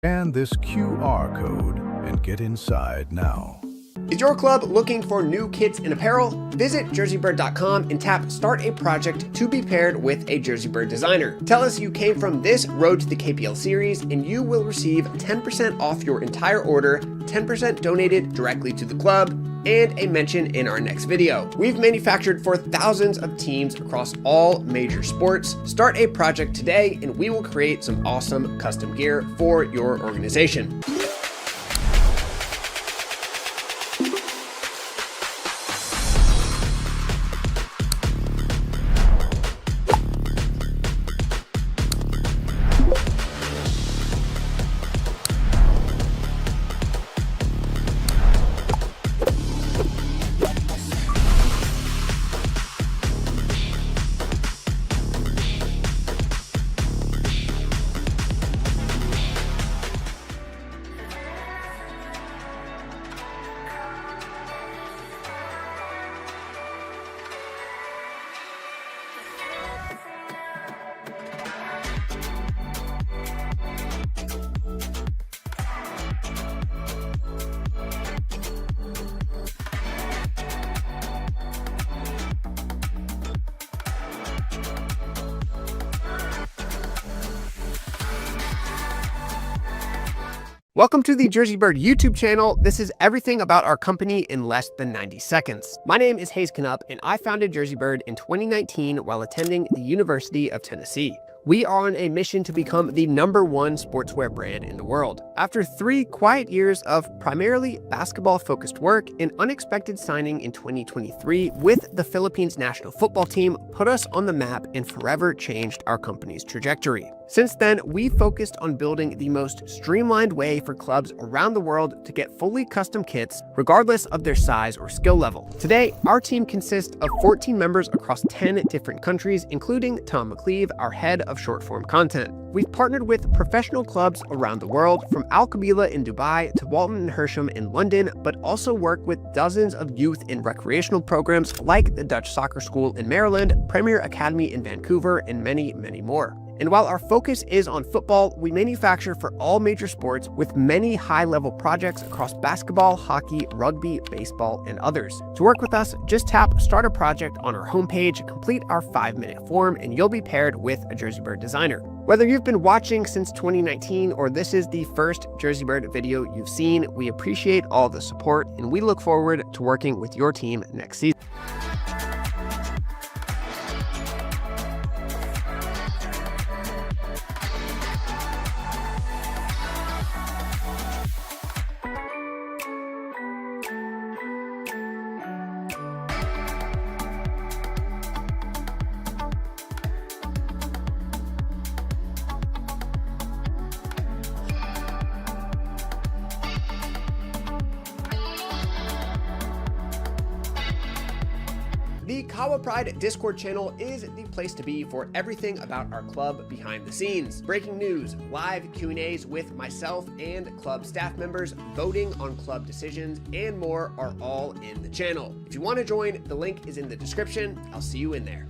Scan this QR code and get inside now. Is your club looking for new kits and apparel? Visit JerseyBird.com and tap Start a Project to be paired with a JerseyBird designer. Tell us you came from this Road to the KPL series and you will receive 10% off your entire order, 10% donated directly to the club, and a mention in our next video. We've manufactured for thousands of teams across all major sports. Start a project today and we will create some awesome custom gear for your organization. Welcome to the JerseyBird YouTube channel. This is everything about our company in less than 90 seconds. My name is Hayes Knupp, and I founded JerseyBird in 2019 while attending the University of Tennessee. We are on a mission to become the #1 sportswear brand in the world. After 3 quiet years of primarily basketball-focused work, an unexpected signing in 2023 with the Philippines national football team put us on the map and forever changed our company's trajectory. Since then, we focused on building the most streamlined way for clubs around the world to get fully custom kits, regardless of their size or skill level. Today, our team consists of 14 members across 10 different countries, including Tom McCleve, our head of short-form content. We've partnered with professional clubs around the world, from Al Qabila in Dubai to Walton & Hersham in London, but also work with dozens of youth and recreational programs like the Dutch Soccer School in Maryland, Premier Academy in Vancouver, and many, many more. And while our focus is on football, we manufacture for all major sports with many high-level projects across basketball, hockey, rugby, baseball, and others. To work with us, just tap Start a Project on our homepage, complete our 5-minute form, and you'll be paired with a JerseyBird designer. Whether you've been watching since 2019 or this is the first JerseyBird video you've seen, we appreciate all the support, and we look forward to working with your team next season. The Kahawa Pride Discord channel is the place to be for everything about our club behind the scenes. Breaking news, live Q&As with myself and club staff members, voting on club decisions, and more are all in the channel. If you want to join, the link is in the description. I'll see you in there.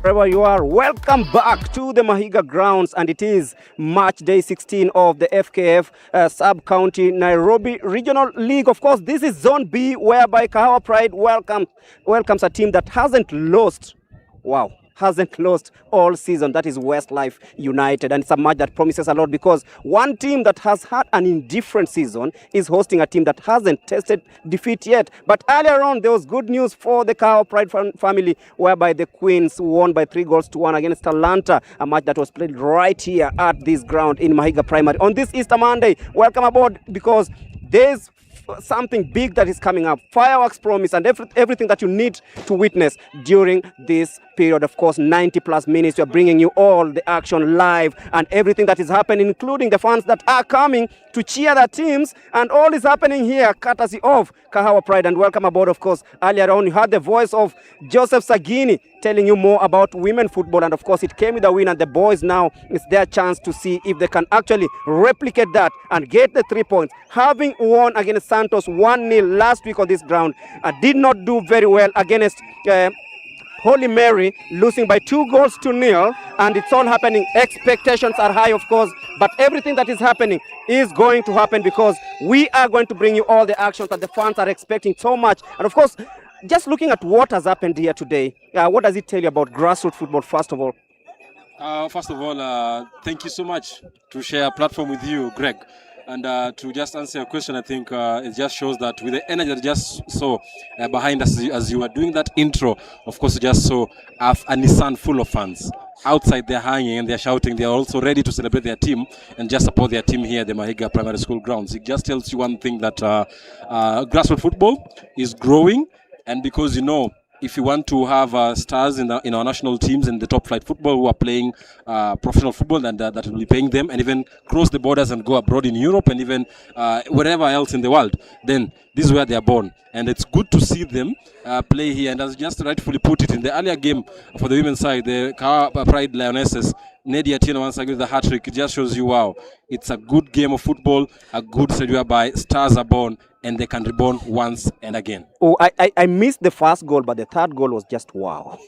Wherever you are, welcome back to the Mahiga grounds, and it is match day 16 of the FKF Sub-County Nairobi Regional League. Of course, this is Zone B, whereby Kahawa Pride welcomes a team that hasn't lost. Wow. Hasn't lost all season. That is Westlife United, and it's a match that promises a lot because one team that has had an indifferent season is hosting a team that hasn't tasted defeat yet. But earlier on, there was good news for the Kahawa Pride family, whereby the Queens won by 3-1 against Atlanta, a match that was played right here at this ground in Mahiga Primary on this Easter Monday. Welcome aboard, because there's something big that is coming up. Fireworks promise and everything that you need to witness during this period. Of course, 90 plus minutes. We are bringing you all the action live and everything that is happening, including the fans that are coming to cheer their teams. And all is happening here, courtesy of Kahawa Pride. And welcome aboard, of course. Earlier on, you heard the voice of Joseph Sagini telling you more about women football. And of course, it came with a win. And the boys now, it's their chance to see if they can actually replicate that and get the 3 points. Having won against Santos 1-0 last week on this ground, did not do very well against Holy Mary, losing by 2-0, and it's all happening. Expectations are high, of course, but everything that is happening is going to happen because we are going to bring you all the actions that the fans are expecting so much. And of course, just looking at what has happened here today, what does it tell you about grassroots football, first of all? First of all, thank you so much to share a platform with you, Greg. And to just answer your question, I think it just shows that with the energy that you just saw behind us as you were doing that intro, of course, you just saw a Nissan full of fans. Outside they're hanging and they're shouting. They're also ready to celebrate their team and just support their team here at the Mahiga Primary School grounds. It just tells you one thing, that grassroots football is growing. And because, you know, if you want to have stars in our national teams and the top flight football who are playing professional football, and that will be paying them and even cross the borders and go abroad in Europe and even wherever else in the world, then this is where they are born. And it's good to see them play here. And as just rightfully put it, in the earlier game for the women's side, the Kahawa Pride Lionesses, Nadia Tieno once again with the hat-trick. It just shows you, wow, it's a good game of football, a good side whereby stars are born and they can reborn once and again. Oh, I missed the first goal, but the third goal was just wow.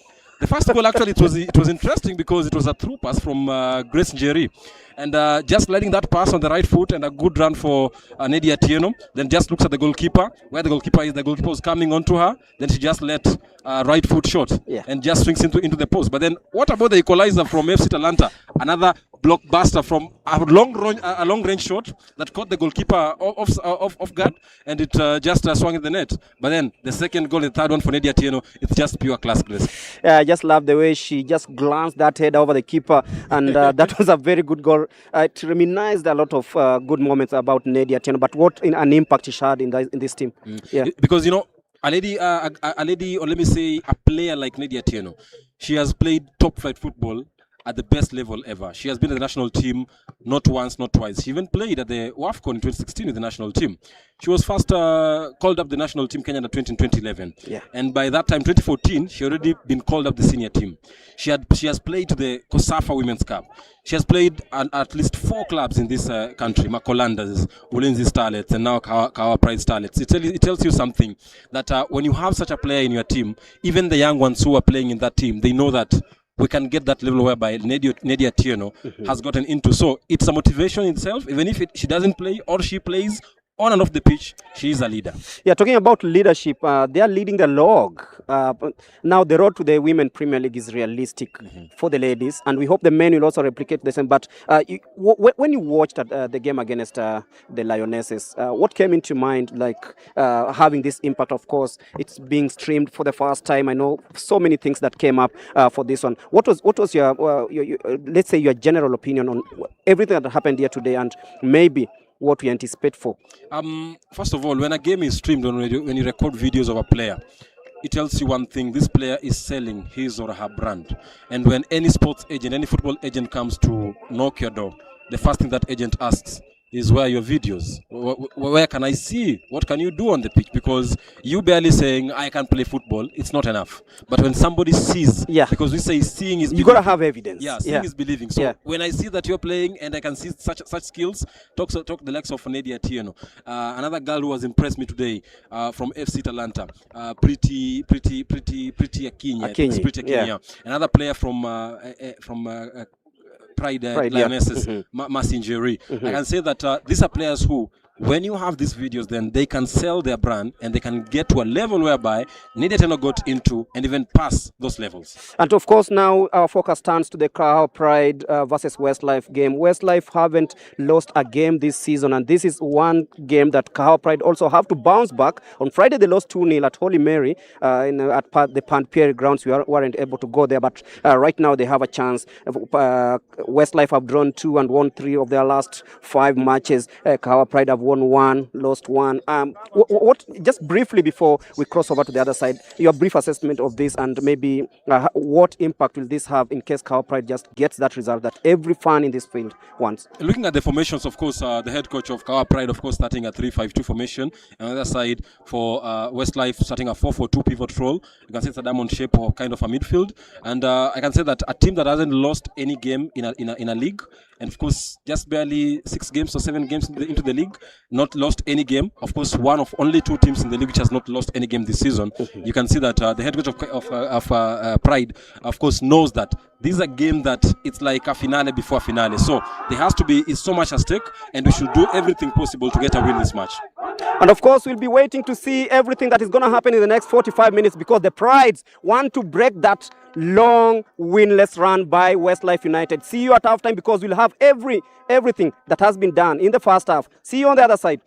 The first goal, actually, it was interesting because it was a through pass from Grace Njeri. And just letting that pass on the right foot and a good run for Nadia Tieno. Then just looks at the goalkeeper. Where the goalkeeper is, the goalkeeper was coming onto her. Then she just let right foot shot and just swings into the post. But then what about the equalizer from FC Atalanta? Another blockbuster from a long range shot that caught the goalkeeper off guard, and it just swung in the net. But then the second goal, the third one for Nadia Tieno, it's just pure class, Grace. Yeah, I just love the way she just glanced that head over the keeper, and that was a very good goal. It reminisced a lot of good moments about Nadia Tieno, but what an impact she had in this team. Yeah, because, you know, a lady, or let me say a player like Nadia Tieno, she has played top flight football at the best level ever. She has been in the national team not once, not twice. She even played at the WAFCON in 2016 with the national team. She was first called up the national team Kenya in 2011. Yeah. And by that time, 2014, she already been called up the senior team. She has played to the COSAFA Women's Cup. She has played at least 4 clubs in this country: Makolandas, Ulinzi Starlets, and now Kahawa Pride Starlets. It tells you something, that when you have such a player in your team, even the young ones who are playing in that team, they know that we can get that level whereby Nadia Tieno has gotten into. So it's a motivation in itself. Even if she doesn't play or she plays on and off the pitch, she is a leader. Yeah, talking about leadership, they are leading the log. Now the road to the Women Premier League is realistic for the ladies, and we hope the men will also replicate the same. But when you watched the game against the Lionesses, what came into mind, like having this impact? Of course, it's being streamed for the first time. I know so many things that came up for this one. What was your let's say your general opinion on everything that happened here today, and maybe what we anticipate for? First of all, when a game is streamed, when you record videos of a player, it tells you one thing: this player is selling his or her brand. And when any sports agent, any football agent comes to knock your door, the first thing that agent asks is, where are your videos? Where can I see? What can you do on the pitch? Because you barely saying, I can play football, it's not enough. But when somebody sees, because we say seeing is believing. You got to have evidence. Yeah, seeing is believing. So when I see that you're playing and I can see such skills, talk the likes of Nadia Tieno. Another girl who has impressed me today from FC Atalanta, Pretty Akinya. Another player from Pride Lionesses, Mercy Njeri. I can say that these are players who, when you have these videos, then they can sell their brand and they can get to a level whereby Nadia Tieno got into and even pass those levels. And of course, now our focus turns to the Kahawa Pride versus Westlife game. Westlife haven't lost a game this season, and this is one game that Kahawa Pride also have to bounce back. On Friday, they lost 2-0 at Holy Mary at the Panpieri grounds. We weren't able to go there, but right now they have a chance. Westlife have drawn 2 and won 3 of their last 5 matches. Kahawa Pride have won one, lost one. What just briefly before we cross over to the other side, your brief assessment of this, and maybe what impact will this have in case Kahawa Pride just gets that result that every fan in this field wants? Looking at the formations, of course, the head coach of Kahawa Pride, of course, starting a 3-5-2 formation. On the other side, for Westlife, starting a 4-4-2 pivot role. You can say it's a diamond shape or kind of a midfield. And I can say that a team that hasn't lost any game in a league, and of course, just barely 6 games or 7 games into the league, not lost any game. Of course, one of only 2 teams in the league which has not lost any game this season. You can see that the head coach of Pride, of course, knows that this is a game that it's like a finale before a finale. So there has to be so much at stake, and we should do everything possible to get a win this match. And of course, we'll be waiting to see everything that is going to happen in the next 45 minutes because the Prides want to break that long winless run by Westlife United. See you at halftime because we'll have everything that has been done in the first half. See you on the other side.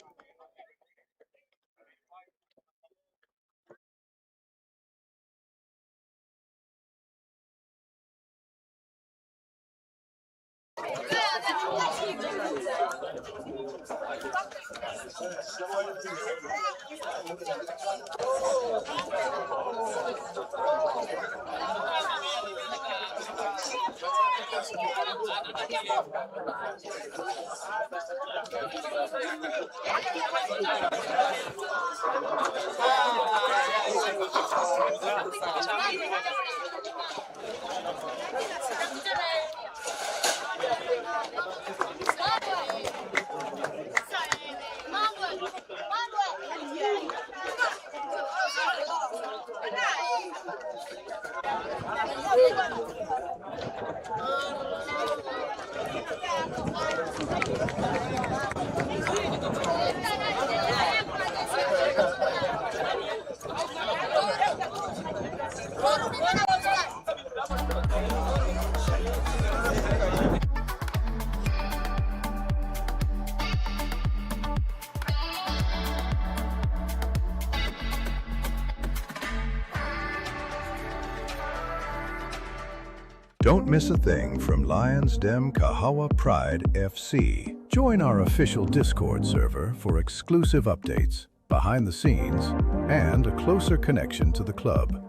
Don't miss a thing from Lions Den Kahawa Pride FC. Join our official Discord server for exclusive updates, behind the scenes, and a closer connection to the club.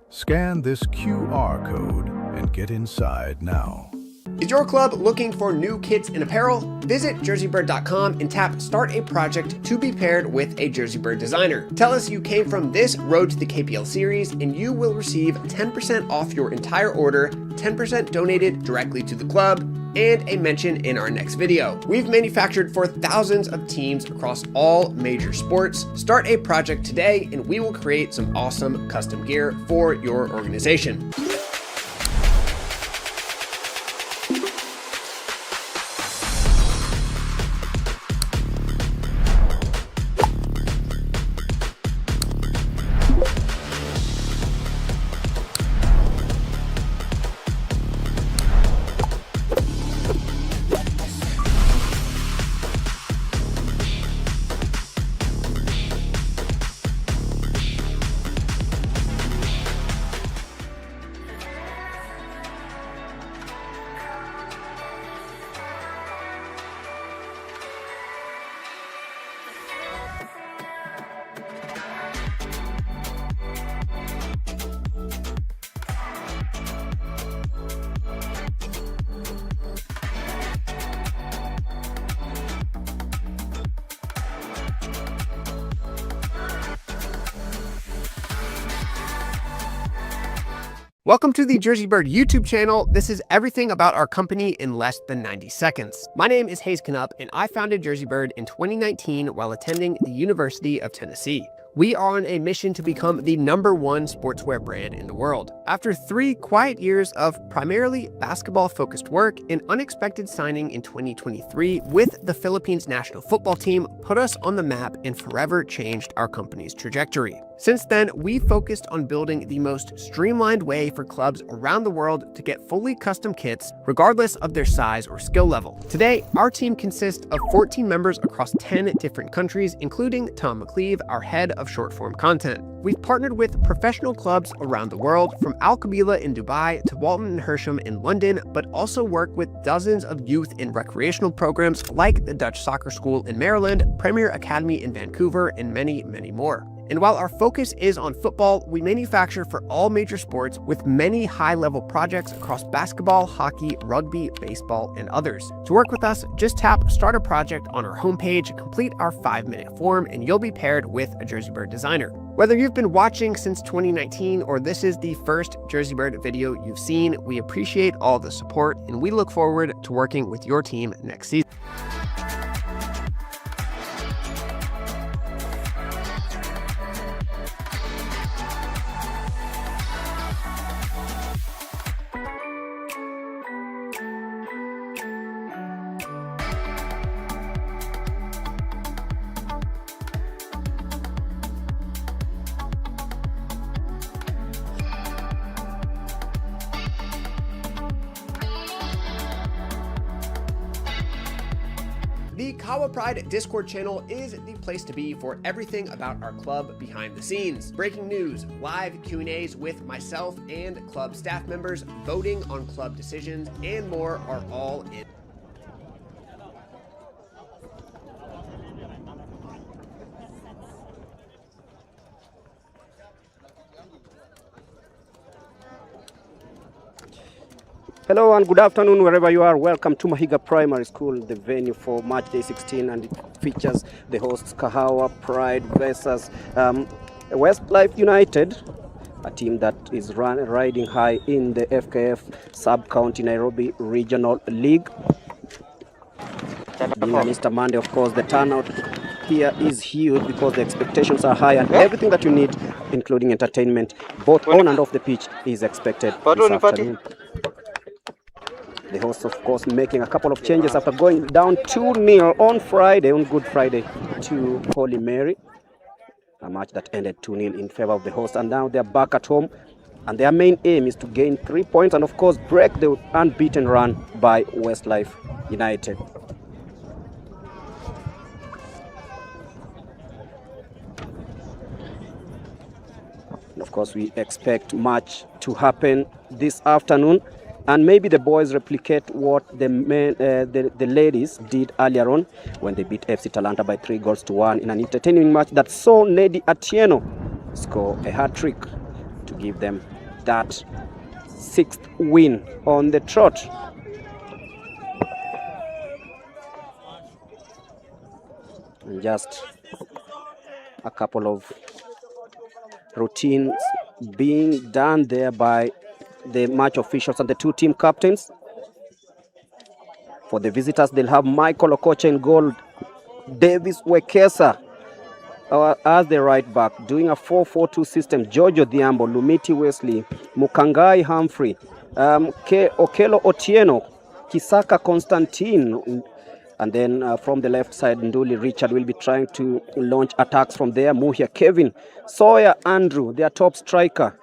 Scan this QR code and get inside now. Is your club looking for new kits and apparel? Visit JerseyBird.com and tap Start a Project to be paired with a JerseyBird designer. Tell us you came from this Road to the KPL series and you will receive 10% off your entire order, 10% donated directly to the club, and a mention in our next video. We've manufactured for thousands of teams across all major sports. Start a project today and we will create some awesome custom gear for your organization. Welcome to the JerseyBird YouTube channel. This is everything about our company in less than 90 seconds. My name is Hayes Knupp, and I founded JerseyBird in 2019 while attending the University of Tennessee. We are on a mission to become the #1 sportswear brand in the world. After 3 quiet years of primarily basketball-focused work, an unexpected signing in 2023 with the Philippines national football team put us on the map and forever changed our company's trajectory. Since then, we've focused on building the most streamlined way for clubs around the world to get fully custom kits, regardless of their size or skill level. Today, our team consists of 14 members across 10 different countries, including Tom McCleve, our head of short-form content. We've partnered with professional clubs around the world, from Al Qabila in Dubai to Walton and Hersham in London, but also work with dozens of youth and recreational programs like the Dutch Soccer School in Maryland, Premier Academy in Vancouver, and many, many more. And while our focus is on football, we manufacture for all major sports with many high-level projects across basketball, hockey, rugby, baseball, and others. To work with us, just tap Start a Project on our homepage, complete our 5-minute form, and you'll be paired with a JerseyBird designer. Whether you've been watching since 2019 or this is the first JerseyBird video you've seen, we appreciate all the support, and we look forward to working with your team next season. The Kahawa Pride Discord channel is the place to be for everything about our club behind the scenes. Breaking news, live Q&As with myself and club staff members, voting on club decisions, and more are all in. Hello and good afternoon wherever you are. Welcome to Mahiga Primary School, the venue for match day 16, and it features the hosts Kahawa Pride versus Westlife United, a team that is riding high in the FKF Sub-County Nairobi Regional League. Being an Easter Monday, of course, the turnout here is huge because the expectations are high and everything that you need, including entertainment, both on and off the pitch, is expected this afternoon. The hosts, of course, making a couple of changes after going down 2-0 on Friday, on Good Friday, to Holy Mary. A match that ended 2-0 in favor of the hosts. And now they're back at home. And their main aim is to gain 3 points and, of course, break the unbeaten run by Westlife United. And of course, we expect much to happen this afternoon. And maybe the boys replicate what the ladies did earlier on when they beat FC Talanta by 3-1 in an entertaining match that saw Nedi Atieno score a hat-trick to give them that 6th win on the trot. And just a couple of routines being done there by the match officials and the two team captains. For the visitors, they'll have Michael Okocha in goal, Davis Wekesa as the right back, doing a 4-4-2 system. Giorgio Diambo, Lumiti Wesley, Mukangai Humphrey, Okelo Otieno, Kisaka Constantine, and then from the left side, Nduli Richard will be trying to launch attacks from there. Muhia Kevin, Sawyer Andrew, their top striker.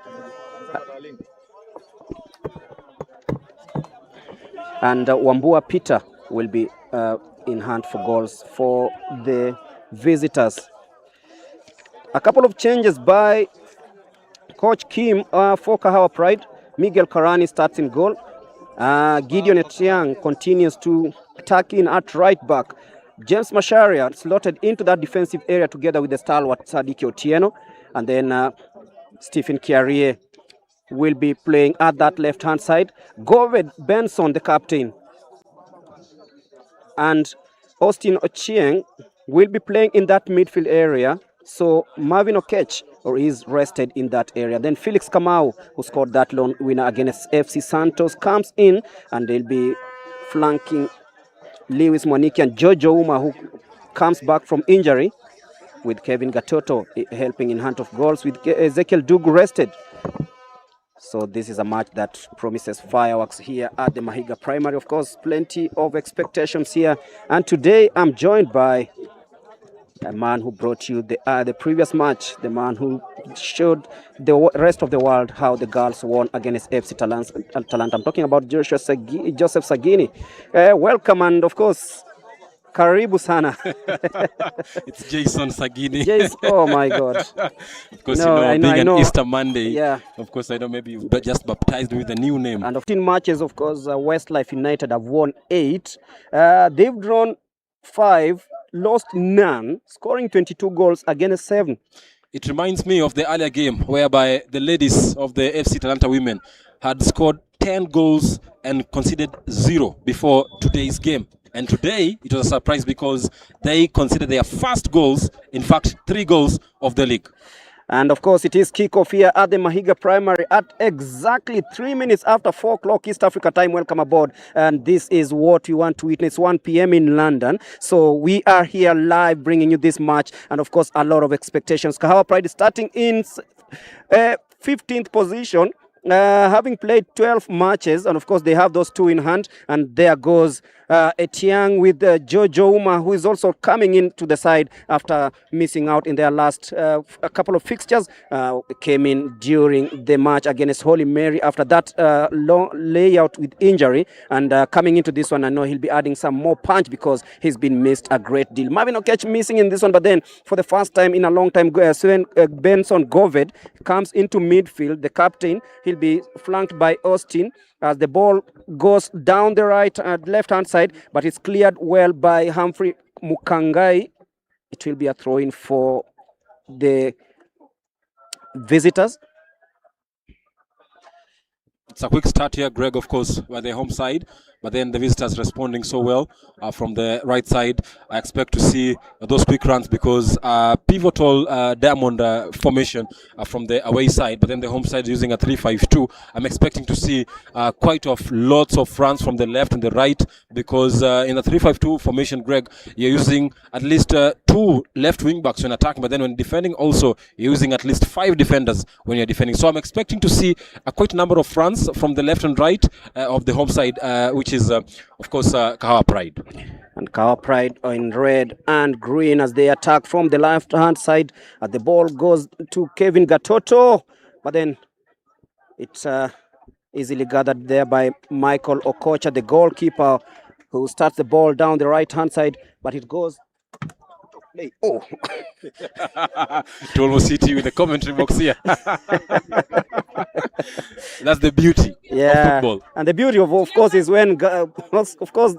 And Wambua Peter will be in hand for goals for the visitors. A couple of changes by Coach Kim for Kahawa Pride. Miguel Karani starts in goal. Gideon Etiang continues to attack in at right back. James Masharia slotted into that defensive area together with the stalwart Sadiki Otieno. And then Stephen Kiarie will be playing at that left-hand side. Goved Benson, the captain, and Austin Ochieng will be playing in that midfield area. So Marvin Okech is rested in that area. Then Felix Kamau, who scored that lone winner against FC Santos, comes in, and they'll be flanking Lewis Mwaniki and Jojo Uma, who comes back from injury, with Kevin Gatoto helping in hand of goals, with Ezekiel Dugu rested. So this is a match that promises fireworks here at the Mahiga Primary. Of course, plenty of expectations here. And today I'm joined by a man who brought you the previous match, the man who showed the rest of the world how the girls won against FC Talanta. I'm talking about Joseph Sagini. Welcome, and of course, karibu sana. It's Jason Sagini. Oh my God. Of course, being an Easter Monday. Yeah. Of course, I know maybe you just baptized with a new name. And 15 matches, of course, Westlife United have won 8. They've drawn 5, lost none, scoring 22 goals against 7. It reminds me of the earlier game whereby the ladies of the FC Talanta women had scored 10 goals and conceded 0 before today's game. And today, it was a surprise because they conceded their first goals, in fact, 3 goals of the league. And of course, it is kickoff here at the Mahiga Primary at exactly 3 minutes after 4 o'clock East Africa time. Welcome aboard. And this is what you want to witness, 1 p.m. in London. So we are here live bringing you this match. And of course, a lot of expectations. Kahawa Pride is starting in 15th position. Having played 12 matches, and of course they have those 2 in hand, and there goes Etiang with Jojo Uma, who is also coming into the side after missing out in their last a couple of fixtures. Came in during the match against Holy Mary after that long layout with injury, and coming into this one, I know he'll be adding some more punch because he's been missed a great deal. Marvin Okech missing in this one, but then for the first time in a long time, Benson Goved comes into midfield, the captain. He'll be flanked by Austin as the ball goes down the left hand side, but it's cleared well by Humphrey Mukangai. It will be a throw-in for the visitors. It's a quick start here, Greg, of course, by the home side, but then the visitors responding so well from the right side. I expect to see those quick runs because pivotal diamond formation from the away side, but then the home side using a 3-5-2. I'm expecting to see lots of runs from the left and the right because in the 3-5-2 formation, Greg, you're using at least 2 left wing backs when attacking, but then when defending also, you're using at least 5 defenders when you're defending. So I'm expecting to see quite a number of runs from the left and right of the home side, which is, of course, Kahawa Pride. And Kahawa Pride are in red and green as they attack from the left-hand side. The ball goes to Kevin Gatoto, but then it's easily gathered there by Michael Okocha, the goalkeeper, who starts the ball down the right-hand side, but it goes... Oh! To almost hit you with the commentary box here. That's the beauty of football. And the beauty of course, is when, of course,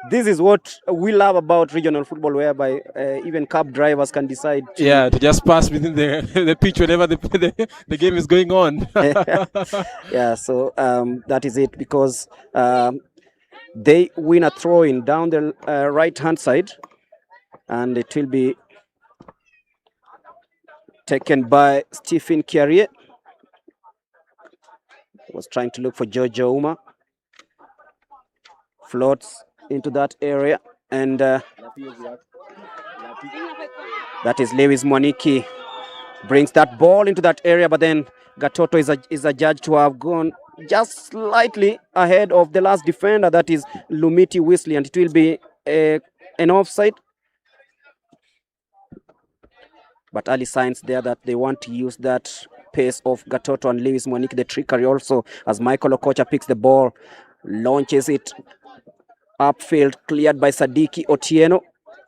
this is what we love about regional football, whereby even cab drivers can decide to just pass within the pitch whenever the game is going on. So that is it, because they win a throw-in down the right-hand side, and it will be taken by Stephen Kiarie. Was trying to look for Jojo Uma. Floats into that area, and that is Lewis Mwaniki. Brings that ball into that area, but then Gatoto is adjudged to have gone just slightly ahead of the last defender, that is Lumiti Weasley, and it will be an offside. But early signs there that they want to use that pace of Gatoto and Lewis Mwaniki, the trickery also, as Michael Okocha picks the ball, launches it upfield, cleared by Sadiki Otieno.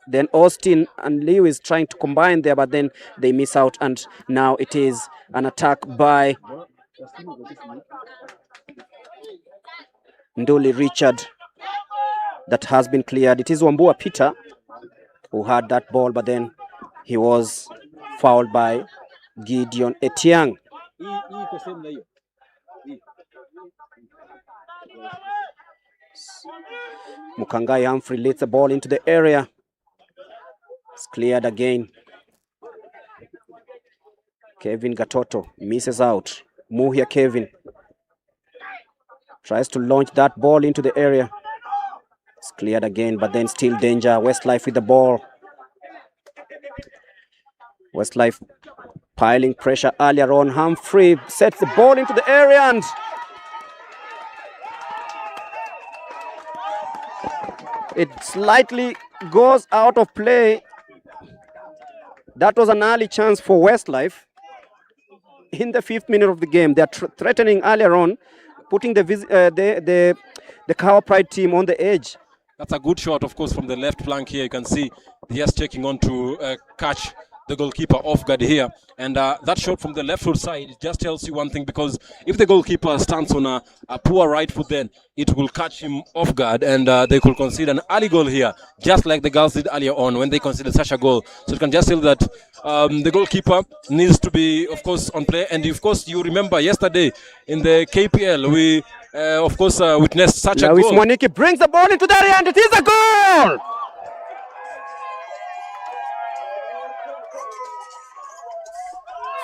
Then Austin and Lewis trying to combine there, but then they miss out, and now it is an attack by Nduli Richard that has been cleared. It is Wambua Peter who had that ball, but then he was fouled by Gideon Etiang. Mukangai Humphrey leads the ball into the area. It's cleared again. Kevin Gatoto misses out. Muhia Kevin tries to launch that ball into the area. It's cleared again, but then still danger. Westlife with the ball. Westlife piling pressure earlier on. Humphrey sets the ball into the area, and it slightly goes out of play. That was an early chance for Westlife. In the 5th minute of the game, they are threatening earlier on, putting the Kahawa Pride team on the edge. That's a good shot, of course, from the left flank here. You can see just checking on to catch the goalkeeper off guard here. And that shot from the left foot side, it just tells you one thing, because if the goalkeeper stands on a poor right foot, then it will catch him off guard, and they could concede an early goal here, just like the girls did earlier on when they conceded such a goal. So you can just tell that the goalkeeper needs to be, of course, on play. And of course, you remember yesterday in the KPL, we of course witnessed such a goal. Mwaniki brings the ball into the area, and it is a goal!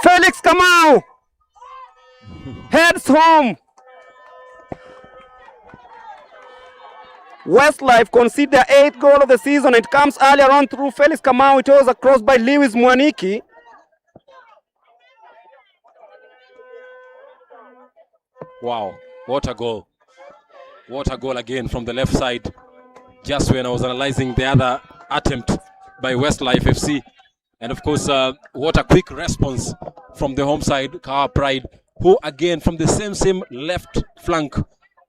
Felix Kamau heads home. Westlife conceded their 8th goal of the season. It comes earlier on through Felix Kamau. It was a cross by Lewis Mwaniki. Wow, what a goal. What a goal again from the left side. Just when I was analyzing the other attempt by Westlife FC. And of course, what a quick response from the home side, Kahawa Pride, who again from the same left flank,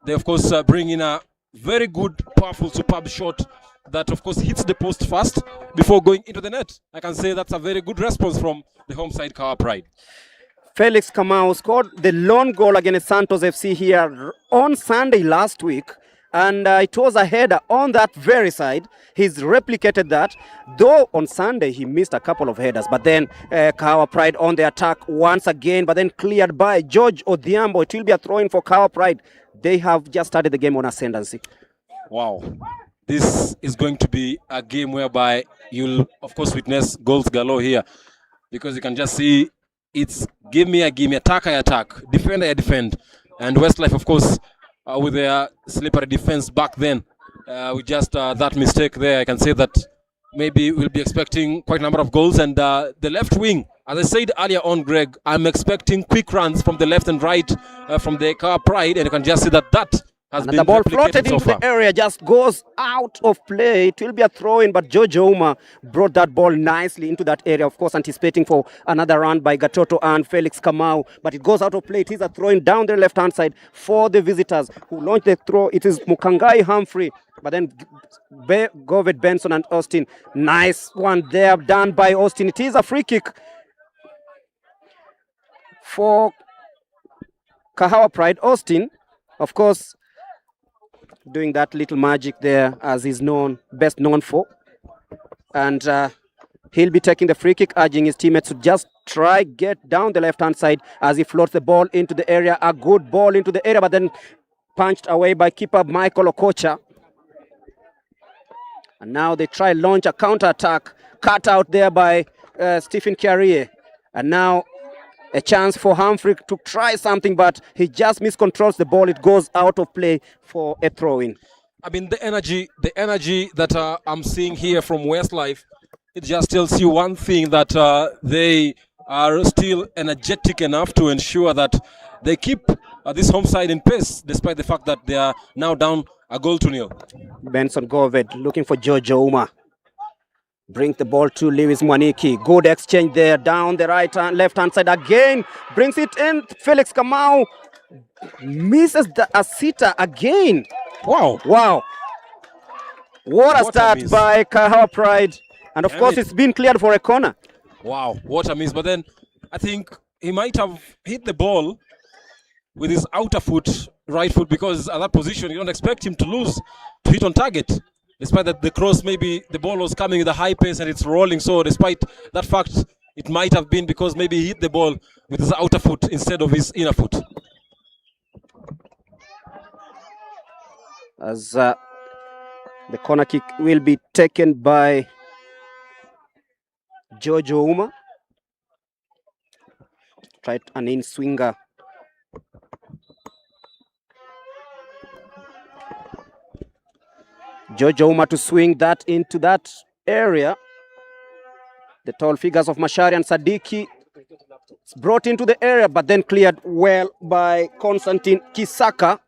they of course bring in a very good, powerful, superb shot that of course hits the post first before going into the net. I can say that's a very good response from the home side, Kahawa Pride. Felix Kamau scored the lone goal against Santos FC here on Sunday last week. And it was a header on that very side. He's replicated that, though on Sunday he missed a couple of headers. But then Kahawa Pride on the attack once again, but then cleared by George Odhiambo. It will be a throw-in for Kahawa Pride. They have just started the game on ascendancy. Wow. This is going to be a game whereby you'll, of course, witness goals galore here. Because you can just see it's give me, attack, I attack, defend, I defend. And Westlife, of course, with their slippery defense back then, with just that mistake there, I can say that maybe we'll be expecting quite a number of goals. And the left wing, as I said earlier on, Greg, I'm expecting quick runs from the left and right from the Kahawa Pride, and you can just see that has been the ball floated so into far. The area, just goes out of play. It will be a throw-in, but Jojo Uma brought that ball nicely into that area, of course, anticipating for another run by Gatoto and Felix Kamau, but it goes out of play. It is a throw-in down the left-hand side for the visitors who launched the throw. It is Mukangai Humphrey, but then Goved Benson and Austin. Nice one there done by Austin. It is a free kick for Kahawa Pride. Austin, of course, doing that little magic there, as he's best known for. And he'll be taking the free kick, urging his teammates to just try get down the left-hand side as he floats the ball into the area. A good ball into the area, but then punched away by keeper Michael Okocha. And now they try launch a counter-attack, cut out there by Stephen Carrier. And now a chance for Humphrey to try something, but he just miscontrols the ball. It goes out of play for a throw-in. I mean, the energy that I'm seeing here from Westlife, it just tells you one thing, that they are still energetic enough to ensure that they keep this home side in pace, despite the fact that they are now down a 0-0. Benson Goved looking for Jojo Uma. Brings the ball to Lewis Mwaniki. Good exchange there down the left-hand side again. Brings it in. Felix Kamau misses a sitter again. Wow. Wow. What a start by Kahawa Pride. And of course, it's been cleared for a corner. Wow, what a miss. But then I think he might have hit the ball with his outer foot, right foot, because at that position, you don't expect him to hit on target. Despite that the cross, maybe the ball was coming with a high pace and it's rolling. So despite that fact, it might have been because maybe he hit the ball with his outer foot instead of his inner foot. As the corner kick will be taken by Jojo Uma. Tried an in-swinger. Jojo Uma to swing that into that area. The tall figures of Mashari and Sadiki brought into the area, but then cleared well by Konstantin Kisaka.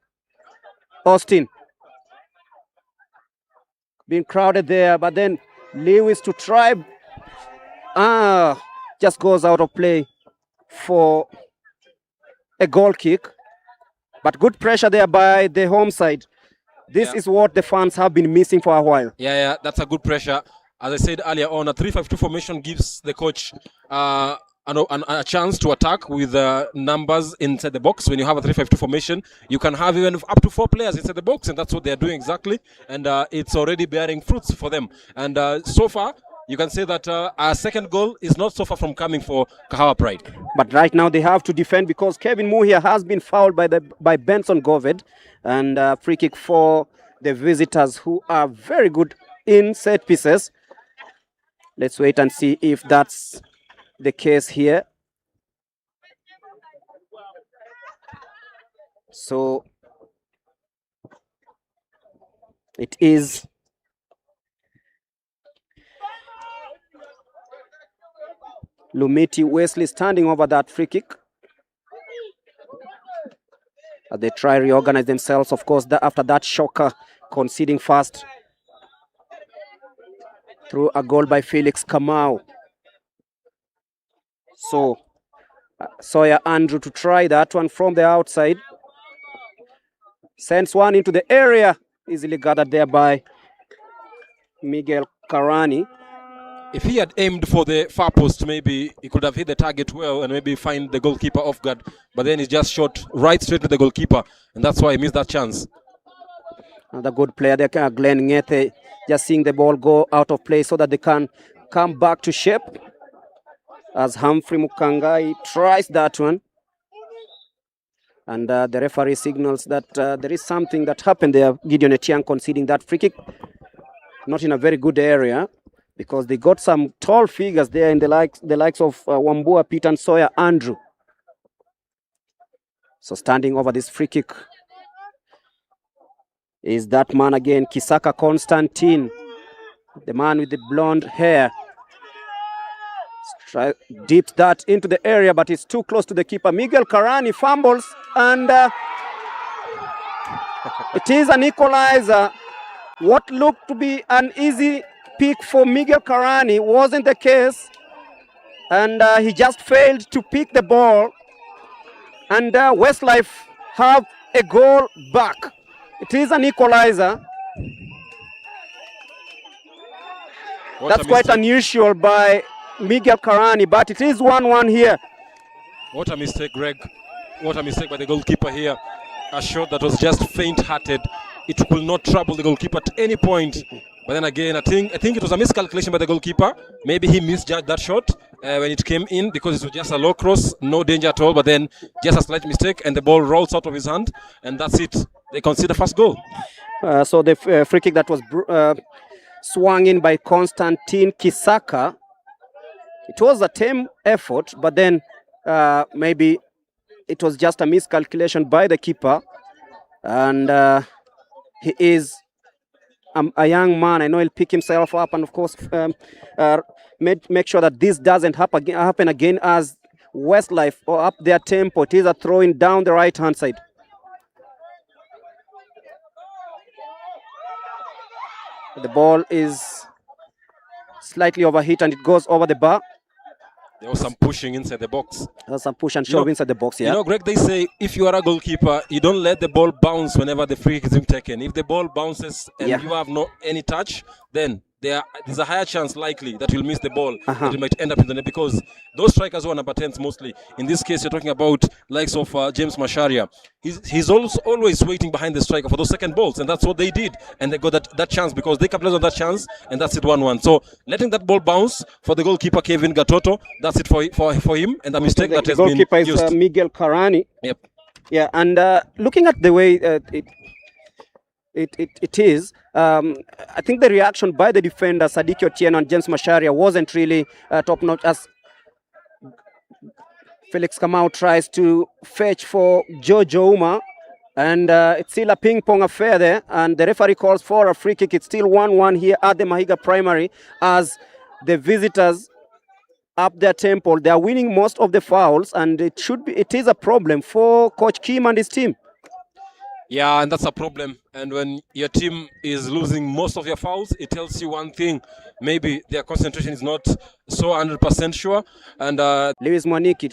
Austin being crowded there, but then Lewis to try just goes out of play for a goal kick. But good pressure there by the home side. This is what the fans have been missing for a while. Yeah, that's a good pressure. As I said earlier on, a 3-5-2 formation gives the coach a chance to attack with numbers inside the box. When you have a 3-5-2 formation, you can have even up to 4 players inside the box, and that's what they're doing exactly. And it's already bearing fruits for them. And so far, you can say that our second goal is not so far from coming for Kahawa Pride. But right now they have to defend because Kevin Muhia has been fouled by Benson Goved, and free kick for the visitors, who are very good in set pieces. Let's wait and see if that's the case here. So it is Lumiti Wesley standing over that free kick. As they try reorganize themselves, of course, after that shocker, conceding fast through a goal by Felix Kamau. So Sawyer Andrew to try that one from the outside. Sends one into the area, easily gathered there by Miguel Karani. If he had aimed for the far post, maybe he could have hit the target well and maybe find the goalkeeper off guard. But then he just shot right straight to the goalkeeper, and that's why he missed that chance. Another good player there, Glenn Ngete, just seeing the ball go out of play so that they can come back to shape. As Humphrey Mukangai tries that one. And the referee signals that there is something that happened there. Gideon Etiang conceding that free kick. Not in a very good area, because they got some tall figures there in the likes of Wambua Pete and Sawyer Andrew. So standing over this free kick is that man again, Kisaka Constantine, the man with the blonde hair. Dipped that into the area, but it's too close to the keeper. Miguel Karani fumbles, and it is an equalizer. What looked to be an easy pick for Miguel Karani wasn't the case, and he just failed to pick the ball, and Westlife have a goal back. It is an equalizer. That's quite unusual by Miguel Karani, but it is 1-1 here. What a mistake, Greg. What a mistake by the goalkeeper here. A shot that was just faint-hearted. It could not trouble the goalkeeper at any point. But then again, I think it was a miscalculation by the goalkeeper. Maybe he misjudged that shot when it came in, because it was just a low cross, no danger at all. But then just a slight mistake, and the ball rolls out of his hand, and that's it. They concede the first goal. So the free kick that was swung in by Konstantin Kisaka. It was a team effort, but then maybe it was just a miscalculation by the keeper. And he is a young man. I know he'll pick himself up, and of course make sure that this doesn't happen again, as Westlife or up their tempo. It is a throw-in down the right-hand side. The ball is slightly overhit, and it goes over the bar. There was some pushing inside the box. There was some push and shove inside the box, yeah. You know, Greg, they say if you are a goalkeeper, you don't let the ball bounce whenever the free kick is being taken. If the ball bounces and you have any touch, then there's a higher chance likely that you'll miss the ball, that you might end up in the net, because those strikers who are number 10s mostly. In this case, you're talking about likes of James Masharia. He's always waiting behind the striker for those second balls, and that's what they did. And they got that chance because they capitalized on that chance, and that's it, 1-1. So letting that ball bounce for the goalkeeper, Kevin Gatoto, that's it for him, and the mistake that has been used. The goalkeeper is Miguel Karani. Yep. Yeah, and looking at the way it is, I think the reaction by the defender, Sadiq Otieno and James Masharia, wasn't really top-notch, as Felix Kamau tries to fetch for Jojo Uma, and it's still a ping-pong affair there, and the referee calls for a free kick. It's still 1-1 here at the Mahiga Primary, as the visitors up their tempo, they are winning most of the fouls, and it is a problem for Coach Kim and his team. Yeah, and that's a problem. And when your team is losing most of your fouls, it tells you one thing. Maybe their concentration is not so 100% sure. And Lewis Mwaniki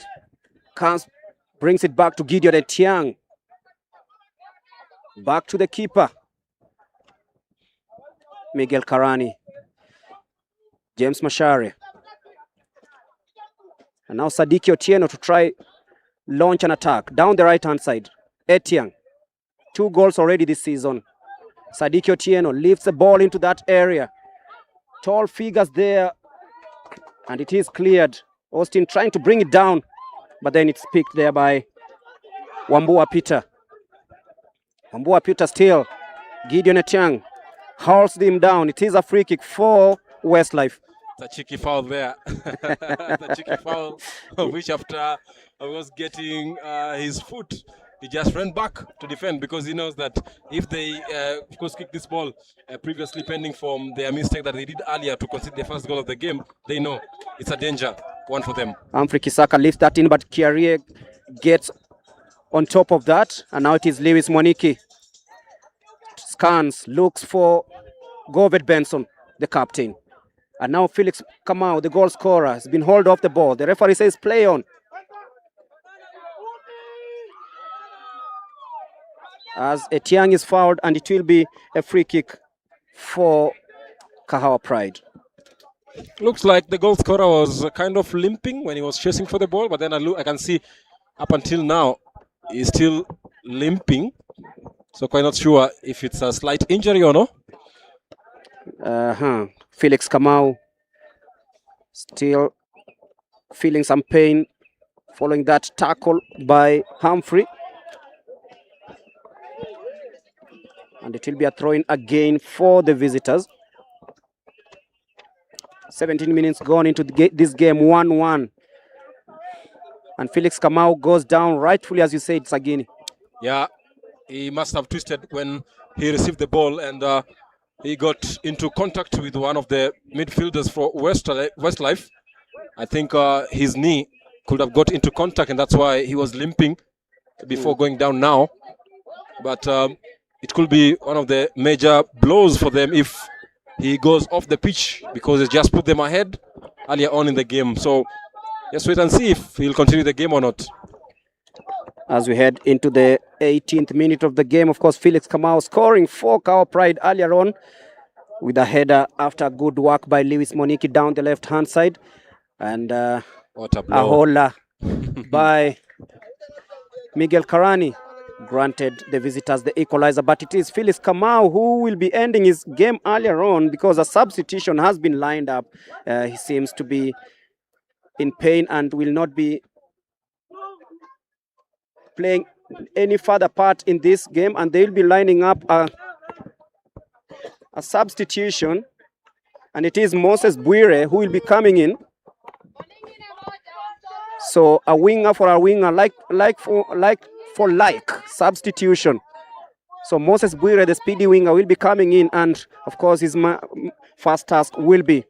brings it back to Gideon Etiang. Back to the keeper. Miguel Karani. James Mashare. And now Sadiki Otieno to try launch an attack down the right-hand side. Etiang. 2 goals already this season. Sadiki Otieno lifts the ball into that area. Tall figures there. And it is cleared. Austin trying to bring it down. But then it's picked there by Wambua Peter. Wambua Peter still. Gideon Etiang hauls him down. It is a free kick for Westlife. It's a cheeky foul there. It's a cheeky foul, which after was getting his foot, he just ran back to defend because he knows that if they, of course, kick this ball previously pending from their mistake that they did earlier to concede the first goal of the game, they know it's a danger one for them. Humphrey Kisaka lifts that in, but Kiarie gets on top of that, and now it is Lewis Mwaniki. Scans, looks for Govet Benson, the captain. And now Felix Kamau, the goal scorer, has been hauled off the ball. The referee says play on. As Etiang is fouled, and it will be a free kick for Kahawa Pride. Looks like the goal scorer was kind of limping when he was chasing for the ball, but then I can see up until now he's still limping. So quite not sure if it's a slight injury or no. Felix Kamau still feeling some pain following that tackle by Humphrey. And it will be a throw-in again for the visitors. 17 minutes gone into this game, 1-1. And Felix Kamau goes down rightfully, as you said, Sagini. Yeah, he must have twisted when he received the ball, and he got into contact with one of the midfielders for Westlife. I think his knee could have got into contact, and that's why he was limping before going down now. But it could be one of the major blows for them if he goes off the pitch, because he just put them ahead earlier on in the game. So let's wait and see if he'll continue the game or not. As we head into the 18th minute of the game, of course, Felix Kamau scoring for Kahawa Pride earlier on with a header after good work by Lewis Mwaniki down the left-hand side. And what a hola by Miguel Karani granted the visitors the equalizer. But it is Felix Kamau who will be ending his game earlier on because a substitution has been lined up. He seems to be in pain and will not be playing any further part in this game, and they will be lining up a substitution, and it is Moses Bwire who will be coming in. So a winger for a winger, like for substitution. So Moses Bwire, the speedy winger, will be coming in, and of course his first task will be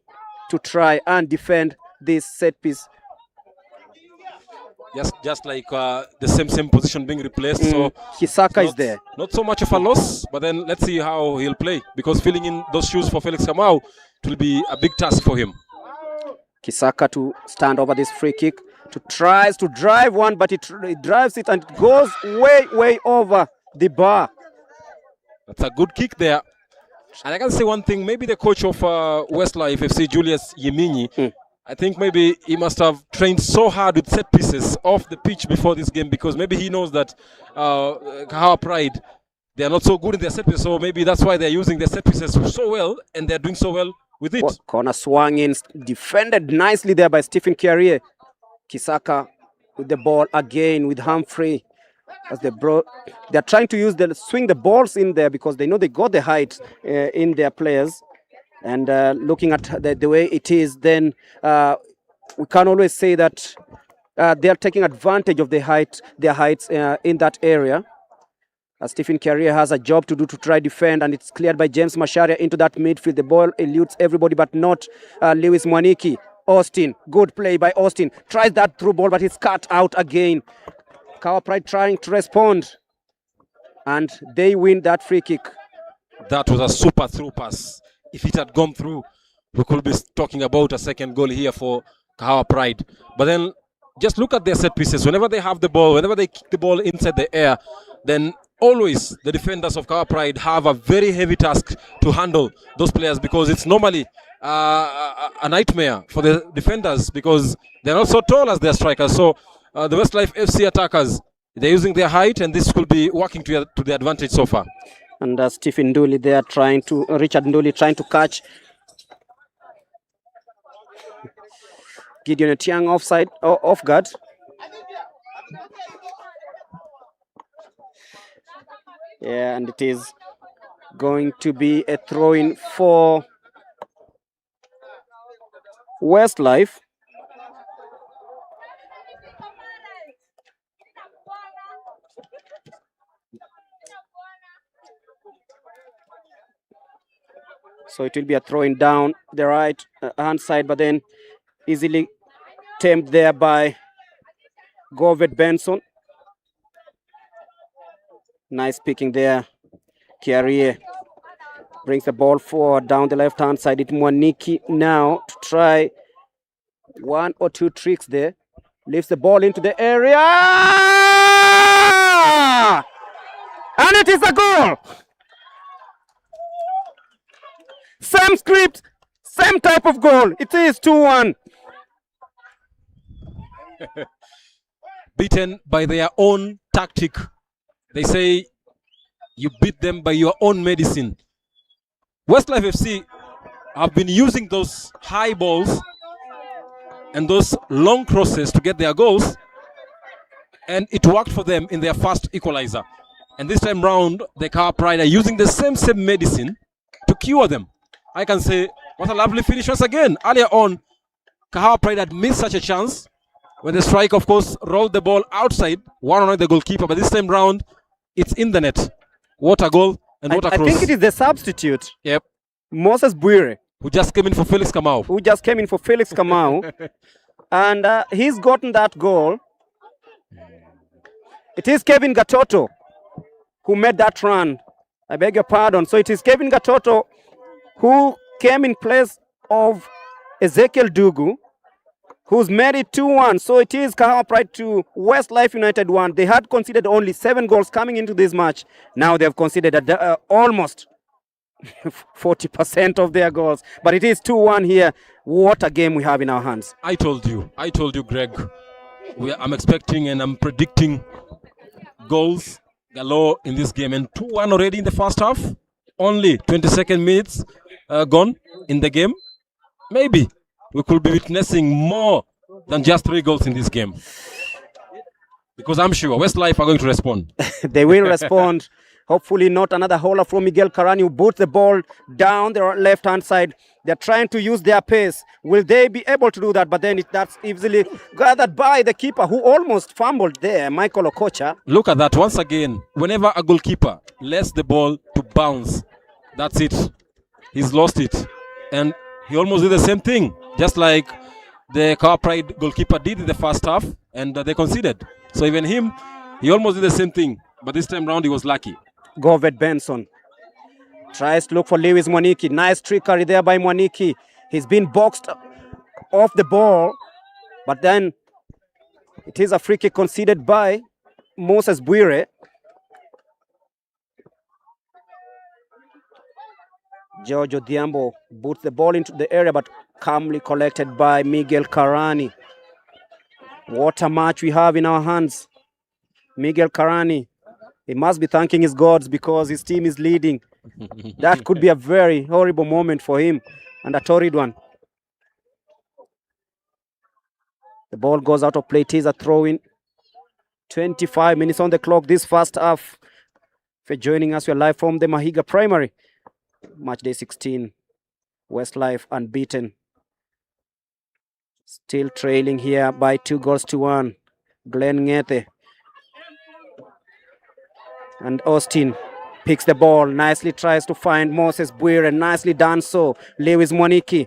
to try and defend this set piece. Just like the same position being replaced. So Hisaka is there. Not so much of a loss, but then let's see how he'll play, because filling in those shoes for Felix Kamau, it will be a big task for him. Kisaka to stand over this free kick, tries to drive one, but it drives it and it goes way over the bar. That's a good kick there. And I can say one thing, maybe the coach of Westlife FC, Julius Yeminyi, I think maybe he must have trained so hard with set pieces off the pitch before this game, because maybe he knows that Kahawa Pride, they are not so good in their set pieces, so maybe that's why they're using their set pieces so well, and they're doing so well with it. Corner swung in, defended nicely there by Stephen Kiarie. Kisaka with the ball again with Humphrey. As they're trying to swing the balls in there because they know they got the height in their players. And looking at the way it is, then we can always say that they are taking advantage of their heights in that area. Stephen Kiarie has a job to do to try defend, and it's cleared by James Masharia into that midfield. The ball eludes everybody, but not Lewis Mwaniki. Austin, good play by Austin. Tries that through ball, but it's cut out again. Kahawa Pride trying to respond. And they win that free kick. That was a super through pass. If it had gone through, we could be talking about a second goal here for Kahawa Pride. But then just look at their set pieces. Whenever they have the ball, whenever they kick the ball inside the air, then always the defenders of Kahawa Pride have a very heavy task to handle those players, because it's normally a nightmare for the defenders, because they're not so tall as their strikers. So the Westlife FC attackers, they're using their height, and this could be working to their advantage so far. And Stephen Nduli there Richard Nduli trying to catch Gideon Etiang off guard. Yeah, and it is going to be a throw-in for Westlife. So it will be a throwing down the right hand side, but then easily tamed there by Govet Benson. Nice picking there. Kiarie brings the ball forward down the left hand side. It's Mwaniki now to try one or two tricks there. Lifts the ball into the area. And it is a goal. Same script, same type of goal. It is 2-1. Beaten by their own tactic. They say you beat them by your own medicine. Westlife FC have been using those high balls and those long crosses to get their goals, and it worked for them in their first equalizer. And this time round, the Kahawa Pride are using the same medicine to cure them. I can say, what a lovely finish once again. Earlier on, Kahawa Pride had missed such a chance when the strike, of course, rolled the ball outside, one-on-one the goalkeeper. But this time round, it's in the net. What a goal and what a cross. I think it is the substitute. Yep. Moses Buire. Who just came in for Felix Kamau. And he's gotten that goal. It is Kevin Gatoto who made that run. I beg your pardon. So it is Kevin Gatoto who came in place of Ezekiel Dugu, who's made it 2-1. So it is Kahawa Pride 2, Westlife United 1. They had conceded only 7 goals coming into this match. Now they've conceded almost 40% of their goals. But it is 2-1 here. What a game we have in our hands. I told you, Greg. I'm expecting and I'm predicting goals galore in this game. And 2-1 already in the first half. Only 22nd minutes gone in the game. Maybe we could be witnessing more than just 3 goals in this game. Because I'm sure Westlife are going to respond. They will respond. Hopefully not another hauler from Miguel Carani, who boots the ball down the left-hand side. They're trying to use their pace. Will they be able to do that? But then that's easily gathered by the keeper, who almost fumbled there, Michael Okocha. Look at that once again. Whenever a goalkeeper lets the ball to bounce, that's it. He's lost it. And he almost did the same thing, just like the Kahawa Pride goalkeeper did in the first half, and they conceded. So even him, he almost did the same thing. But this time round, he was lucky. Govet Benson tries to look for Lewis Mwaniki. Nice trickery there by Mwaniki. He's been boxed off the ball, but then it is a free kick conceded by Moses Buire. Giorgio Diambo boots the ball into the area, but calmly collected by Miguel Carani. What a match we have in our hands. Miguel Carani, he must be thanking his gods because his team is leading. That could be a very horrible moment for him, and a torrid one. The ball goes out of play. It is a throw-in. 25 minutes on the clock this first half. If you're joining us, we're live from the Mahiga Primary. Match day 16. Westlife unbeaten. Still trailing here by 2-1. Glenn Ngete and Austin picks the ball, nicely tries to find Moses Buire, and nicely done so. Lewis Mwaniki.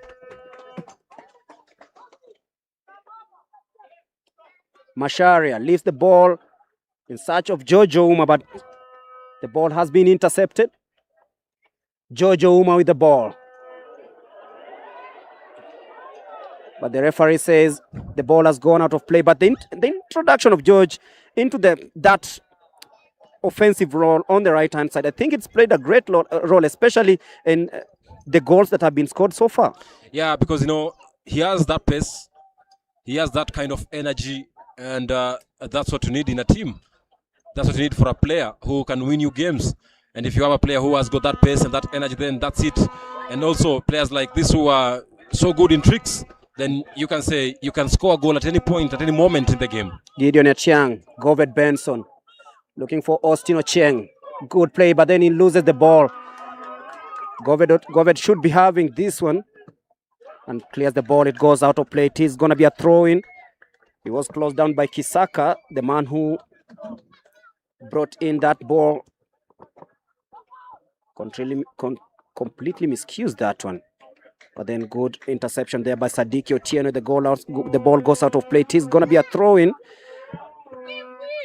Masharia leaves the ball in search of Jojo Uma, but The ball has been intercepted. Jojo Uma with the ball. But the referee says the ball has gone out of play. But the introduction of George into that offensive role on the right-hand side, I think it's played a great role, especially in the goals that have been scored so far. Yeah, because, he has that pace. He has that kind of energy. And that's what you need in a team. That's what you need for a player who can win you games. And if you have a player who has got that pace and that energy, then that's it. And also players like this who are so good in tricks, then you can say you can score a goal at any point, at any moment in the game. Gideon Ochieng, Govert Benson, looking for Austin Ochieng. Good play, but then he loses the ball. Govert should be having this one and clears the ball. It goes out of play. It is going to be a throw-in. He was closed down by Kisaka, the man who brought in that ball. Completely miscued that one. But then good interception there by Sadiki Otieno. The ball goes out of play. It is going to be a throw-in.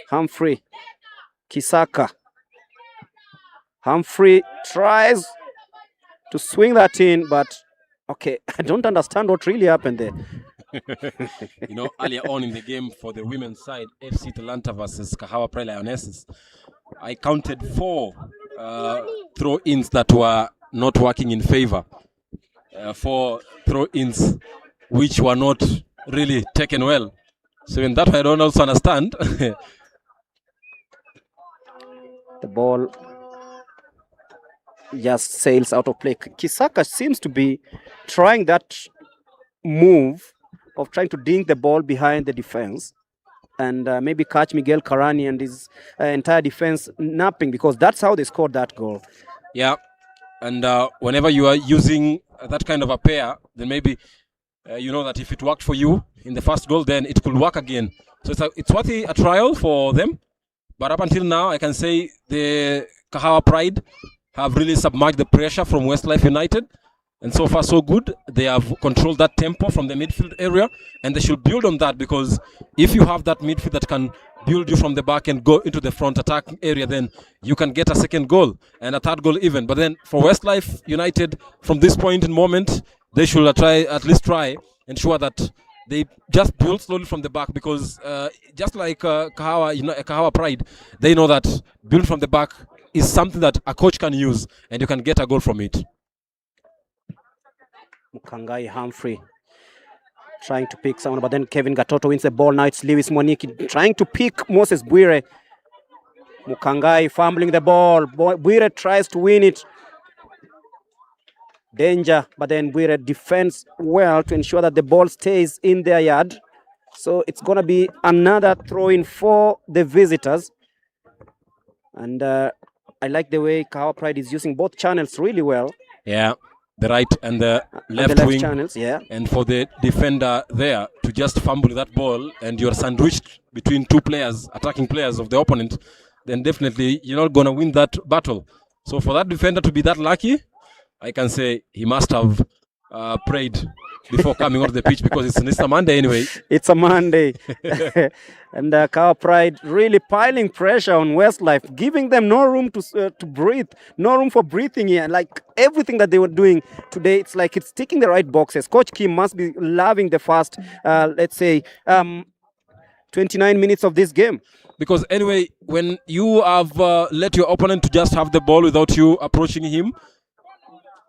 Humphrey, Kisaka. Humphrey tries to swing that in, but okay, I don't understand what really happened there. Earlier on in the game for the women's side, FC Talanta versus Kahawa Pride Lionesses, I counted 4 throw-ins that were not working in favor. 4 throw-ins which were not really taken well. So in that way, I don't also understand. The ball just sails out of play. Kisaka seems to be trying that move of trying to dink the ball behind the defense and maybe catch Miguel Karani and his entire defense napping, because that's how they scored that goal. Yeah, and whenever you are using that kind of a pair, then maybe you know that if it worked for you in the first goal, then it could work again. So it's worth a trial for them. But up until now, I can say the Kahawa Pride have really submerged the pressure from Westlife United. And so far, so good. They have controlled that tempo from the midfield area, and they should build on that, because if you have that midfield that can build you from the back and go into the front attack area, then you can get a second goal and a third goal even. But then for Westlife United, from this point in moment, they should at least try ensure that they just build slowly from the back, because just like Kahawa Pride, they know that build from the back is something that a coach can use, and you can get a goal from it. Mukangai Humphrey trying to pick someone, but then Kevin Gatoto wins the ball. Now it's Lewis Moniki trying to pick Moses Bwire. Mukangai fumbling the ball. Bwire tries to win it. Danger, but then Bwire defends well to ensure that the ball stays in their yard. So it's going to be another throw-in for the visitors. And I like the way Kahawa Pride is using both channels really well. Yeah. The right and the left wing channels, yeah. And for the defender there to just fumble that ball and you're sandwiched between 2 players, attacking players of the opponent, then definitely you're not going to win that battle. So for that defender to be that lucky, I can say he must have prayed before coming onto the pitch, because it's a Monday anyway. It's a Monday. And Kahawa Pride really piling pressure on Westlife, giving them no room to breathe, no room for breathing here. Like everything that they were doing today, it's like it's ticking the right boxes. Coach Kim must be loving the first, 29 minutes of this game. Because anyway, when you have let your opponent to just have the ball without you approaching him,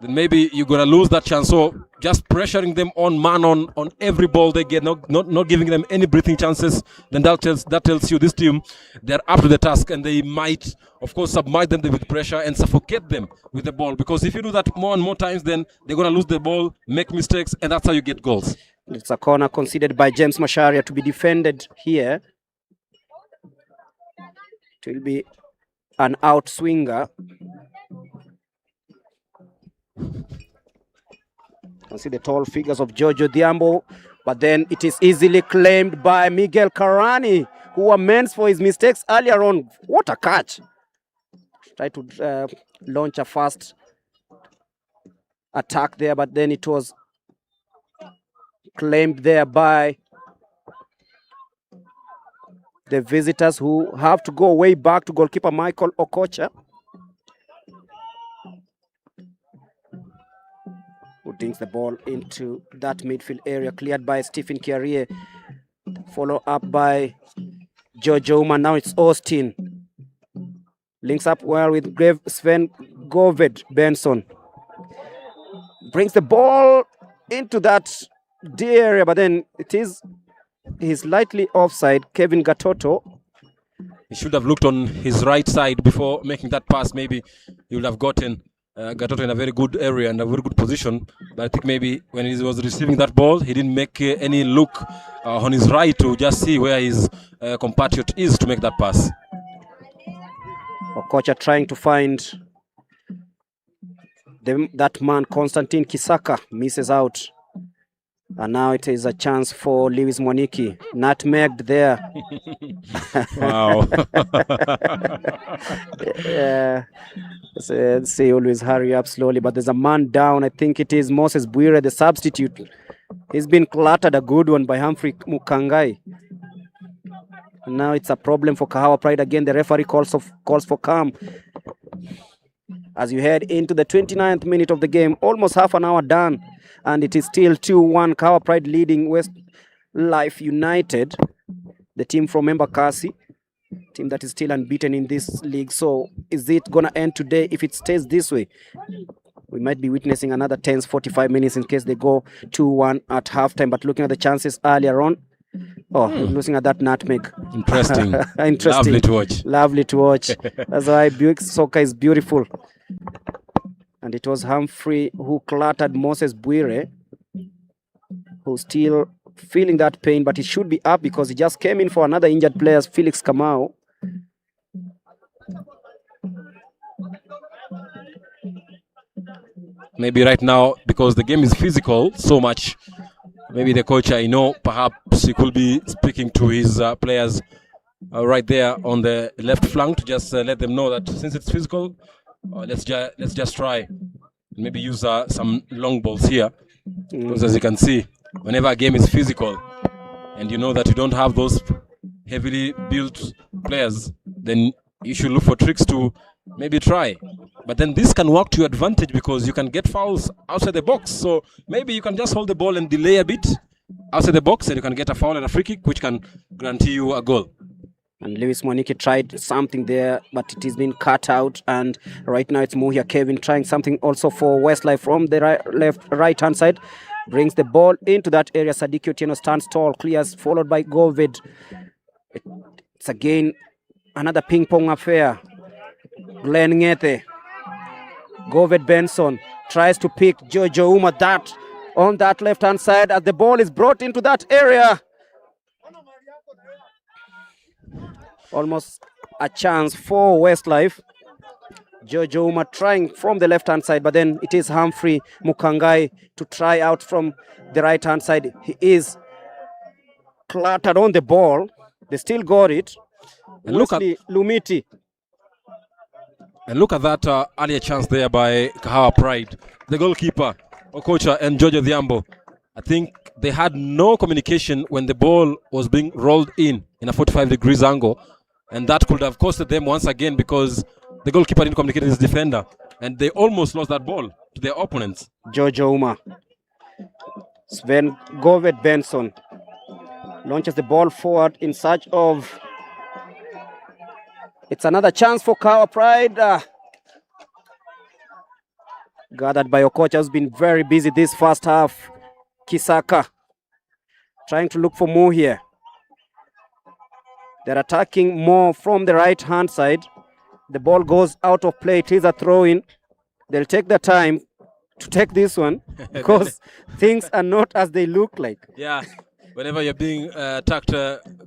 then maybe you're going to lose that chance. So just pressuring them on man on every ball they get, not giving them any breathing chances, then that tells you this team, they're up to the task, and they might, of course, submerge them with pressure and suffocate them with the ball. Because if you do that more and more times, then they're going to lose the ball, make mistakes, and that's how you get goals. It's a corner conceded by James Masharia to be defended here. It will be an out swinger. You can see the tall figures of Jojo Diambo, but then it is easily claimed by Miguel Karani, who were meant for his mistakes earlier on. What a catch! Try to launch a fast attack there, but then it was claimed there by the visitors, who have to go way back to goalkeeper Michael Okocha. Brings the ball into that midfield area, cleared by Stephen Kiarie. Follow up by Jojo Uma. Now it's Austin. Links up well with Sven Goved Benson. Brings the ball into that D area, but then he's lightly offside. Kevin Gatoto. He should have looked on his right side before making that pass. Maybe he would have gotten Gatoto in a very good area and a very good position. But I think maybe when he was receiving that ball, he didn't make any look on his right to just see where his compatriot is to make that pass. Okocha trying to find that man, Konstantin Kisaka, misses out. And now it is a chance for Lewis Mwaniki. Nutmegged there. Wow. Yeah. Say always hurry up slowly. But there's a man down. I think it is Moses Bwire, the substitute. He's been clattered, a good one by Humphrey Mukangai. And now it's a problem for Kahawa Pride again. The referee calls for calm. As you head into the 29th minute of the game, almost half an hour done. And it is still 2-1. Kahawa Pride leading Westlife United, the team from Embakasi, team that is still unbeaten in this league. So is it going to end today? If it stays this way, we might be witnessing another 45 minutes in case they go 2-1 at halftime. But looking at the chances earlier on, losing at that nutmeg. Interesting. Interesting. Lovely to watch. Lovely to watch. That's why soccer is beautiful. And it was Humphrey who clattered Moses Bwire, who's still feeling that pain, but he should be up because he just came in for another injured player, Felix Kamau. Maybe right now, because the game is physical so much, maybe the coach, I know, perhaps he could be speaking to his players right there on the left flank to just let them know that since it's physical, let's just try maybe use some long balls here, because as you can see, whenever a game is physical and you know that you don't have those heavily built players, then you should look for tricks to maybe try. But then this can work to your advantage because you can get fouls outside the box. So maybe you can just hold the ball and delay a bit outside the box and you can get a foul and a free kick, which can guarantee you a goal. And Lewis Mwaniki tried something there, but it has been cut out. And right now it's Muhia Kevin trying something also for Westlife from the right-hand side. Brings the ball into that area. Sadiki Otieno stands tall, clears, followed by Govid. It's again another ping-pong affair. Glenn Ngete. Govid Benson tries to pick Jojo Uma that on that left-hand side as the ball is brought into that area. Almost a chance for Westlife. Jojo Uma trying from the left-hand side, but then it is Humphrey Mukangai to try out from the right-hand side. He is clattered on the ball. They still got it. And look at Lumiti. And look at that earlier chance there by Kahawa Pride. The goalkeeper, Okocha and Jojo Dhiambo. I think they had no communication when the ball was being rolled in a 45 degrees angle. And that could have costed them once again because the goalkeeper didn't communicate with his defender. And they almost lost that ball to their opponents. Jojo Uma. Sven Goved Benson launches the ball forward in search of... It's another chance for Kahawa Pride. Gathered by Okocha, who's been very busy this first half. Kisaka trying to look for more here. They're attacking more from the right-hand side. The ball goes out of play. It is a throw-in. They'll take the time to take this one because things are not as they look like. Yeah, whenever you're being attacked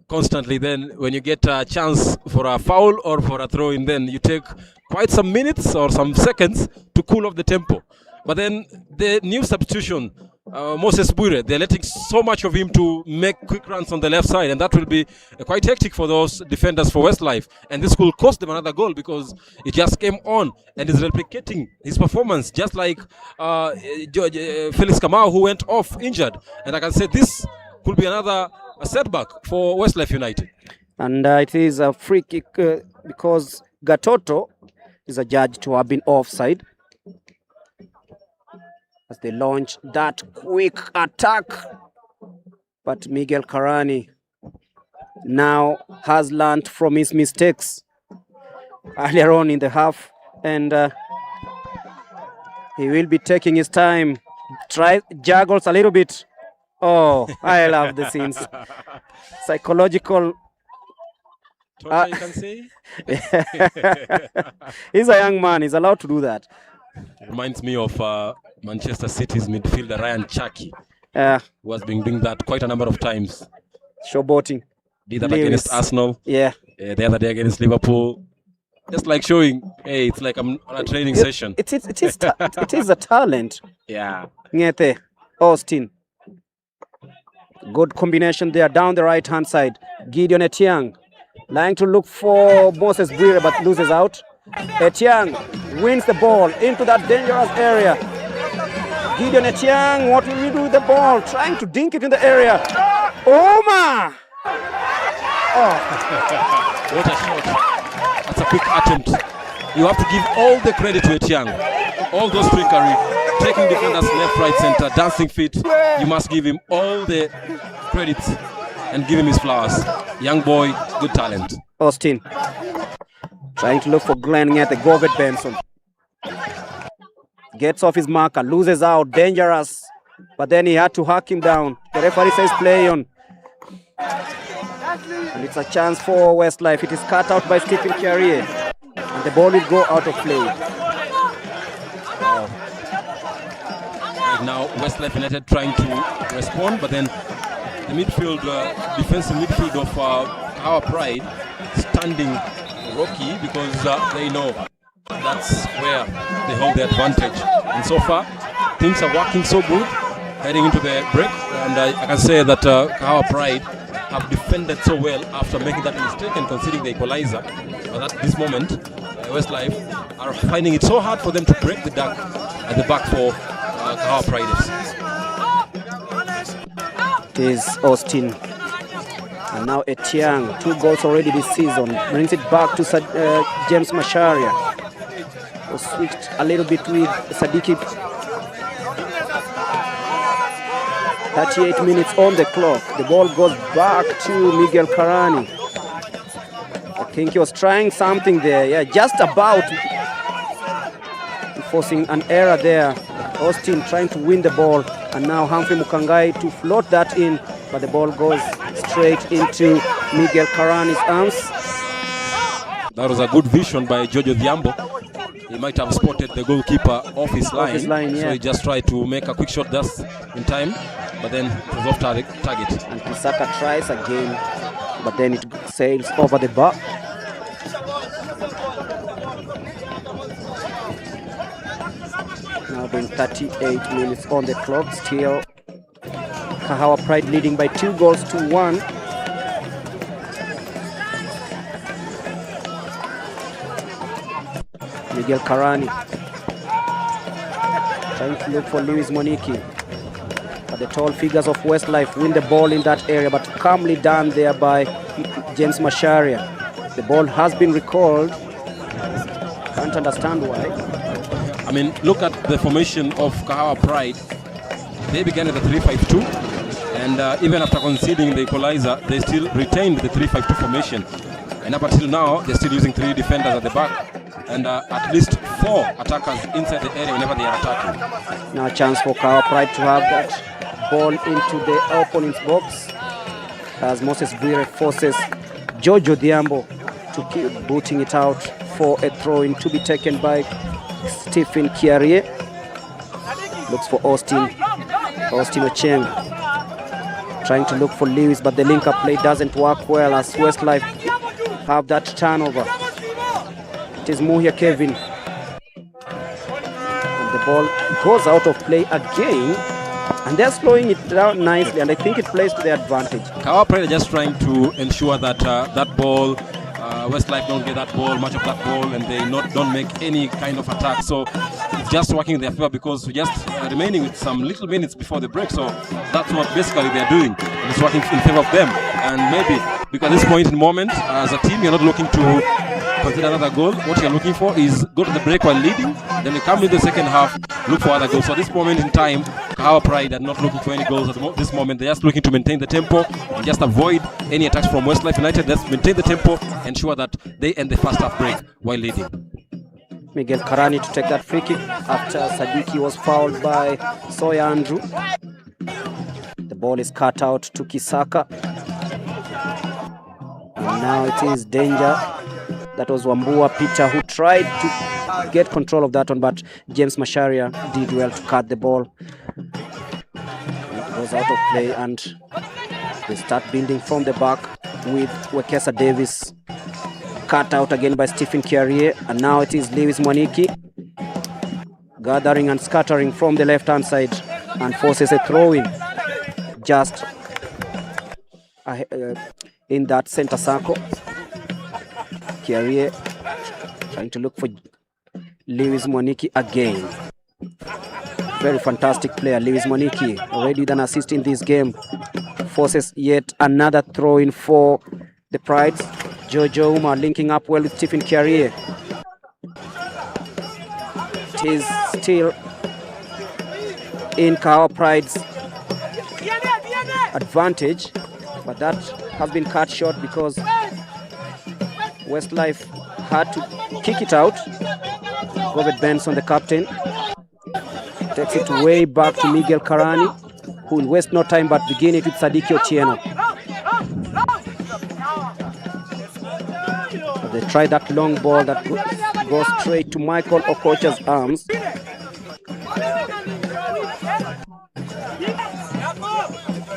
constantly, then when you get a chance for a foul or for a throw-in, then you take quite some minutes or some seconds to cool off the tempo. But then the new substitution, Moses Bwire, they're letting so much of him to make quick runs on the left side, and that will be quite hectic for those defenders for Westlife. And this will cost them another goal because it just came on and is replicating his performance, just like Felix Kamau, who went off injured. And I can say this could be another setback for Westlife United. And it is a free kick because Gatoto is adjudged to have been offside. as they launch that quick attack. But Miguel Karani now has learned from his mistakes earlier on in the half, and he will be taking his time. Juggles a little bit. Oh, I love the scenes. Psychological. You can say. He's a young man. He's allowed to do that. It reminds me of Manchester City's midfielder Ryan Chucky, who has been doing that quite a number of times. Showboating. Did that against Arsenal. Yeah. The other day against Liverpool. Just like showing, hey, it's like I'm on a training session. It is a talent. Yeah. Ngete, Austin. Good combination there down the right-hand side. Gideon Etiang lying to look for Moses Bwire but loses out. Etiang wins the ball into that dangerous area. Gideon Etiang, what will we do with the ball? Trying to dink it in the area. Oma! Oh. What a shot. That's a quick attempt. You have to give all the credit to Etiang. All those trickery, taking defenders left, right, center, dancing feet. You must give him all the credit and give him his flowers. Young boy, good talent. Austin trying to look for Glenn Ngete, Govet Benson. Gets off his marker, loses out, dangerous. But then he had to hack him down. The referee says play on. And it's a chance for Westlife. It is cut out by Stephen Carrier. And the ball will go out of play. Wow. Right now, Westlife United trying to respond, but then the midfield, defensive midfield of our Pride standing rocky because they know that's where they hold the advantage. And so far, things are working so good heading into the break. And I can say that our Pride have defended so well after making that mistake and conceding the equalizer. But at this moment, Westlife are finding it so hard for them to break the duck at the back for our Pride FC. It is Austin. And now Etiang, 2 goals already this season. Brings it back to James Masharia. Was switched a little bit with Sadiki. 38 minutes on the clock. The ball goes back to Miguel Karani. I think he was trying something there. Yeah, just about forcing an error there. Austin trying to win the ball. And now Humphrey Mukangai to float that in. But the ball goes straight into Miguel Karani's arms. That was a good vision by Jojo Diambo. He might have spotted the goalkeeper off his line, yeah. So he just tried to make a quick shot just in time, but then it was off target. And Pisaka tries again, but then it sails over the bar. Now being 38 minutes on the clock, still Kahawa Pride leading by 2-1. Miguel Karani trying to look for Luis Moniki. But the tall figures of Westlife win the ball in that area, but calmly done there by James Masharia. The ball has been recalled. Can't understand why. I mean, look at the formation of Kahawa Pride. They began with a 3-5-2, and even after conceding the equalizer, they still retained the 3-5-2 formation. And up until now, they're still using 3 defenders at the back and at least 4 attackers inside the area whenever they are attacking. Now a chance for Kahawa Pride to have that ball into the opponent's box as Moses Bwire forces Jojo Diambo to keep booting it out for a throw-in to be taken by Stephen Kiarie. Looks for Austin Ocheng. Trying to look for Lewis, but the link-up play doesn't work well as Westlife have that turnover. It is Muhia Kevin. And the ball goes out of play again. And they're slowing it down nicely, and I think it plays to their advantage. Kahawa Pride are just trying to ensure that that ball, Westlife don't get that ball, much of that ball, and they don't make any kind of attack. So it's just working in their favor because we're just remaining with some little minutes before the break. So that's what basically they're doing. And it's working in favor of them. And maybe because at this point in the moment, as a team, you're not looking to consider another goal, what you're looking for is go to the break while leading, then you come in the second half, look for other goals. So at this moment in time, Kahawa Pride are not looking for any goals at this moment. They're just looking to maintain the tempo and just avoid any attacks from Westlife United. Let's maintain the tempo, ensure that they end the first half break while leading. Miguel Karani to take that free kick after Sadiki was fouled by Soya Andrew. The ball is cut out to Kisaka. And now it is danger. That was Wambua Peter who tried to get control of that one, but James Masharia did well to cut the ball. It was out of play, and they start building from the back with Wekesa Davis. Cut out again by Stephen Kiarie, and now it is Lewis Mwaniki gathering and scattering from the left-hand side and forces a throw-in just in that center circle. Kiarie trying to look for Lewis Mwaniki again. Very fantastic player, Lewis Mwaniki, already with an assist in this game. Forces yet another throw-in for the Prides. Jojo Uma linking up well with Stephen Kiarie. It is still in Kahawa Pride's advantage, but that has been cut short because Westlife had to kick it out. Robert Benson, the captain, takes it way back to Miguel Karani, who will waste no time but begin it with Sadiki Otieno. They try that long ball that goes straight to Michael Okocha's arms.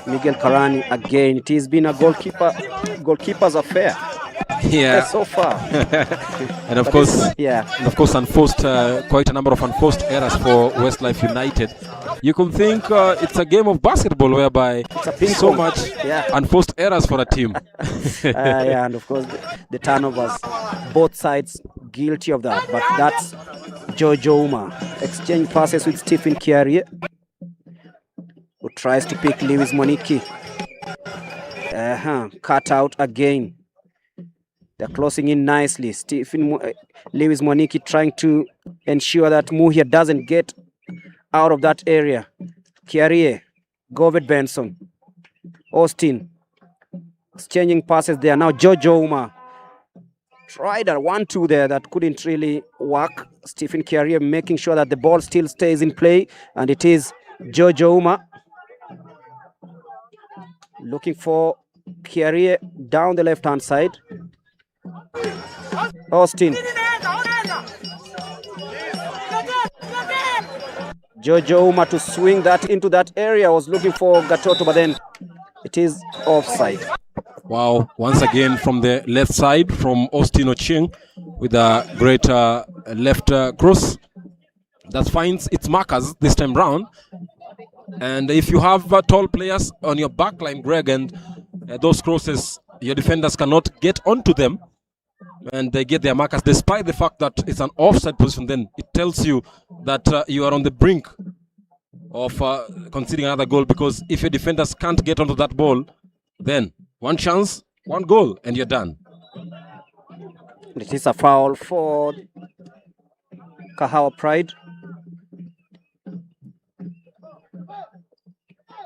Miguel Karani again. It has been a goalkeeper's affair. Yeah, so far. And of course, yeah, and of course, quite a number of unforced errors for Westlife United. You can think it's a game of basketball whereby so much unforced errors for a team. Yeah, and of course the turnovers, both sides guilty of that. But that's Jojo Uma. Exchange passes with Stephen Kiarie, who tries to pick Lewis Mwaniki. Cut out again. They're closing in nicely. Lewis Mwaniki trying to ensure that Muhia doesn't get out of that area. Kiarie, Govert Benson, Austin, exchanging passes there. Now Jojo Uma tried a 1-2 there that couldn't really work. Stephen Kiarie making sure that the ball still stays in play, and it is Jojo Uma looking for Kiarie down the left-hand side. Austin. Jojo Uma to swing that into that area. Was looking for Gatoto, but then it is offside. Wow, once again from the left side from Austin Ochieng with a great left cross. That finds its markers this time round. And if you have tall players on your back line, Greg, and those crosses, your defenders cannot get onto them, and they get their markers, despite the fact that it's an offside position, then it tells you that you are on the brink of conceding another goal, because if your defenders can't get onto that ball, then one chance, one goal, and you're done. It is a foul for Kahawa Pride.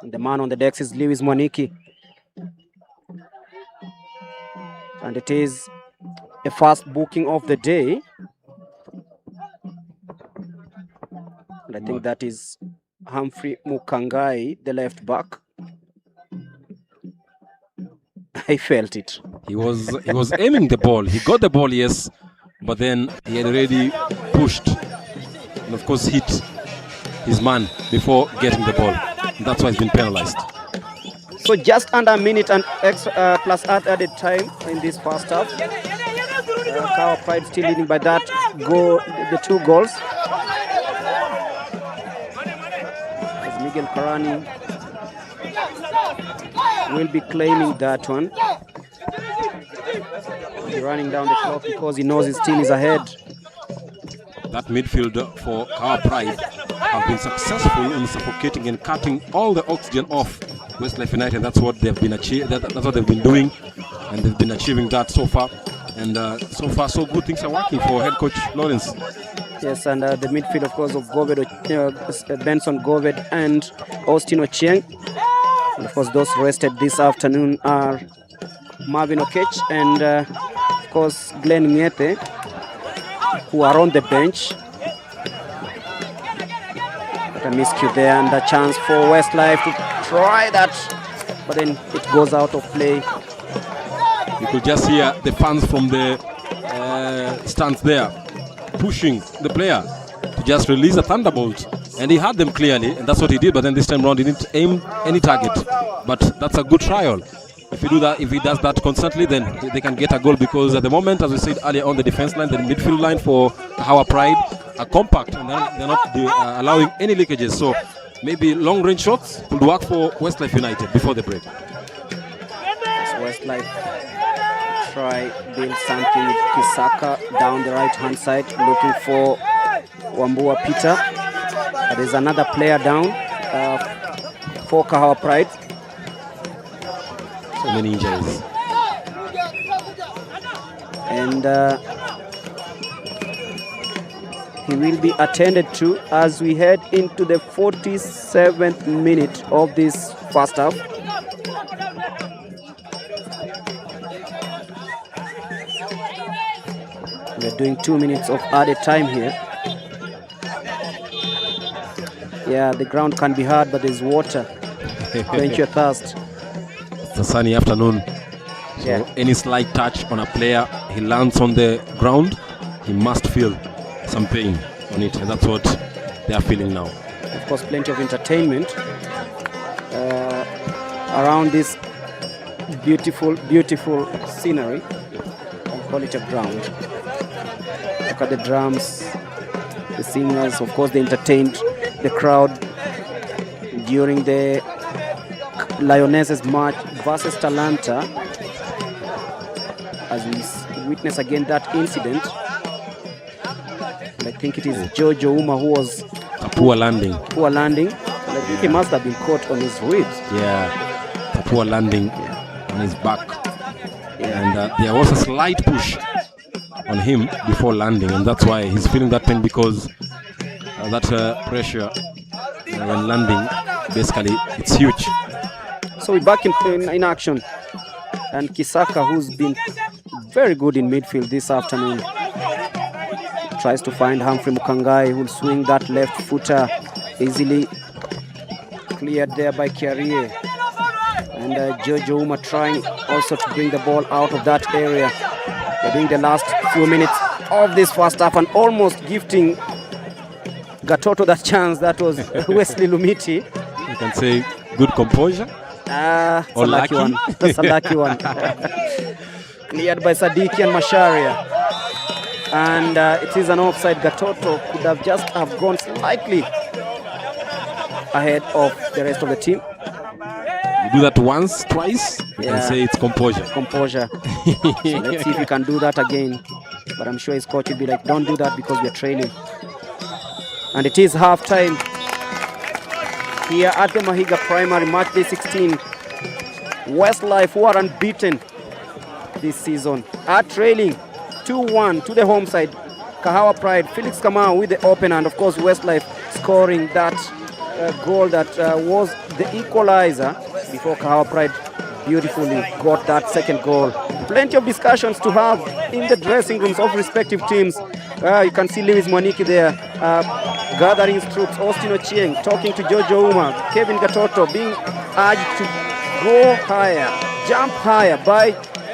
The man on the decks is Lewis Mwaniki. And it is a fast booking of the day. And I think that is Humphrey Mukangai, the left back. I felt it. He was aiming the ball. He got the ball, yes, but then he had already pushed and of course hit his man before getting the ball. And that's why he's been penalized. So just under a minute and extra plus added time in this first half. Kahawa Pride still leading by that goal, the 2 goals. As Miguel Karani will be claiming that one. He's running down the clock because he knows his team is ahead. That midfield for Kahawa Pride have been successful in suffocating and cutting all the oxygen off Westlife United. That's what they've been that's what they've been doing, and they've been achieving that so far. And so far, so good. Things are working for head coach Lawrence. Yes, and the midfield, of course, of Goved, Benson Goved and Austin Ochieng. And of course, those rested this afternoon are Marvin Okech and, of course, Glenn Ngete, who are on the bench. But a miscue there, and a chance for Westlife to try that, but then it goes out of play. You could just hear the fans from the stands there pushing the player to just release a thunderbolt, and he had them clearly, and that's what he did. But then this time around, he didn't aim any target. But that's a good trial. If he does that constantly, then they can get a goal, because at the moment, as we said earlier on, the defense line, the midfield line for Kahawa Pride are compact, and they're not allowing any leakages. So maybe long-range shots could work for Westlife United before the break. So Westlife try build something with Kisaka down the right-hand side, looking for Wambua Peter. There's another player down for Kahawa Pride. So many injuries. And he will be attended to as we head into the 47th minute of this first half. We're doing 2 minutes of added time here. Yeah, the ground can be hard, but there's water. Quench your thirst. It's a sunny afternoon. So Yeah. any slight touch on a player, he lands on the ground, he must feel some pain on it, and that's what they are feeling now. Of course, plenty of entertainment around this beautiful, beautiful scenery. I'll call it a ground. Look at the drums, the singers. Of course, they entertained the crowd during the Lionesses match versus Talanta, as we witness again that incident. And I think it is Jojo Uma who was A poor landing. poor landing. And I think he must have been caught on his ribs. Yeah, a poor landing on his back. Yeah. And there was a slight push on him before landing, and that's why he's feeling that pain, because that pressure when landing, basically, it's huge. So we're back in action. And Kisaka, who's been very good in midfield this afternoon, tries to find Humphrey Mukangai, who'll swing that left footer easily. Cleared there by Kiarie. And Jojo Uma trying also to bring the ball out of that area. They're doing the last few minutes of this first half and almost gifting Gatoto that chance. That was Wesley Lumiti. You can say good composure. It's Or a lucky lucky. one. That's a lucky one. Cleared by Sadiki and Masharia. And it is an offside. Gatoto could have just have gone slightly ahead of the rest of the team. You do that once, twice, you Yeah. can say it's composure. Composure. So let's see if we can do that again. But I'm sure his coach will be like, don't do that because we're trailing. And it is half time here at the Mahiga Primary, match day 16. Westlife, who are unbeaten this season, are trailing 2-1 to the home side. Kahawa Pride, Felix Kamau with the opener, and of course Westlife scoring that goal that was the equalizer before Kahawa Pride beautifully got that second goal. Plenty of discussions to have in the dressing rooms of respective teams. You can see Lewis Mwaniki there gathering his troops. Austin Ochieng talking to Jojo Uma. Kevin Gatoto being urged to go higher, jump higher by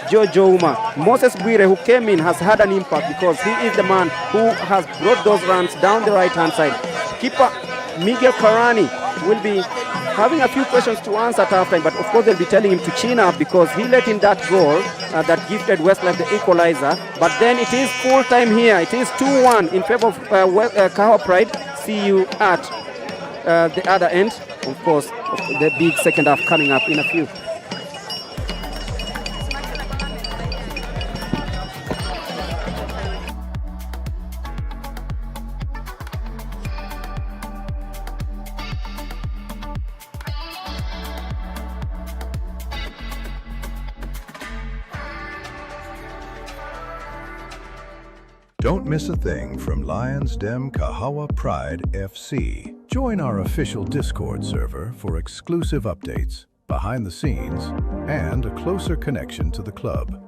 Jojo Uma. Moses Bwire, who came in, has had an impact because he is the man who has brought those runs down the right-hand side. Keeper Miguel Karani will be having a few questions to answer at halftime, but of course they'll be telling him to chin up because he let in that goal that gifted Westlife the equalizer. But then it is full time here. It is 2-1 in favor of Kahawa Pride. See you at the other end. Of course, the big second half coming up in a few. Don't miss a thing from Lions Den Kahawa Pride FC. Join our official Discord server for exclusive updates, behind the scenes, and a closer connection to the club.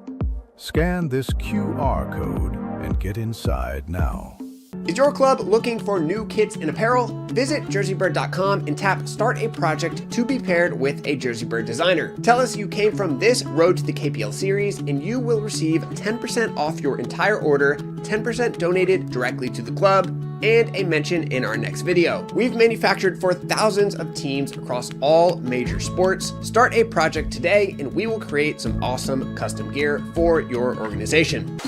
Scan this QR code and get inside now. Is your club looking for new kits and apparel? Visit JerseyBird.com and tap Start a Project to be paired with a JerseyBird designer. Tell us you came from this Road to the KPL series and you will receive 10% off your entire order, 10% donated directly to the club, and a mention in our next video. We've manufactured for thousands of teams across all major sports. Start a project today and we will create some awesome custom gear for your organization.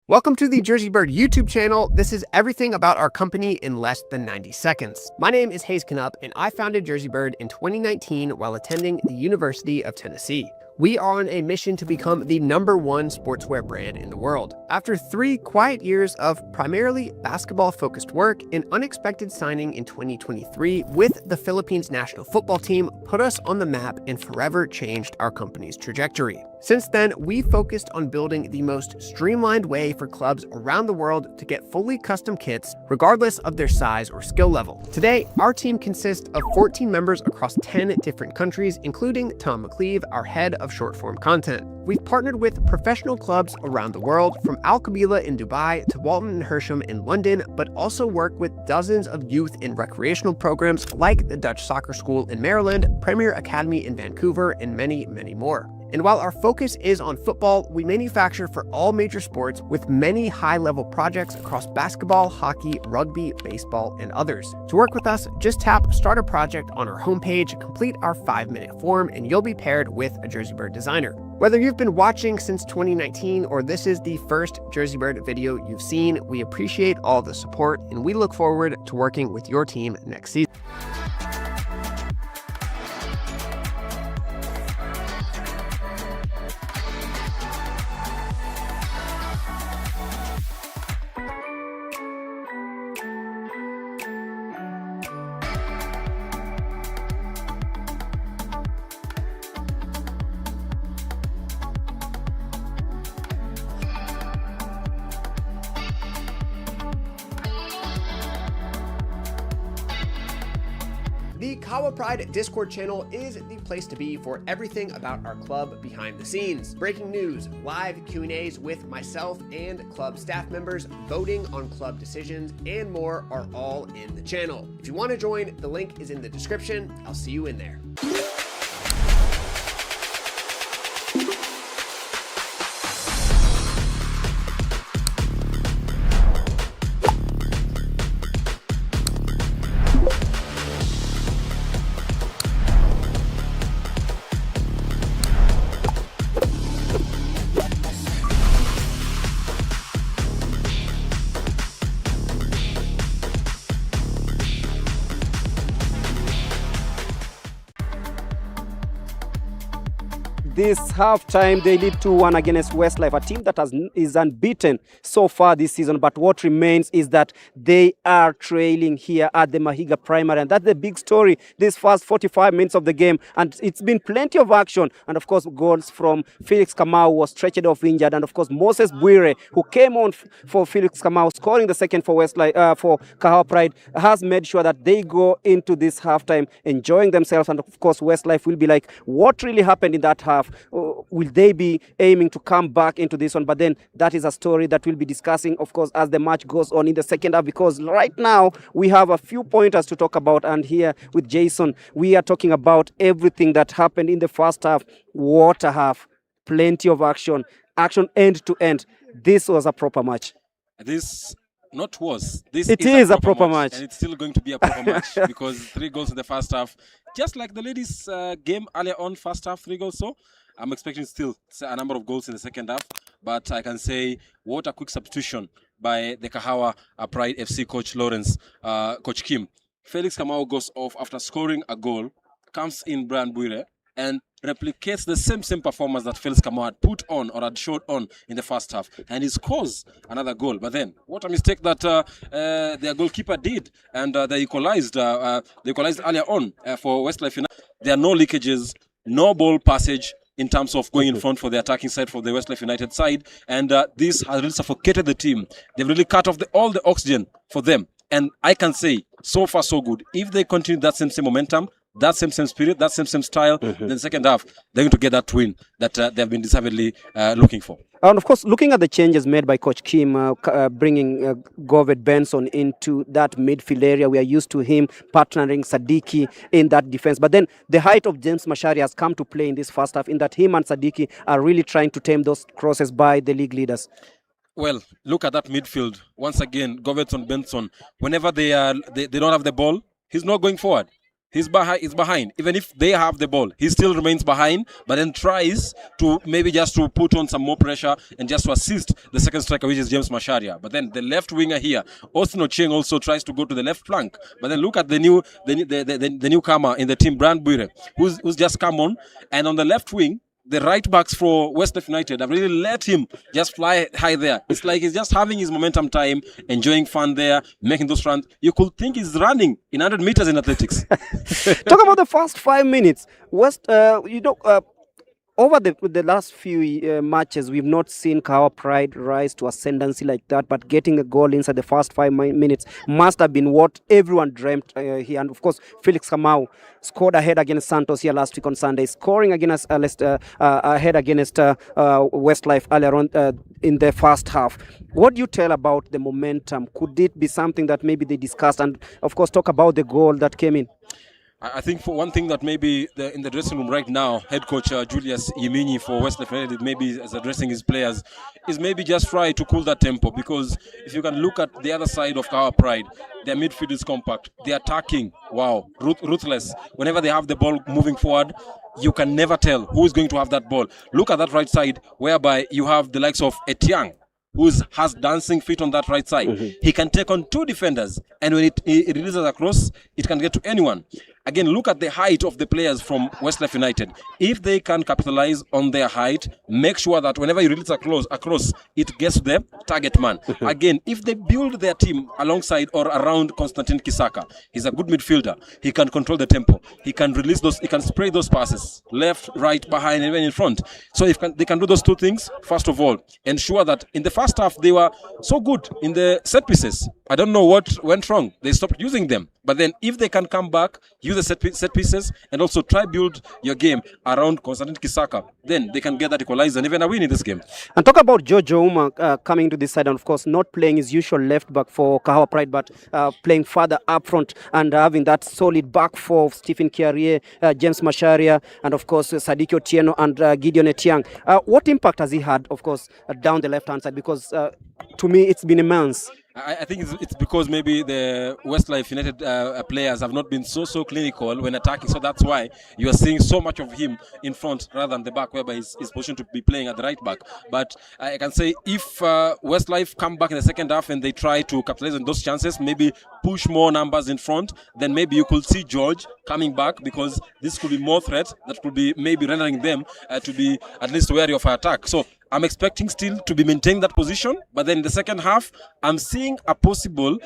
Welcome to the JerseyBird YouTube channel. This is everything about our company in less than 90 seconds. My name is Hayes Knupp, and I founded JerseyBird in 2019 while attending the University of Tennessee. We are on a mission to become the #1 sportswear brand in the world. After 3 quiet years of primarily basketball-focused work, an unexpected signing in 2023 with the Philippines national football team put us on the map and forever changed our company's trajectory. Since then, we focused on building the most streamlined way for clubs around the world to get fully custom kits, regardless of their size or skill level. Today, our team consists of 14 members across 10 different countries, including Tom McLeave, our head of short-form content. We've partnered with professional clubs around the world, from Al Qabila in Dubai to Walton and Hersham in London, but also work with dozens of youth and recreational programs like the Dutch Soccer School in Maryland, Premier Academy in Vancouver, and many, many more. And while our focus is on football, we manufacture for all major sports with many high-level projects across basketball, hockey, rugby, baseball, and others. To work with us, just tap Start a Project on our homepage, complete our 5-minute form, and you'll be paired with a JerseyBird designer. Whether you've been watching since 2019 or this is the first JerseyBird video you've seen, we appreciate all the support, and we look forward to working with your team next season. The Kahawa Pride Discord channel is the place to be for everything about our club behind the scenes. Breaking news, live Q&As with myself and club staff members, voting on club decisions, and more are all in the channel. If you want to join, the link is in the description. I'll see you in there. This halftime, they lead 2-1 against Westlife, a team that is unbeaten so far this season. But what remains is that they are trailing here at the Mahiga primary. And that's the big story this first 45 minutes of the game. And it's been plenty of action. And of course, goals from Felix Kamau was stretched off injured. And of course, Moses Bwire, who came on for Felix Kamau, scoring the second for Westlife, for Kahawa Pride, has made sure that they go into this halftime enjoying themselves. And of course, Westlife will be like, what really happened in that half? half. Will they be aiming to come back into this one? But then that is a story that we'll be discussing, of course, as the match goes on in the second half, because right now we have a few pointers to talk about. And here with Jason, we are talking about everything that happened in the first half. What a half. Plenty of action end to end. This was a proper match. This it is a proper match. And it's still going to be a proper match because 3 goals in the first half. Just like the ladies' game earlier on, first half, 3 goals. So I'm expecting still a number of goals in the second half. But I can say, what a quick substitution by the Kahawa Pride FC coach Coach Kim. Felix Kamau goes off after scoring a goal, comes in Brian Buire, and replicates the same performance that Felix Kamau had put on or had showed on in the first half, and he scores another goal. But then, what a mistake that their goalkeeper did, and they equalized earlier on for Westlife. There are no leakages, no ball passage in terms of going in front for the attacking side for the Westlife United side, and this has really suffocated the team. They've really cut off all the oxygen for them, and I can say, so far so good. If they continue that same momentum, that same spirit, that same style, then the second half, they're going to get that win that they've been deservedly looking for. And of course, looking at the changes made by Coach Kim, bringing Goved Benson into that midfield area, we are used to him partnering Sadiki in that defense. But then the height of James Macharia has come to play in this first half, in that him and Sadiki are really trying to tame those crosses by the league leaders. Well, look at that midfield. Once again, Goved Benson, whenever they don't have the ball, he's not going forward. He's behind. Even if they have the ball, he still remains behind, but then tries to maybe just to put on some more pressure and just to assist the second striker, which is James Macharia. But then the left winger here, Austin Ochieng, also tries to go to the left flank. But then look at the newcomer in the team, Brand Buire, who's just come on, and on the left wing, the right backs for Westlife United have really let him just fly high there. It's like he's just having his momentum time, enjoying fun there, making those runs. You could think he's running in 100 meters in athletics. Talk about the first 5 minutes. Over the last few matches, we've not seen Kahawa Pride rise to ascendancy like that, but getting a goal inside the first 5 minutes must have been what everyone dreamt here. And of course, Felix Kamau scored ahead against Santos here last week on Sunday, scoring against ahead against Westlife earlier on in the first half. What do you tell about the momentum? Could it be something that maybe they discussed? And of course, talk about the goal that came in. I think for one thing that maybe in the dressing room right now, head coach Julius Yimini for Westlife United maybe is addressing his players, is maybe just try to cool that tempo, because if you can look at the other side of Kahawa Pride, their midfield is compact, they're attacking, wow, ruthless. Whenever they have the ball moving forward, you can never tell who is going to have that ball. Look at that right side, whereby you have the likes of Etiang, who has dancing feet on that right side. He can take on 2 defenders, and when it releases across, it can get to anyone. Again, look at the height of the players from Westlife United. If they can capitalize on their height, make sure that whenever you release across, it gets to the target man. Again, if they build their team alongside or around Konstantin Kisaka, he's a good midfielder. He can control the tempo. He can release those. He can spray those passes left, right, behind, and even in front. So if they can do those 2 things, first of all, ensure that in the first half they were so good in the set pieces. I don't know what went wrong. They stopped using them. But then if they can come back, use the set pieces, and also try build your game around Konstantin Kisaka, then they can get that equalizer and even a win in this game. And talk about Jojo Uma coming to this side, and of course not playing his usual left back for Kahawa Pride, but playing further up front and having that solid back four of Stephen Kiarie, James Macharia, and of course Sadiki Otieno and Gideon Etiang. What impact has he had, of course, down the left-hand side? Because to me, it's been immense. I think it's because maybe the Westlife United players have not been so clinical when attacking, so that's why you are seeing so much of him in front rather than the back, whereby he's positioned to be playing at the right back. But I can say if Westlife come back in the second half and they try to capitalize on those chances, maybe push more numbers in front, then maybe you could see George coming back, because this could be more threat that could be maybe rendering them to be at least wary of attack. So I'm expecting still to be maintaining that position, but then in the second half, I'm seeing a possible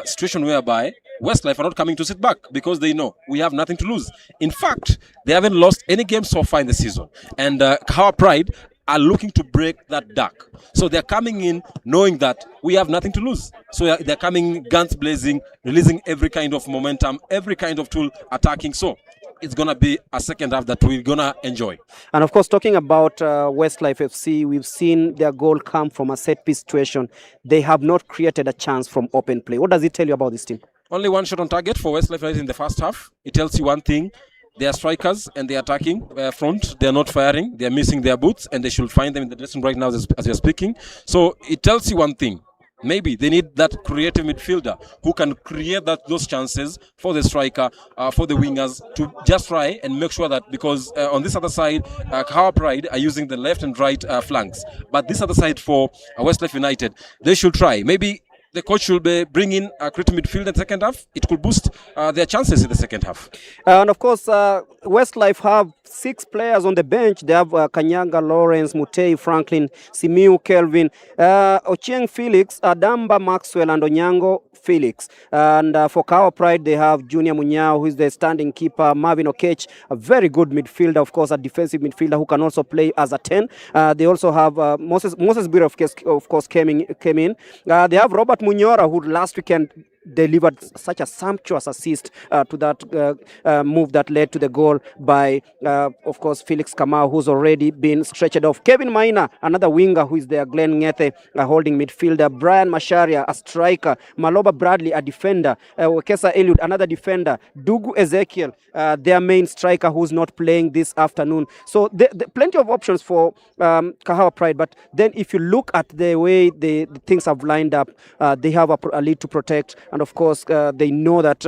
situation whereby Westlife are not coming to sit back, because they know we have nothing to lose. In fact, they haven't lost any game so far in the season, and Kahawa Pride are looking to break that dark. So they're coming in knowing that we have nothing to lose. So they're coming guns blazing, releasing every kind of momentum, every kind of tool, attacking. So it's going to be a second half that we're going to enjoy. And of course, talking about Westlife FC, we've seen their goal come from a set-piece situation. They have not created a chance from open play. What does it tell you about this team? Only one shot on target for Westlife United in the first half. It tells you one thing. They are strikers and they are attacking front. They are not firing. They are missing their boots and they should find them in the dressing room right now as we are speaking. So it tells you one thing. Maybe they need that creative midfielder who can create those chances for the striker, for the wingers to just try and make sure that, because on this other side, Kahawa Pride are using the left and right flanks. But this other side for Westlife United, they should try. Maybe the coach should bring in a creative midfield in the second half. It could boost their chances in the second half. And of course, Westlife have 6 players on the bench. They have Kanyanga, Lawrence, Mutei, Franklin, Simiu, Kelvin, Ochieng Felix, Adamba Maxwell, and Onyango Felix. And for Kahawa Pride, they have Junior Munyao, who is the standing keeper, Marvin Okech, a very good midfielder, of course, a defensive midfielder who can also play as a 10. They also have Moses Bira, of course, came in. They have Robert Munyora, who last weekend delivered such a sumptuous assist to that move that led to the goal by, of course, Felix Kamau, who's already been stretched off. Kevin Maina, another winger who is there. Glenn Ngethe, a holding midfielder. Brian Masharia, a striker. Maloba Bradley, a defender. Wekesa Eliud, another defender. Dugu Ezekiel, their main striker, who's not playing this afternoon. So plenty of options for Kahawa Pride. But then if you look at the way the things have lined up, they have a lead to protect. And of course, they know that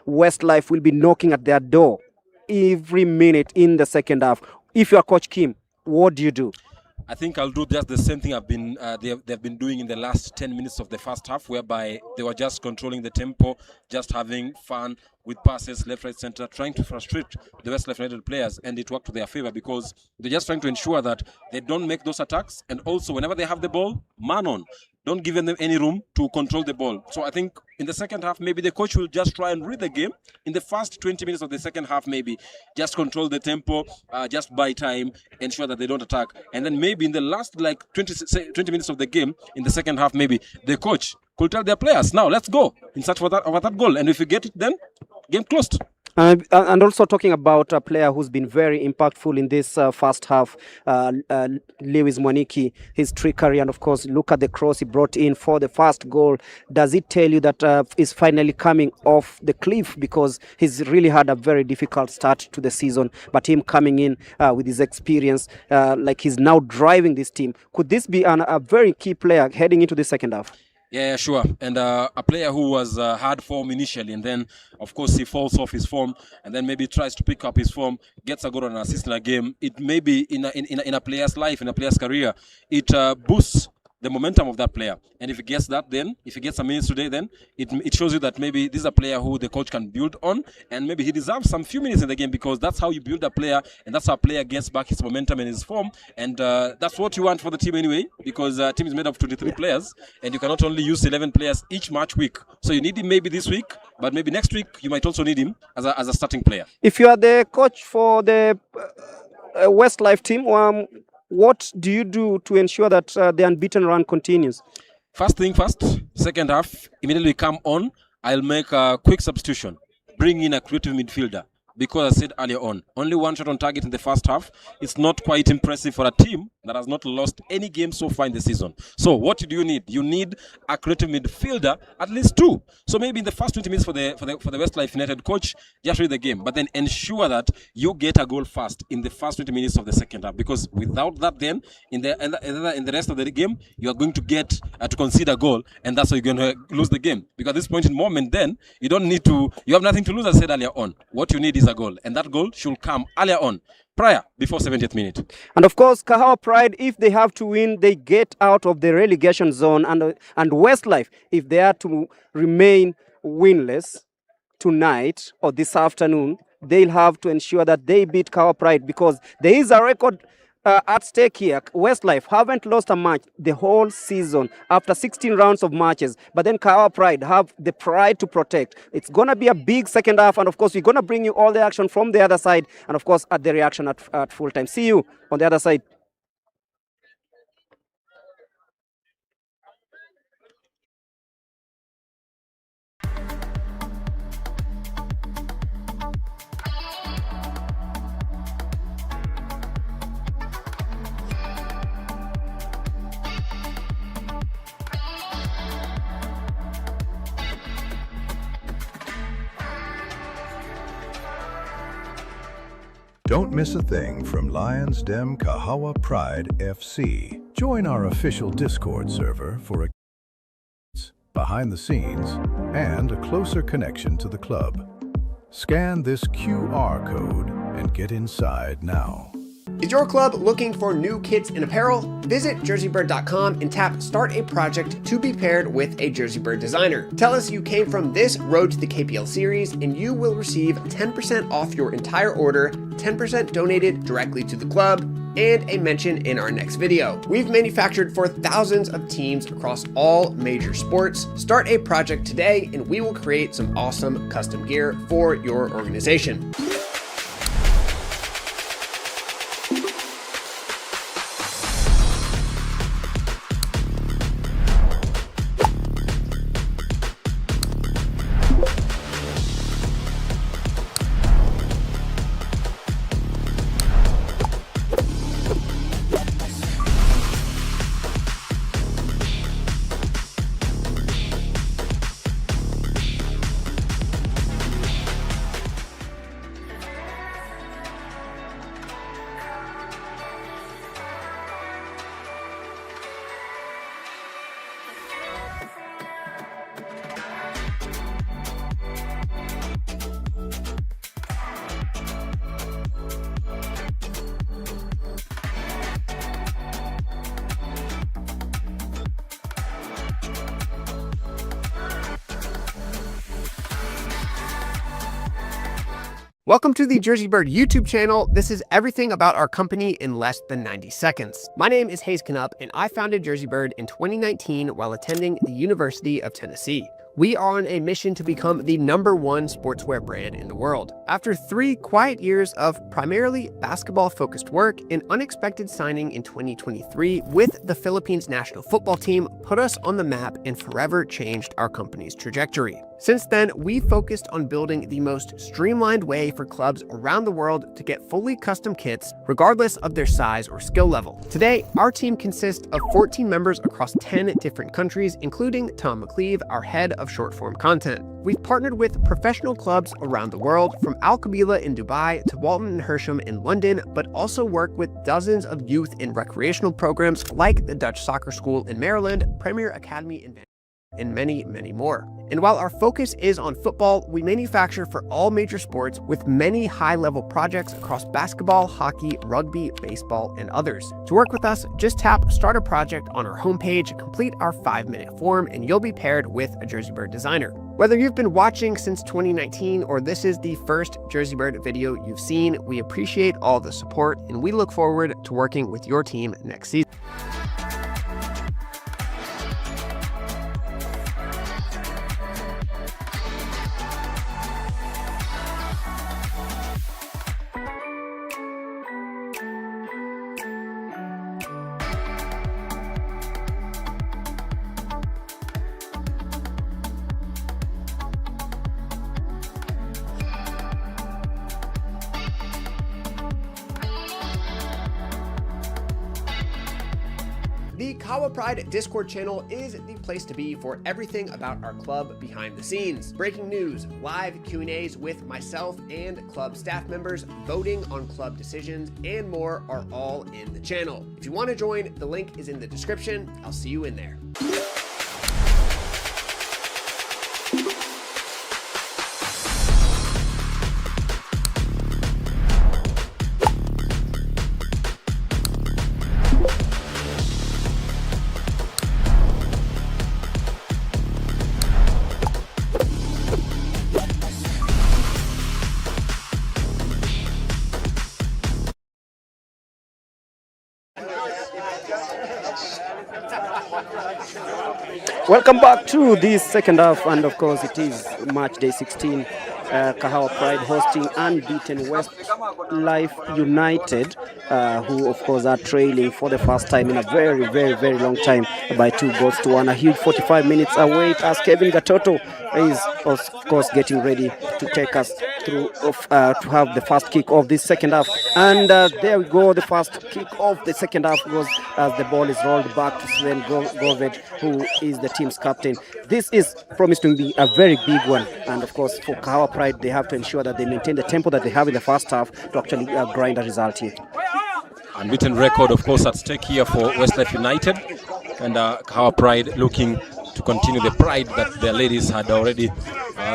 Westlife will be knocking at their door every minute in the second half. If you are Coach Kim, what do you do? I think I'll do just the same thing they've been doing in the last 10 minutes of the first half, whereby they were just controlling the tempo, just having fun with passes left, right, center, trying to frustrate the Westlife United players, and it worked to their favor because they're just trying to ensure that they don't make those attacks, and also whenever they have the ball, man on. Don't give them any room to control the ball. So I think in the second half, maybe the coach will just try and read the game. In the first 20 minutes of the second half, maybe just control the tempo, just buy time, ensure that they don't attack. And then maybe in the last 20 minutes of the game, in the second half, maybe the coach could tell their players, now let's go in search of that goal. And if you get it, then game closed. And also talking about a player who's been very impactful in this first half, Lewis Mwaniki, his trickery, and of course, look at the cross he brought in for the first goal. Does it tell you that he's finally coming off the cliff? Because he's really had a very difficult start to the season, but him coming in with his experience, like he's now driving this team. Could this be a very key player heading into the second half? Yeah, sure. And a player who was hard form initially, and then, of course, he falls off his form, and then maybe tries to pick up his form, gets a goal and an assist in a game. It may be in a player's life, in a player's career, it boosts the momentum of that player. And if he gets that, then if he gets some minutes today, then it shows you that maybe this is a player who the coach can build on, and maybe he deserves some few minutes in the game, because that's how you build a player, and that's how a player gets back his momentum and his form. And that's what you want for the team anyway, because team is made of 23 players, and you cannot only use 11 players each match week. So you need him maybe this week, but maybe next week you might also need him as a starting player. If you are the coach for the Westlife team, what do you do to ensure that the unbeaten run continues? First thing first, second half, immediately come on, I'll make a quick substitution. Bring in a creative midfielder. Because I said earlier on, only one shot on target in the first half. It's not quite impressive for a team that has not lost any game so far in the season. So what do you need? You need a creative midfielder, at least 2. So maybe in the first 20 minutes for the Westlife United coach, just read the game, but then ensure that you get a goal first in the first 20 minutes of the second half. Because without that, then in the rest of the game, you are going to get to concede a goal, and that's how you're going to lose the game. Because at this point in moment, then you don't need to. You have nothing to lose. As I said earlier on, what you need is a goal, and that goal should come earlier on, before 70th minute. And of course, Kahawa Pride, if they have to win, they get out of the relegation zone, and Westlife, if they are to remain winless tonight or this afternoon, they'll have to ensure that they beat Kahawa Pride, because there is a record at stake here. Westlife haven't lost a match the whole season after 16 rounds of matches, but then Kahawa Pride have the pride to protect. It's going to be a big second half, and of course, we're going to bring you all the action from the other side, and of course, at the reaction at full time. See you on the other side. Don't miss a thing from Lions Den Kahawa Pride FC. Join our official Discord server for behind the scenes and a closer connection to the club. Scan this QR code and get inside now. Is your club looking for new kits and apparel? Visit JerseyBird.com and tap Start a Project to be paired with a JerseyBird designer. Tell us you came from this Road to the KPL series and you will receive 10% off your entire order, 10% donated directly to the club, and a mention in our next video. We've manufactured for thousands of teams across all major sports. Start a project today and we will create some awesome custom gear for your organization. Welcome to the JerseyBird YouTube channel. This is everything about our company in less than 90 seconds. My name is Hayes Knupp, and I founded JerseyBird in 2019 while attending the University of Tennessee. We are on a mission to become the #1 sportswear brand in the world. After 3 quiet years of primarily basketball-focused work, an unexpected signing in 2023 with the Philippines national football team put us on the map and forever changed our company's trajectory. Since then, we focused on building the most streamlined way for clubs around the world to get fully custom kits, regardless of their size or skill level. Today, our team consists of 14 members across 10 different countries, including Tom McLeave, our head of short-form content. We've partnered with professional clubs around the world, from Al Qabila in Dubai to Walton and Hersham in London, but also work with dozens of youth and recreational programs like the Dutch Soccer School in Maryland, Premier Academy in Vancouver, and many, many more. And while our focus is on football, we manufacture for all major sports with many high-level projects across basketball, hockey, rugby, baseball, and others. To work with us, just tap Start a Project on our homepage, complete our 5-minute form, and you'll be paired with a JerseyBird designer. Whether you've been watching since 2019 or this is the first JerseyBird video you've seen, we appreciate all the support, and we look forward to working with your team next season. The Kahawa Pride Discord channel is the place to be for everything about our club behind the scenes. Breaking news, live Q&As with myself and club staff members, voting on club decisions, and more are all in the channel. If you want to join, the link is in the description. I'll see you in there. Welcome back to this second half, and of course it is match day 16. Kahawa Pride hosting unbeaten Westlife United, who of course are trailing for the first time in a very, very, very long time by 2-1. A huge 45 minutes await as Kevin Gatoto is of course getting ready to take us to have the first kick of this second half. And there we go, the first kick of the second half goes as the ball is rolled back to Sven Goved, who is the team's captain. This is promised to be a very big one, and of course for Kahawa Pride they have to ensure that they maintain the tempo that they have in the first half to actually grind a result here. Unbeaten record, of course, at stake here for Westlife United, and Kahawa Pride looking to continue the pride that their ladies had already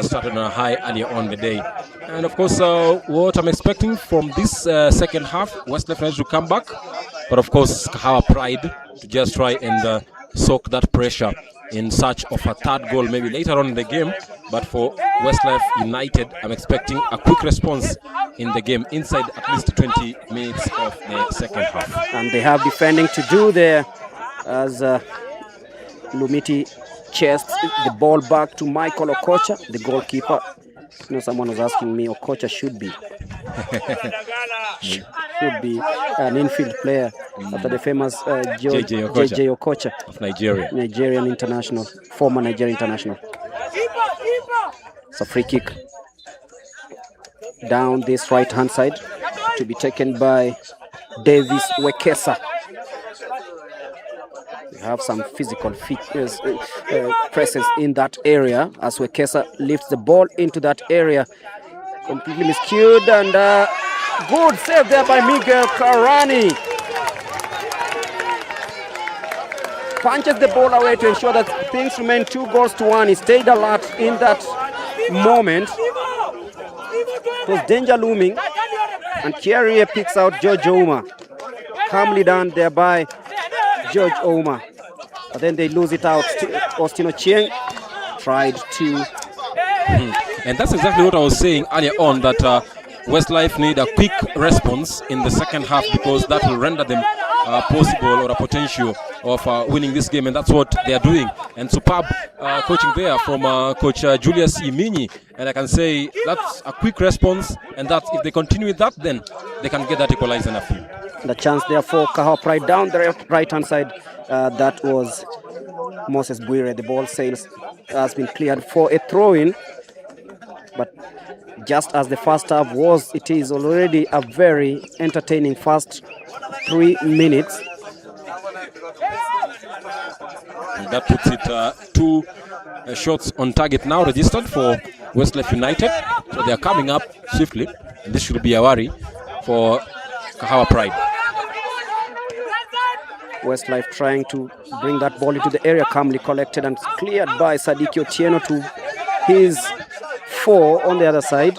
started on a high earlier on the day. And of course, what I'm expecting from this second half, Westlife United to come back, but of course Kahawa Pride to just try and soak that pressure in search of a third goal maybe later on in the game. But for Westlife United, I'm expecting a quick response in the game inside at least 20 minutes of the second half. And they have defending to do there as Lumiti chests the ball back to Michael Okocha, the goalkeeper. You know, someone was asking me, Okocha should be an infield player after the famous JJ Okocha of Nigeria. Nigerian international, former Nigerian international. It's a free kick down this right hand side to be taken by Davis Wekesa. We have some physical presence in that area as Wekesa lifts the ball into that area. Completely miscued, and good save there by Miguel Karani. Punches the ball away to ensure that things remain 2-1. He stayed alert in that moment. It was danger looming, and Kierie picks out George Ouma. Calmly done there by George Ouma. But then they lose it out. Austin Ochieng tried to... And that's exactly what I was saying earlier on, that Westlife need a quick response in the second half, because that will render them possible or a potential of winning this game, and that's what they are doing. And superb coaching there from Coach Julius Iminyi, and I can say that's a quick response, and that if they continue with that, then they can get that equalizer in a few. The chance there for Kahawa Pride down the right hand side, that was Moses Bwire. The ball has been cleared for a throw-in, but just as the first half was, it is already a very entertaining first 3 minutes. And that puts it 2 shots on target now registered for Westlife United. So they are coming up swiftly, and this should be a worry for Kahawa Pride. Westlife trying to bring that ball into the area, calmly collected and cleared by Sadiki Otieno to his 4 on the other side.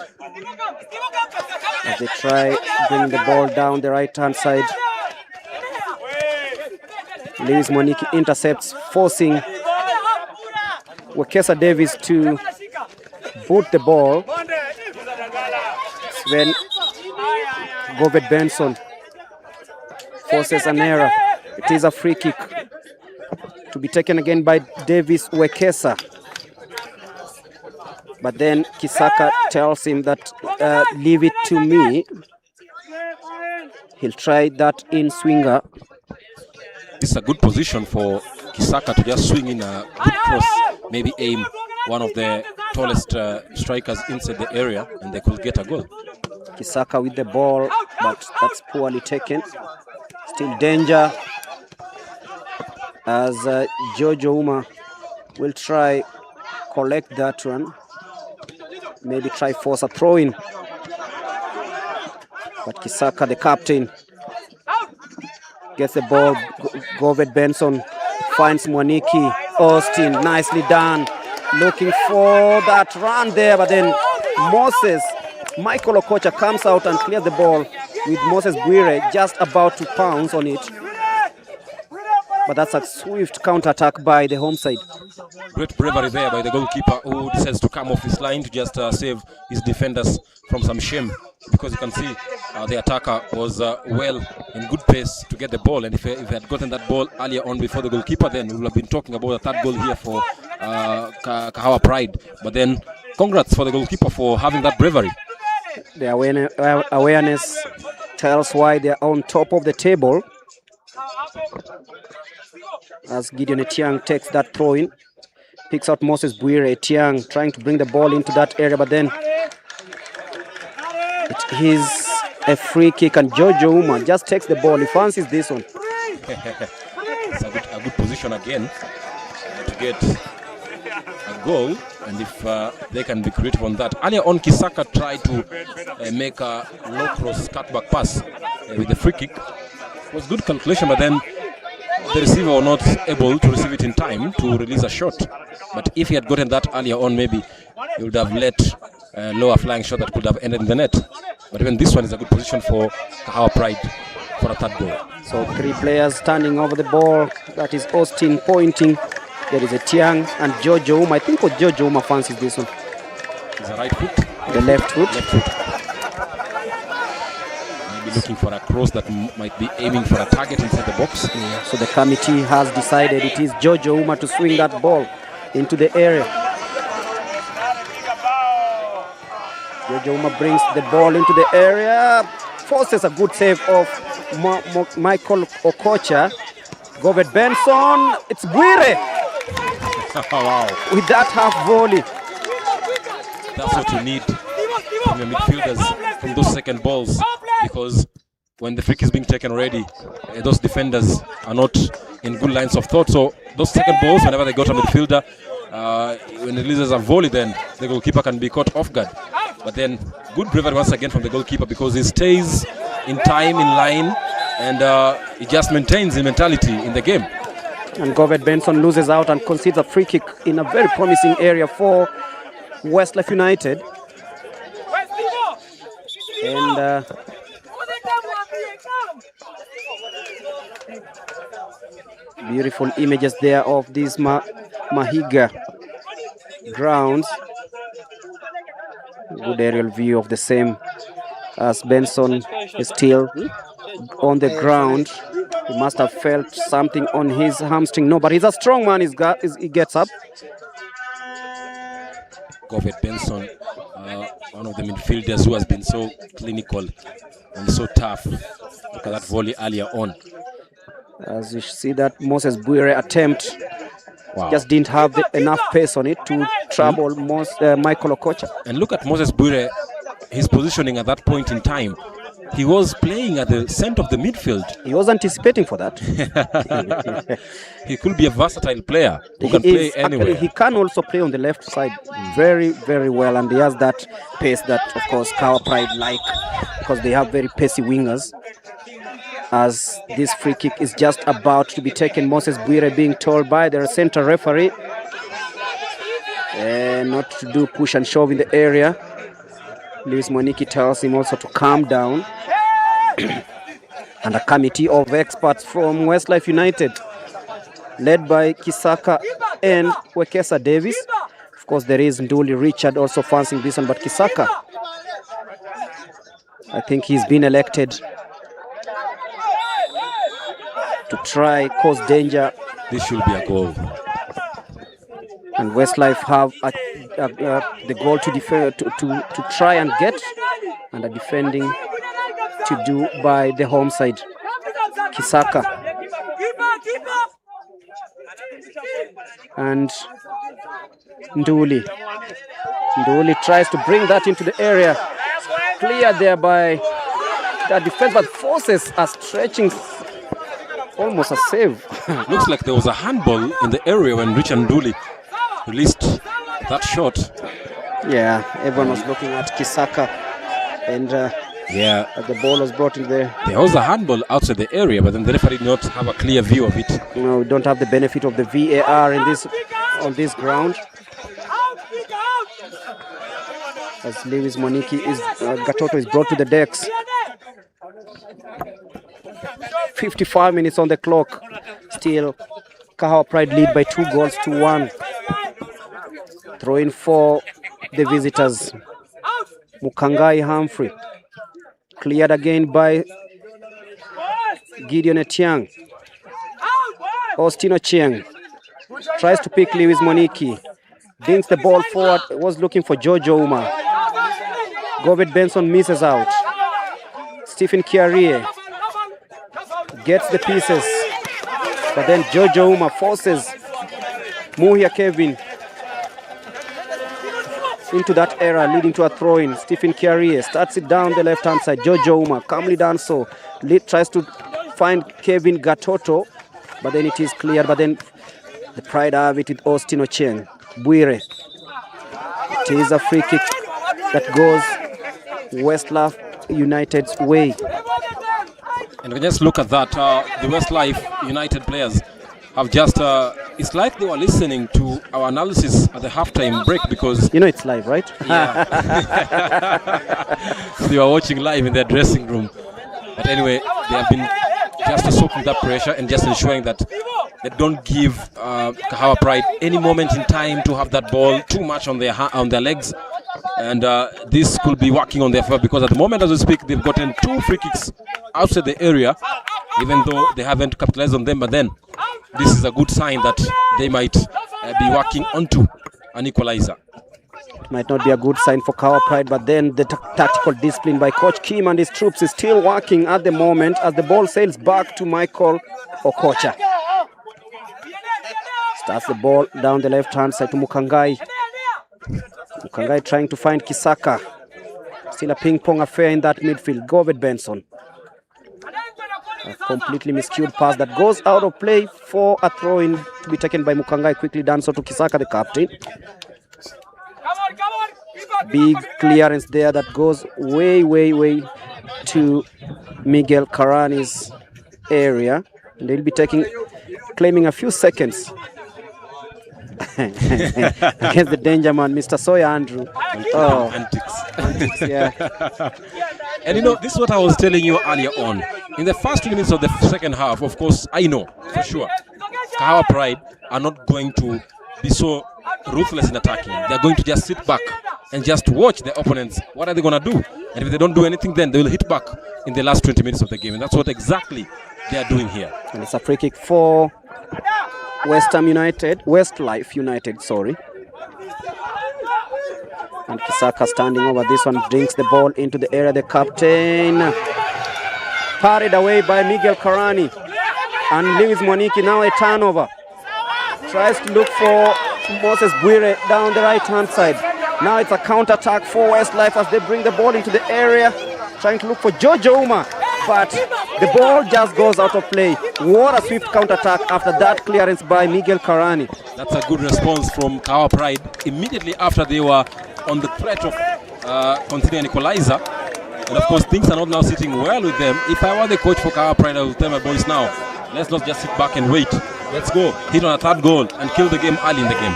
As they try bring the ball down the right hand side. Lewis Moniki intercepts, forcing Wekesa Davis to boot the ball. Sven Goved Benson forces an error. It is a free kick to be taken again by Davis Wekesa. But then Kisaka tells him that leave it to me. He'll try that in swinger. This is a good position for Kisaka to just swing in a good cross, maybe aim one of the tallest strikers inside the area, and they could get a goal. Kisaka with the ball, but that's poorly taken. Still danger as George Ouma will try collect that one. Maybe try force a throw-in. But Kisaka, the captain, gets the ball. Goved Benson finds Mwaniki. Austin, nicely done. Looking for that run there, but then Michael Okocha comes out and clears the ball with Moses Bwire just about to pounce on it. But that's a swift counter-attack by the home side. Great bravery there by the goalkeeper, who decides to come off his line to just save his defenders from some shame. Because you can see the attacker was well in good pace to get the ball. And if he had gotten that ball earlier on before the goalkeeper, then we would have been talking about a third goal here for Kahawa Pride. But then congrats for the goalkeeper for having that bravery. The awareness tells why they're on top of the table. As Gideon Etiang takes that throw in, picks out Moses Bwire. Etiang trying to bring the ball into that area, but then It is a free kick, and Jojo Uma just takes the ball. He fancies this one. It's a good position again to get a goal, and if they can be creative on that. Earlier on, Kisaka tried to make a low cross cutback pass with the free kick. It was good calculation, but then the receiver was not able to receive it in time to release a shot. But if he had gotten that earlier on, maybe he would have let a lower flying shot that could have ended in the net. But even this one is a good position for Kahawa Pride for a third goal. So 3 players standing over the ball. That is Austin pointing. There is a Tiang and Jojo Uma. I think what Jojo Uma fancies this one. It's a right foot. The left foot. Left foot. Maybe looking for a cross that might be aiming for a target inside the box. Yeah. So the committee has decided it is Jojo Uma to swing that ball into the area. Jojo Uma brings the ball into the area. Forces a good save of Michael Okocha. Govert Benson. It's Bwire. Wow. With that half volley. That's what you need from your midfielders, from those second balls, because when the free kick is being taken already, those defenders are not in good lines of thought. So those second balls, whenever they go to a midfielder, when it releases a volley, then the goalkeeper can be caught off guard. But then good bravery once again from the goalkeeper, because he stays in time, in line, and he just maintains the mentality in the game. And Govert Benson loses out and concedes a free kick in a very promising area for Westlife United. And beautiful images there of these Mahiga grounds. Good aerial view of the same as Benson is still on the ground. He must have felt something on his hamstring. No, but he's a strong man. He gets up. Govert Benson, one of the midfielders who has been so clinical and so tough. Look at that volley earlier on. As you see that Moses Bwire attempt, Wow. just didn't have enough pace on it to trouble Michael Okocha. And look at Moses Bwire, his positioning at that point in time. He was playing at the center of the midfield. He was anticipating for that. He could be a versatile player who can play anywhere. He can also play on the left side very, very well, and he has that pace that, of course, Kahawa Pride like, because they have very pacey wingers. As this free kick is just about to be taken, Moses Bwire being told by the center referee not to do push and shove in the area. Lewis Moniki tells him also to calm down. And a committee of experts from Westlife United, led by Kisaka and Wekesa Davis. Of course, there is Nduli Richard also fancying this one, but Kisaka, I think he's been elected to try cause danger. This should be a goal. And Westlife have the goal to defend, to try and get, and a defending to do by the home side. Kisaka. And Nduli. Nduli tries to bring that into the area. Cleared there by the defense, but forces are stretching. Almost a save. Looks like there was a handball in the area when Richard Nduli released that shot. Yeah, everyone was looking at Kisaka, and the ball was brought in there. There was a handball outside the area, but then the referee did not have a clear view of it. No, we don't have the benefit of the VAR on this ground. As Lewis Moniki Gatoto is brought to the decks. 55 minutes on the clock. Still, Kahawa Pride lead by 2-1. Throw in for the visitors. Mukangai Humphrey. Cleared again by Gideon Etiang. Austin Ochieng tries to pick Lewis Moniki. Dinks the ball forward. Was looking for Jojo Uma. Govert Benson misses out. Stephen Kiarie gets the pieces, but then Jojo Uma forces Muhia Kevin into that area, leading to a throw-in. Stephen Kiarie starts it down the left-hand side. Jojo Uma calmly done so. Tries to find Kevin Gatoto, but then it is cleared. But then the Pride have it with Austin Ocheng. Bwire. It is a free kick that goes Westlife United's way. And we just look at that. The Westlife United players have just, it's like they were listening to our analysis at the halftime break because... You know it's live, right? Yeah. They were watching live in their dressing room. But anyway, they have been just soaking that pressure and just ensuring that they don't give Kahawa Pride any moment in time to have that ball too much on their legs. And this could be working on their favor because at the moment as we speak, they've gotten 2 free kicks outside the area, even though they haven't capitalized on them. But then this is a good sign that they might be working onto an equalizer. It might not be a good sign for Kahawa Pride, but then the tactical discipline by Coach Kim and his troops is still working at the moment as the ball sails back to Michael Okocha. Starts the ball down the left-hand side to Mukangai. Mukangai trying to find Kisaka. Still a ping-pong affair in that midfield. Goved Benson. A completely miscued pass that goes out of play for a throw-in to be taken by Mukangai. Quickly done so to Kisaka, the captain. Big clearance there that goes way to Miguel Karani's area. And they'll be claiming a few seconds against the danger man, Mr. Sawyer Andrew. Antics. Yeah. And you know, this is what I was telling you earlier on. In the first 2 minutes of the second half, of course, I know for sure Kahawa Pride are not going to be so ruthless in attacking. They're going to just sit back and just watch the opponents. What are they going to do? And if they don't do anything, then they will hit back in the last 20 minutes of the game. And that's what exactly they are doing here. And it's a free kick for Westlife United, sorry. And Kisaka standing over this one, brings the ball into the area. The captain parried away by Miguel Karani. And Lewis Mwaniki now a turnover. Tries to look for Moses Bwire down the right-hand side. Now it's a counter-attack for Westlife as they bring the ball into the area, trying to look for Jojo Uma, but the ball just goes out of play. What a swift counter-attack after that clearance by Miguel Karani. That's a good response from Kahawa Pride immediately after they were on the threat of conceding an equalizer. And of course, things are not now sitting well with them. If I were the coach for Kahawa Pride, I would tell my boys now, let's not just sit back and wait. Let's go, hit on a third goal and kill the game early in the game.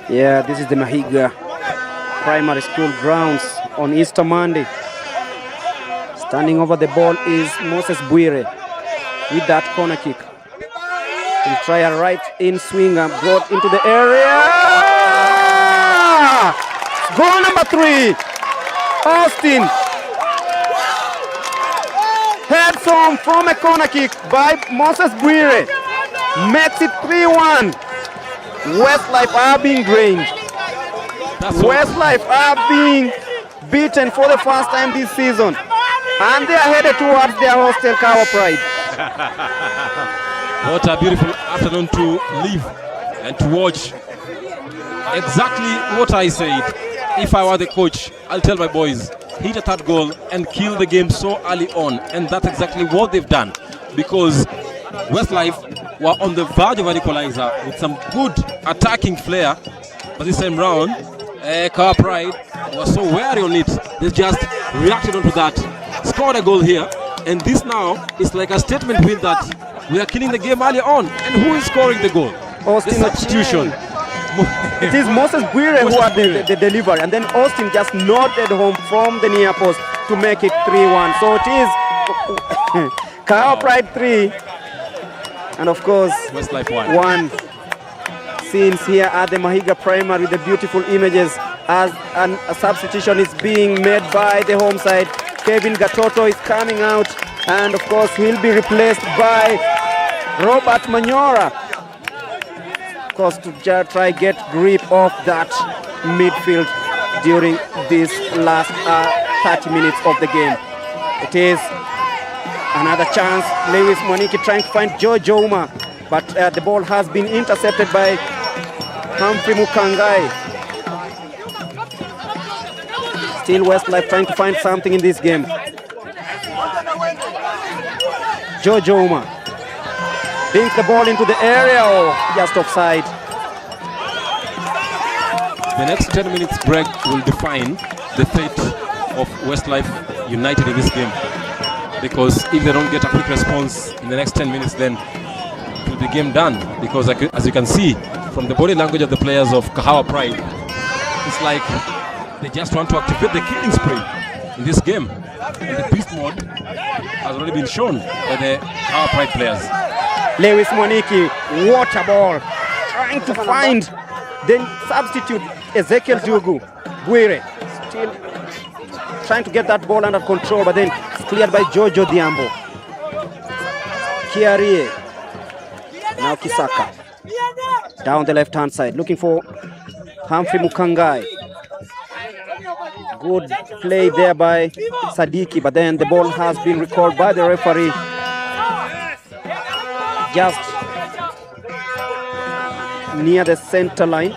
Yeah, this is the Mahiga Primary School grounds on Easter Monday. Standing over the ball is Moses Bwire with that corner kick. He'll try a right-in swinger, brought into the area. Goal number 3. Austin heads home from a corner kick by Moses Bwire. Makes it 3-1. Westlife are being drained. Westlife are being beaten for the first time this season. And they are headed towards their hostel, Kahawa Pride. What a beautiful afternoon to live and to watch. Exactly what I said. If I were the coach, I'll tell my boys, hit a third goal and kill the game so early on. And that's exactly what they've done. Because Westlife were on the verge of an equalizer with some good attacking flair. But this time round, Kahawa Pride was so wary on it. They just reacted onto that, scored a goal here. And this now is like a statement with that we are killing the game early on. And who is scoring the goal? Austin, the substitution. It is Moses Bwire who had the delivery, and then Austin just nodded home from the near post to make it 3-1. So it is Kahawa Pride 3, and of course Westlife 1. Scenes here at the Mahiga Primary with the beautiful images as a substitution is being made by the home side. Kevin Gatoto is coming out, and of course he'll be replaced by Robert Manyora. Of course, to try get grip of that midfield during this last 30 minutes of the game. It is another chance. Lewis Mwaniki trying to find Jojo Uma, but the ball has been intercepted by Humphrey Mukangai. Still Westlife trying to find something in this game. Jojo Uma brings the ball into the area, just offside. The next 10 minutes break will define the fate of Westlife United in this game. Because if they don't get a quick response in the next 10 minutes, then it will be game done. Because as you can see from the body language of the players of Kahawa Pride, it's like they just want to activate the killing spree in this game. And the beast mode has already been shown by the Kahawa Pride players. Lewis Mwaniki, water ball, trying to find the substitute Ezekiel Jugu. Bwire still trying to get that ball under control, but then it's cleared by Jojo Diambo. Kiarie, now Kisaka. Down the left-hand side, looking for Humphrey Mukangai. Good play there by Sadiki, but then the ball has been recalled by the referee. Just near the center line.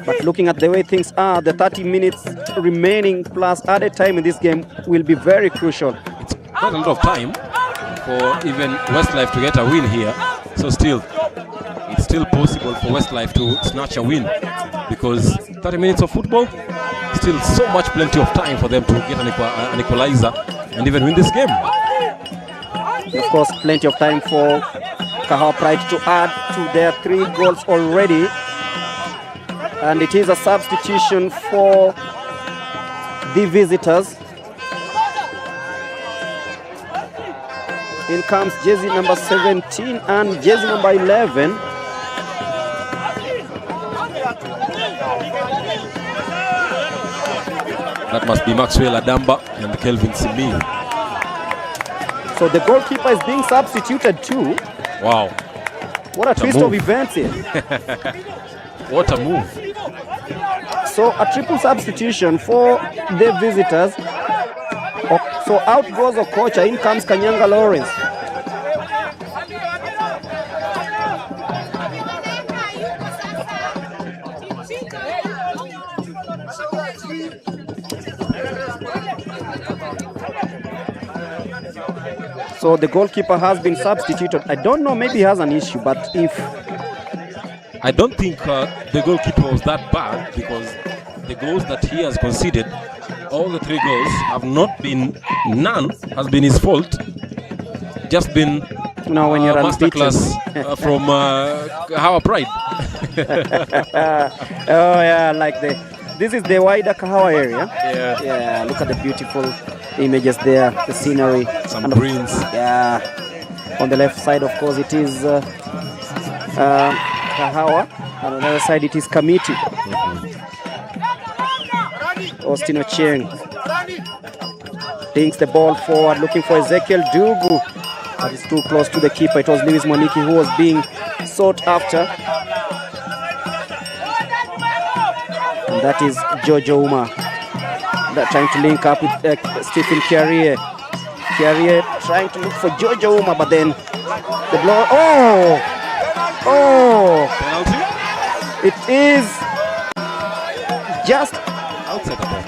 But looking at the way things are, the 30 minutes remaining plus added time in this game will be very crucial. It's not a lot of time for even Westlife to get a win here. So still, it's still possible for Westlife to snatch a win, because 30 minutes of football, still so much plenty of time for them to get an equalizer and even win this game. Of course, plenty of time for Kahawa Pride to add to their 3 goals already. And it is a substitution for the visitors. In comes jersey number 17 and jersey number 11. That must be Maxwell Adamba and Kelvin Simi. So the goalkeeper is being substituted too. Wow. What a twist of events here. What a move. So a triple substitution for the visitors. So out goes Okocha, in comes Kanyanga Lawrence. So the goalkeeper has been substituted. I don't know, maybe he has an issue, but if... I don't think the goalkeeper was that bad, because the goals that he has conceded, all the 3 goals have not been, none has been his fault. Just been when you're masterclass from Kahawa Pride. Oh yeah, like this is the wider Kahawa area. Yeah. Look at the beautiful images there, the scenery. Some greens. Yeah. On the left side, of course, it is Kahawa. And on the other side, it is Kamiti. Austin Ochieng thinks the ball forward, looking for Ezekiel Dugu. That is too close to the keeper. It was Lewis Moniki who was being sought after. And that is Jojo Uma. They're trying to link up with Stephen Kiarie. Kiarie trying to look for Jojo Uma, but then the blow. Penalty? It is just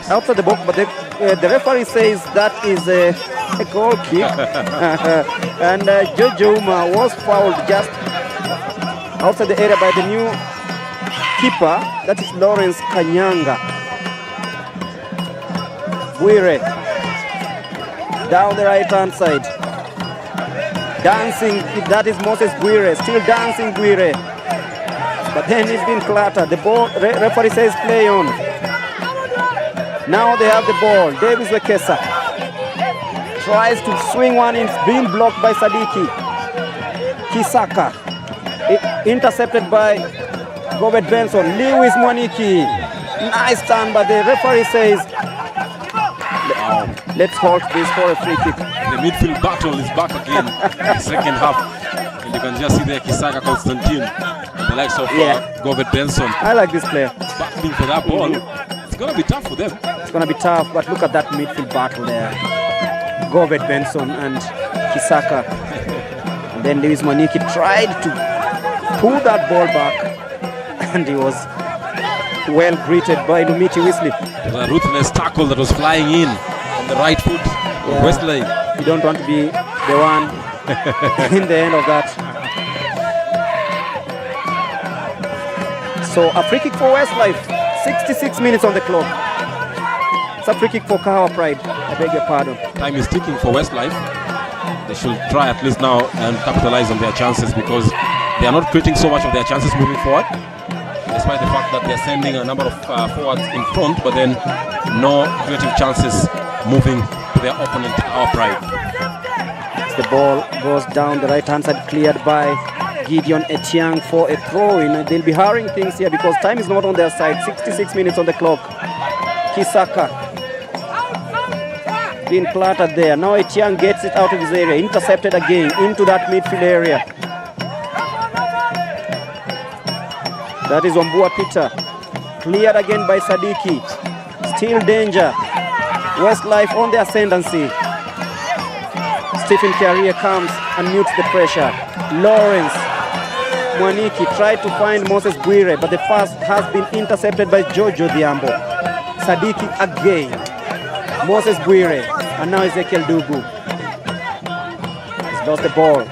outside the box, but the referee says that is a goal kick. And Jojo Uma was fouled just outside the area by the new keeper, that is Lawrence Kanyanga. Bwire down the right hand side, dancing, that is Moses Bwire, still dancing Bwire, but then he's been clattered. The ball, referee says play on. Now they have the ball. Davis Wekesa tries to swing one, it's being blocked by Sadiki. Kisaka intercepted by Govert Benson. Lewis Mwaniki, nice turn, but the referee says let's halt this for a free kick. The midfield battle is back again in the second half. And you can just see there Kisaka Constantine and the likes of Govert Benson. I like this player. Battling for that ball. It's going to be tough for them. It's going to be tough, but look at that midfield battle there. Govert Benson and Kisaka. And then Lewis Mwaniki tried to pull that ball back, and he was well greeted by Lumiti Wesley. It was a ruthless tackle that was flying in on the right foot of Westlife. You don't want to be the one in the end of that. So a free kick for Westlife. 66 minutes on the clock. It's a free kick for Kahawa Pride. I beg your pardon. Time is ticking for Westlife. They should try at least now and capitalize on their chances, because they are not creating so much of their chances moving forward, despite the fact that they're sending a number of forwards in front, but then no creative chances moving to their opponent, our Pride. The ball goes down the right-hand side, cleared by Gideon Etiang for a throw-in. They'll be hurrying things here because time is not on their side. 66 minutes on the clock. Kisaka being clattered there. Now Etiang gets it out of his area, intercepted again into that midfield area. That is Wambua Peter. Cleared again by Sadiki. Still danger. Westlife on the ascendancy. Stephen Carrier comes and mutes the pressure. Lawrence Mwaniki tried to find Moses Bwire, but the pass has been intercepted by Jojo Diambo. Sadiki again. Moses Bwire. And now Ezekiel Dugu. He's lost the ball.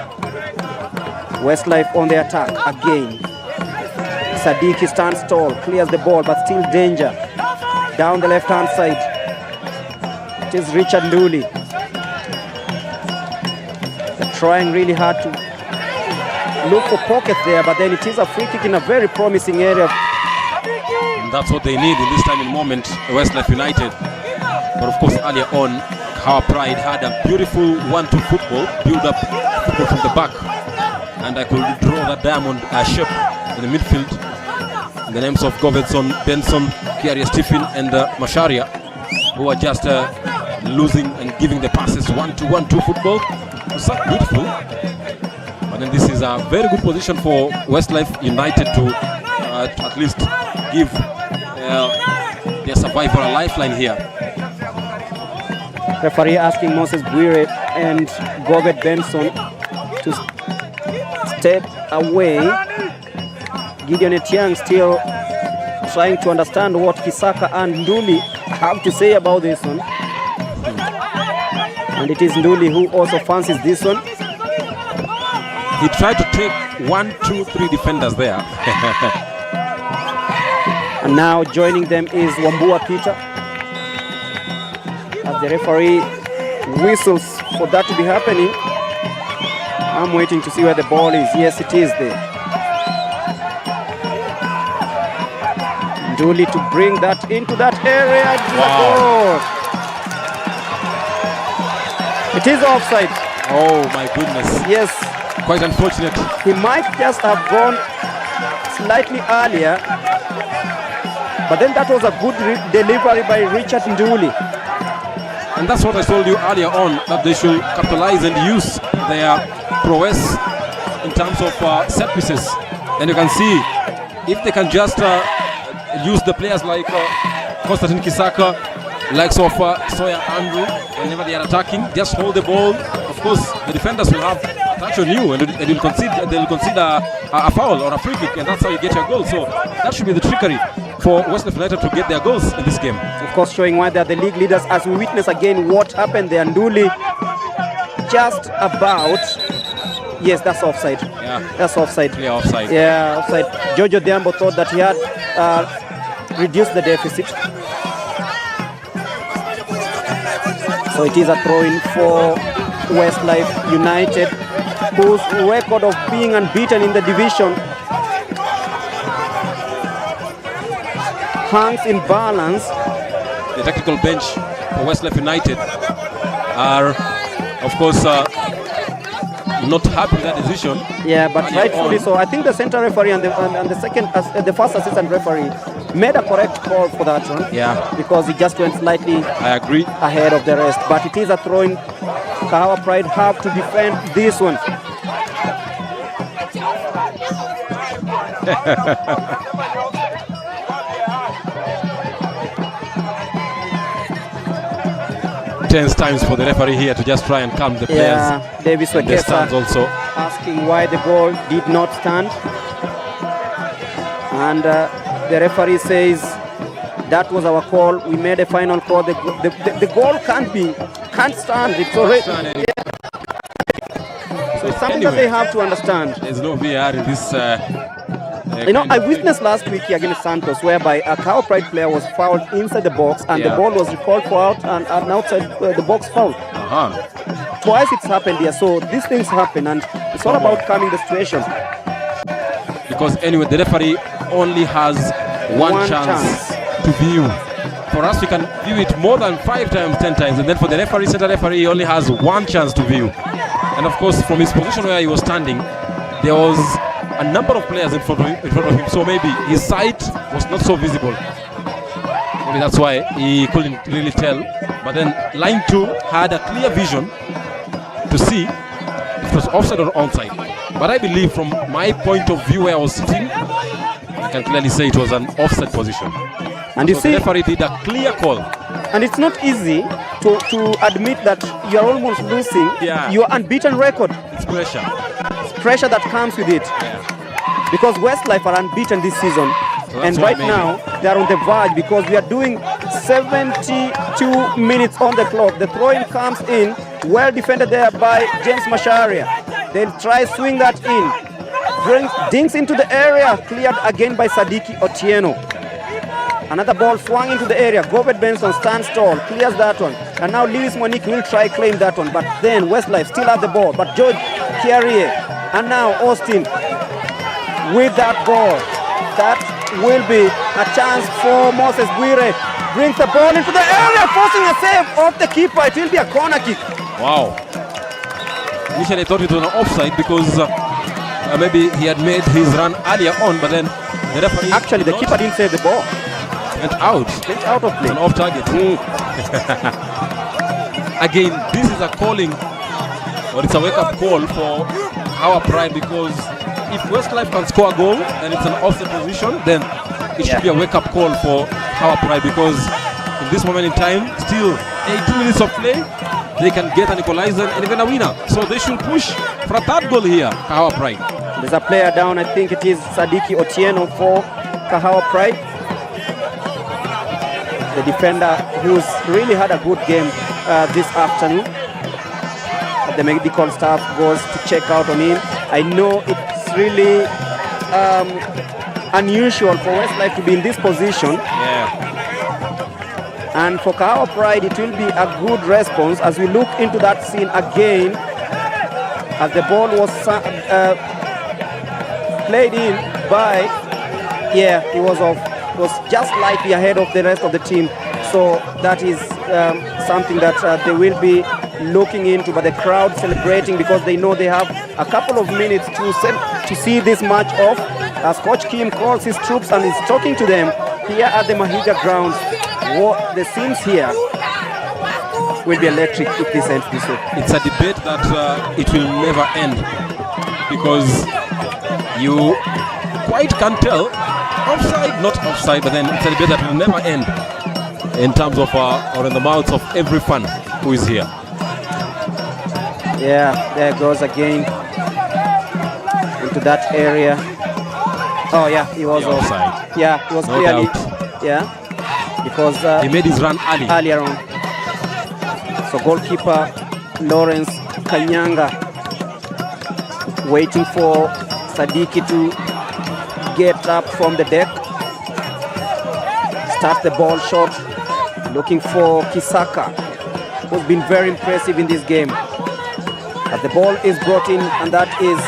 Westlife on the attack again. Sadiki stands tall, clears the ball, but still danger. Down the left-hand side. It is Richard Nduli. They're trying really hard to look for pockets there, but then it is a free kick in a very promising area. And that's what they need in this time and moment, Westlife United. But of course, earlier on, Kahawa Pride had a beautiful 1-2 football, build-up football from the back. And I could draw that diamond shape in the midfield. In the names of Govetson, Benson, Kiaria Stephen, and Masharia, who are just losing and giving the passes 1-2 football. It was so beautiful. But then this is a very good position for Westlife United to at least give their survivor a lifeline here. Referee asking Moses Bwire and Govet Benson to step away. Gideon Etiang still trying to understand what Kisaka and Nduli have to say about this one. And it is Nduli who also fancies this one. He tried to take 1, 2, 3 defenders there. And now joining them is Wambua Peter. As the referee whistles for that to be happening. I'm waiting to see where the ball is. Yes, it is there. Nduli to bring that into that area. Wow. It is offside. Oh my goodness. Yes. Quite unfortunate. He might just have gone slightly earlier. But then that was a good delivery by Richard Nduli. And that's what I told you earlier on, that they should capitalize and use their prowess in terms of set pieces. And you can see, if they can just use the players like Konstantin Kisaka, likes of Sawyer Andrew, whenever they are attacking, just hold the ball. Of course, the defenders will have a touch on you, and they'll consider a foul or a free kick, and that's how you get your goal. So that should be the trickery for Westlife United to get their goals in this game. Of course, showing why they are the league leaders, as we witness again what happened there. Nduli just about. Yes, that's offside. Yeah, that's offside. Clear offside. Yeah, offside. Jojo Diambo thought that he had reduced the deficit. So it is a throw-in for Westlife United, whose record of being unbeaten in the division hangs in balance. The technical bench for Westlife United are, of course, not happy with that decision. Yeah, but rightfully so. I think the center referee and the first assistant referee made a correct call for that one. Yeah, because he just went slightly. I agree. Ahead of the rest. But it is a throw-in. Kahawa Pride have to defend this one. Tense times for the referee here to just try and calm the players. Yeah, Davis the stands also asking why the goal did not stand. And the referee says that was our call. We made a final call. The goal can't stand. It's already. Yeah. So it's something that they have to understand. There's no VAR in this. I witnessed last week here against Santos, whereby a Kahawa Pride player was fouled inside the box, and the ball was recalled for out and outside the box foul. Twice it's happened here, so these things happen, and it's all about calming the situation. Because anyway, the referee only has one chance to view. For us, we can view it more than 5 times, 10 times, and then for the referee, center referee, he only has one chance to view. And of course, from his position where he was standing, there was a number of players in front of him, so maybe his sight was not so visible. Maybe that's why he couldn't really tell. But then line 2 had a clear vision to see if it was offside or onside. But I believe from my point of view where I was sitting, I can clearly say it was an offside position. And you see, the referee did a clear call. And it's not easy to admit that you're almost losing your unbeaten record. It's pressure. It's pressure that comes with it. Because Westlife are unbeaten this season. So and right now, they are on the verge because we are doing 72 minutes on the clock. The throw-in comes in, well defended there by James Masharia. They'll try swing that in. Dinks into the area, cleared again by Sadiki Otieno. Another ball swung into the area. Govert Benson stands tall, clears that one. And now Lewis Monique will try claim that one. But then Westlife still have the ball. But George Kiarie and now Austin with that ball. That will be a chance for Moses Bwire. Brings the ball into the area, forcing a save off the keeper. It will be a corner kick. Wow. Initially I thought it was an offside because maybe he had made his run earlier on, but then the referee... Actually, the keeper didn't save the ball. Went out. Went out of play. An off target. Again, this is a calling, or it's a wake-up call for our Pride, because if Westlife can score a goal and it's an offset position, then it should be a wake-up call for our Pride, because in this moment in time, still 8 minutes of play, they can get an equalizer and even a winner. So they should push for a third goal here, Kahawa Pride. There's a player down, I think it is Sadiki Otieno for Kahawa Pride. The defender who's really had a good game this afternoon. The medical staff goes to check out on him. I know it's really unusual for Westlife to be in this position. And for Kahawa Pride, it will be a good response as we look into that scene again. As the ball was played in by, he was off. It was just slightly ahead of the rest of the team. So that is something that they will be looking into, but the crowd celebrating because they know they have a couple of minutes to see this match off. As Coach Kim calls his troops and is talking to them here at the Mahiga grounds. The scenes here will be electric if this ends this way. It's a debate that it will never end, because you quite can't tell offside, not offside, but then it's a debate that will never end in terms of or in the mouths of every fan who is here. Yeah, there goes again into that area. Oh yeah, he was offside. Yeah, he was clearly. Yeah, because he made his run earlier on. So goalkeeper Lawrence Kanyanga waiting for Sadiki to get up from the deck. Start the ball short, looking for Kisaka, who's been very impressive in this game. As the ball is brought in, and that is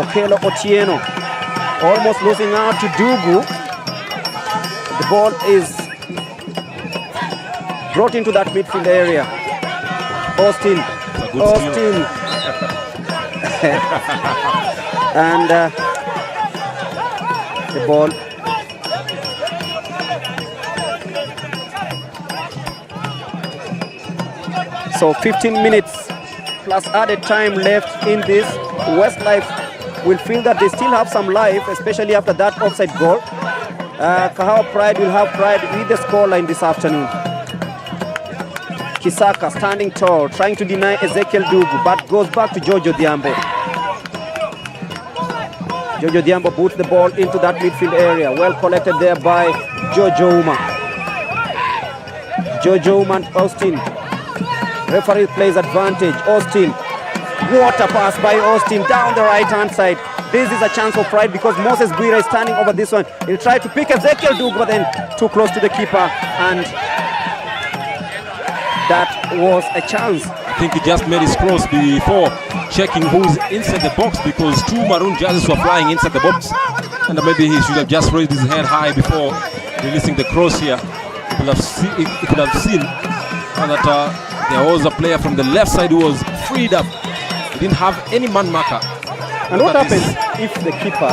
Okelo Otieno, almost losing out to Dugu. The ball is brought into that midfield area. Austin. And the ball so 15 minutes plus added time left in this. Westlife will feel that they still have some life, especially after that offside goal. Kahawa Pride will have pride with the scoreline this afternoon. Kisaka standing tall, trying to deny Ezekiel Dugu, but goes back to Jojo Diambo. Jojo Diambo boots the ball into that midfield area. Well collected there by Jojo Uma. Jojo Uma and Austin. Referee plays advantage. Austin. Water pass by Austin down the right-hand side. This is a chance for Pride because Moses Bwire is standing over this one. He'll try to pick Ezekiel Dugu, but then too close to the keeper, and that was a chance. I think he just made his cross before checking who's inside the box, because two maroon jerseys were flying inside the box, and maybe he should have just raised his head high before releasing the cross here. He could have seen that there was a player from the left side who was freed up. He didn't have any man marker. And what happens if the keeper...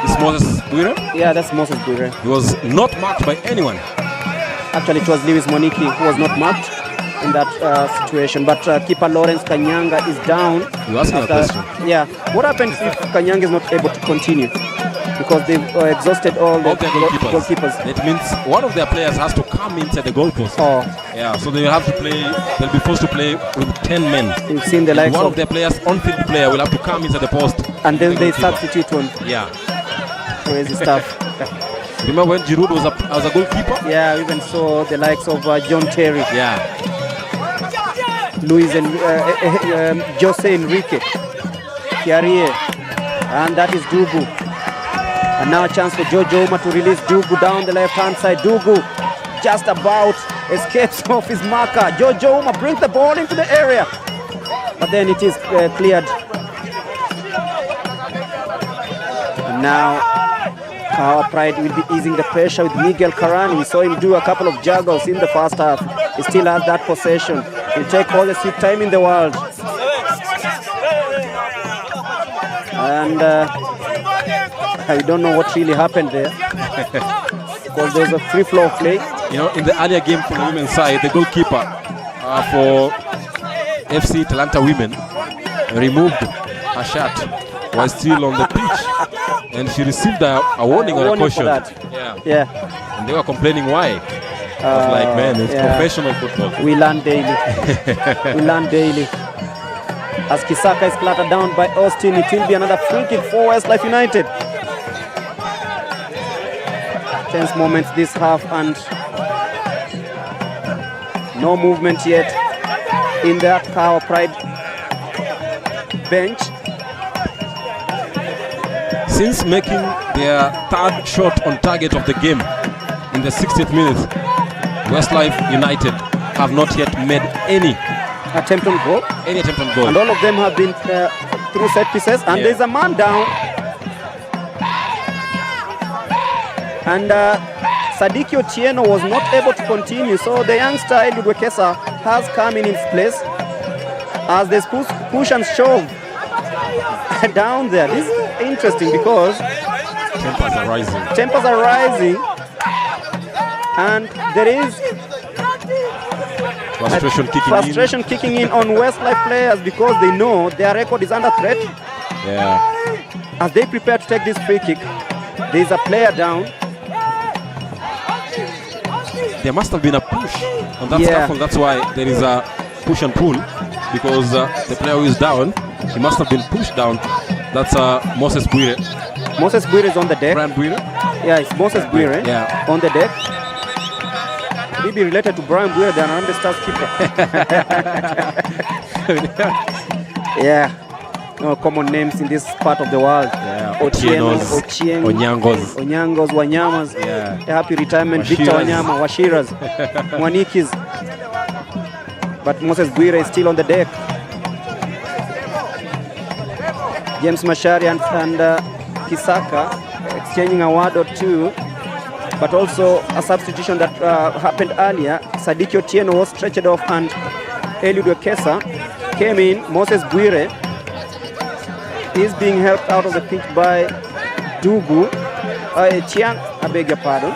It's Moses Bwire? Yeah, that's Moses Bwire. He was not marked by anyone. Actually, it was Lewis Moniki who was not marked in that situation. But keeper Lawrence Kanyanga is down. You asking a question? Yeah. What happens if Kanyanga is not able to continue? Because they've exhausted all the goalkeepers. It means one of their players has to come inside the goalpost. Oh. Yeah, so they have to play, they'll be forced to play with 10 men. You've seen the likes one of their players, on-field player, will have to come inside the post. And then they substitute one. Yeah. Crazy stuff. Remember when Giroud was a goalkeeper? Yeah, we even saw the likes of John Terry. Yeah. Luis and Jose Enrique. Kiarie. And that is Dugu. And now a chance for Jojo Uma to release Dugu down the left-hand side. Dugu just about escapes off his marker. Jojo Uma brings the ball into the area. But then it is cleared. And now Kahawa Pride will be easing the pressure with Miguel Karani. We saw him do a couple of juggles in the first half. He still has that possession. He'll take all the sweet time in the world. And I don't know what really happened there. Because there was a free flow of play. You know, in the earlier game for the women's side, the goalkeeper for FC Talanta Women removed her shirt while still on the pitch. And she received a warning or a caution. Yeah. And they were complaining why. I was like, man, it's professional football. We learn daily. We learn daily. As Kisaka is clattered down by Austin, it will be another free kick for Westlife United. Tense moments this half, and no movement yet in the Kahawa Pride bench. Since making their third shot on target of the game in the 60th minute, Westlife United have not yet made any attempt on goal. And all of them have been through set pieces. And there's a man down. And Sadiki Otieno was not able to continue. So the youngster Eliud Wekesa has come in his place as they push and shove down there. This is interesting because tempers are rising. And there is frustration kicking in on Westlife players because they know their record is under threat. Yeah. As they prepare to take this free kick, there is a player down. There must have been a push on that scaffold. That's why there is a push and pull, because the player who is down, he must have been pushed down. That's Moses Bwire. Moses Bwire is on the deck. Brian Bwire? Yeah, it's Moses Bwire on the deck. Maybe related to Brian Bwire, the Anambra Stars keeper. Yeah. No common names in this part of the world. Yeah. Otieno, Onyangos, Wanyamas. Yeah. Happy retirement, Victor Wanyama, Washiras, Mwanikis. But Moses Bwire is still on the deck. James Mashari and Kisaka exchanging a word or two. But also a substitution that happened earlier. Sadiki Otieno was stretched off and Eliud Wekesa came in. Moses Bwire is being helped out of the pitch by Dugu. Chiang, I beg your pardon.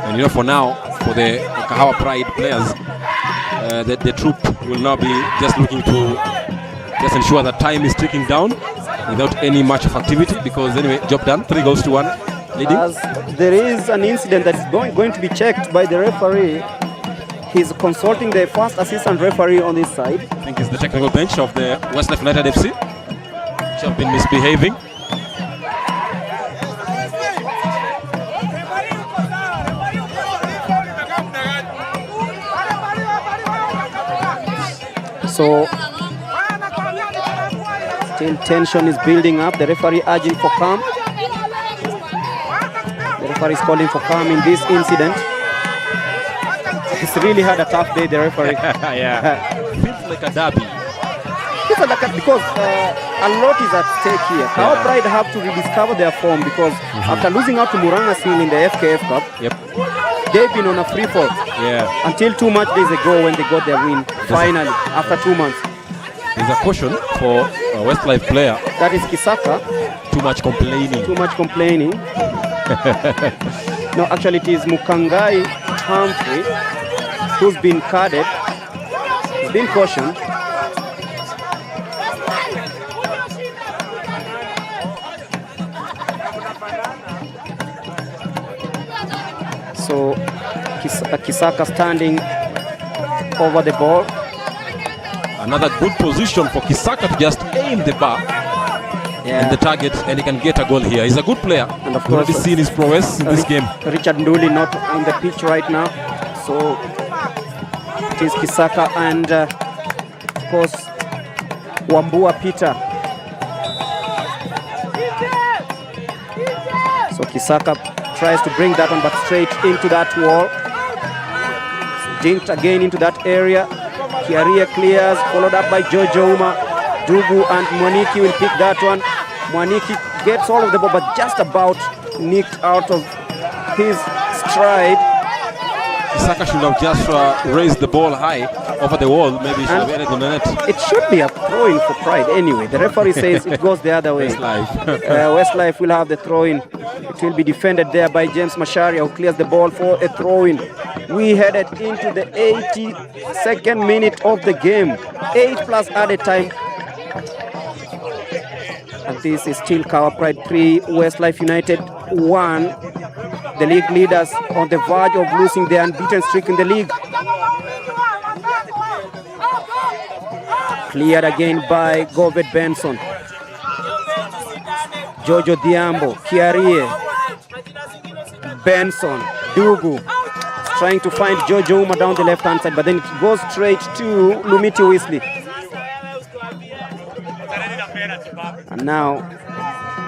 And you know, for now, for the Kahawa Pride players, the troop will now be just looking to just ensure that time is ticking down without any much of activity, because anyway, job done, 3-1 leading. As there is an incident that is going to be checked by the referee. He's consulting the first assistant referee on this side. I think it's the technical bench of the Westlife United FC, which have been misbehaving. So still tension is building up. The referee urging for calm. The referee is calling for calm in this incident. He's really had a tough day, the referee. Yeah. Feels like a derby. Because a lot is at stake here. Kahawa Pride have to rediscover their form because after losing out to Muranga Seal in the FKF Cup, they've been on a free fall until 2 match days ago when they got their win, finally, after 2 months. There's a caution for a Westlife player. That is Kisaka. Too much complaining. Too much complaining. No, actually it is Mukangai Humphrey who's been carded. He's been cautioned. So Kisaka standing over the ball. Another good position for Kisaka to just aim the bar and the target, and he can get a goal here. He's a good player. And of course, already seen his prowess in this game. Richard Nduli not on the pitch right now, so it is Kisaka and of course Wambua Peter. So Kisaka tries to bring that one, but straight into that wall. Dinked again into that area. Kiaria clears, followed up by Jojo Uma. Dugu and Mwaniki will pick that one. Mwaniki gets all of the ball, but just about nicked out of his stride. Kisaka should have just raised the ball high over the wall. Maybe it should have ended in the net. It should be a throw-in for Pride anyway. The referee says it goes the other way. Westlife will have the throw-in. It will be defended there by James Masharia, who clears the ball for a throw-in. We headed into the 82nd minute of the game. 8 plus added time. And this is still Kahawa Pride 3, Westlife United 1. The league leaders on the verge of losing their unbeaten streak in the league. Cleared again by Goved Benson. Jojo Diambo, Kiarie, Benson, Dugu. Trying to find Jojo Uma down the left-hand side, but then it goes straight to Lumiti Weasley. And now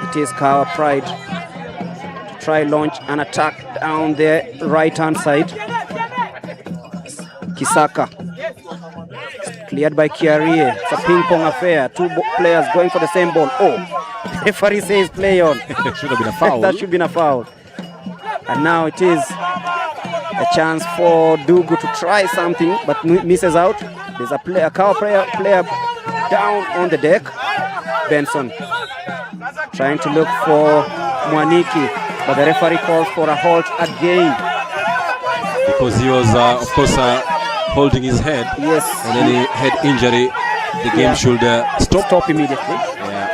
it is Kahawa Pride to try launch an attack down the right-hand side. Kisaka. Cleared by Kiarie. It's a ping-pong affair. Two players going for the same ball. Oh, the referee says play on. Should have been a foul. That should have been a foul. And now it is a chance for Dugu to try something, but misses out. There's a Kahawa player down on the deck. Benson trying to look for Mwaniki, but the referee calls for a halt again. Because he was, of course, holding his head. Yes. And any head injury, the game should stop immediately. Yeah.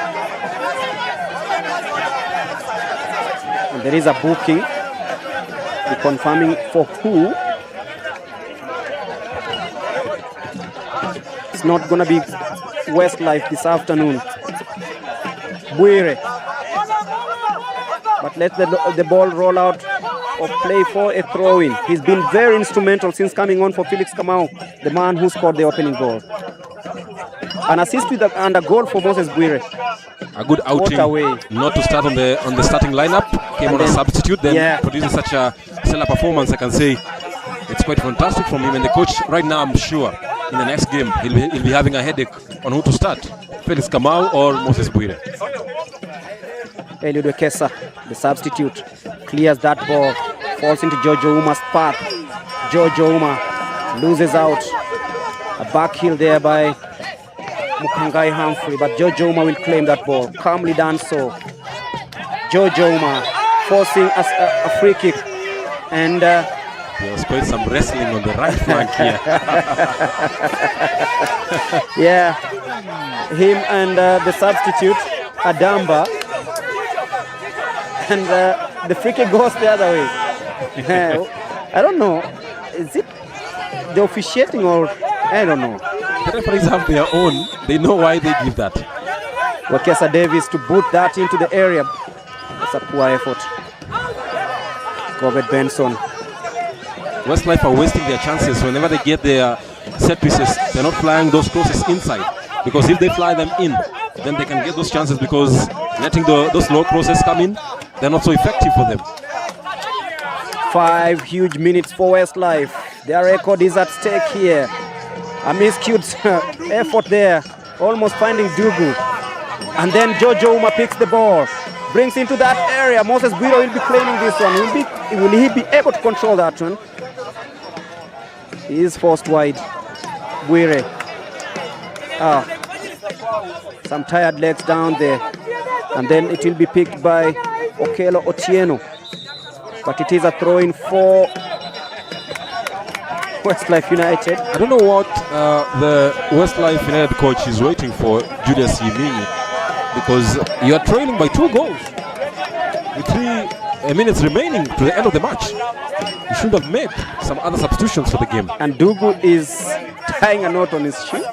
And there is a booking. We're confirming for who. It's not going to be Westlife this afternoon. Buire. But let the ball roll out of play for a throw-in. He's been very instrumental since coming on for Felix Kamau, the man who scored the opening goal. An assist with and a goal for Moses Buire. A good outing, not to start on the starting lineup. Came on a substitute, then producing such a stellar performance. I can say it's quite fantastic from him. And the coach, right now, I'm sure, in the next game, he'll be having a headache on who to start, Felix Kamau or Moses Buire. Eliud Kesa, the substitute, clears that ball, falls into Jojo Uma's path. Jojo Uma loses out. A back heel there by Mukangai Humphrey, but Jojo Uma will claim that ball. Calmly done so. Jojo Uma forcing a free kick. And there was quite some wrestling on the right flank here. Yeah, him and the substitute, Adamba. And the free kick goes the other way. I don't know. Is it the officiating or I don't know. The referees have their own. They know why they give that. Wekesa Davis to boot that into the area. That's a poor effort. Govert Benson. Westlife are wasting their chances whenever they get their set pieces. They're not flying those crosses inside, because if they fly them in, then they can get those chances, because letting those low crosses come in, they're not so effective for them. 5 huge minutes for Westlife. Their record is at stake here. A miscued effort there, almost finding Dugu. And then Jojo Uma picks the ball, brings into that area. Moses Bwiro will be claiming this one. Will he be able to control that one? He is forced wide. Bwire. Some tired legs down there. And then it will be picked by Okello Otieno. But it is a throw-in for Westlife United. I don't know what the Westlife United coach is waiting for, Julius Yiminyi, because you are trailing by 2 goals with 3 minutes remaining to the end of the match. You should have made some other substitutions for the game. And Dugu is tying a knot on his shoe.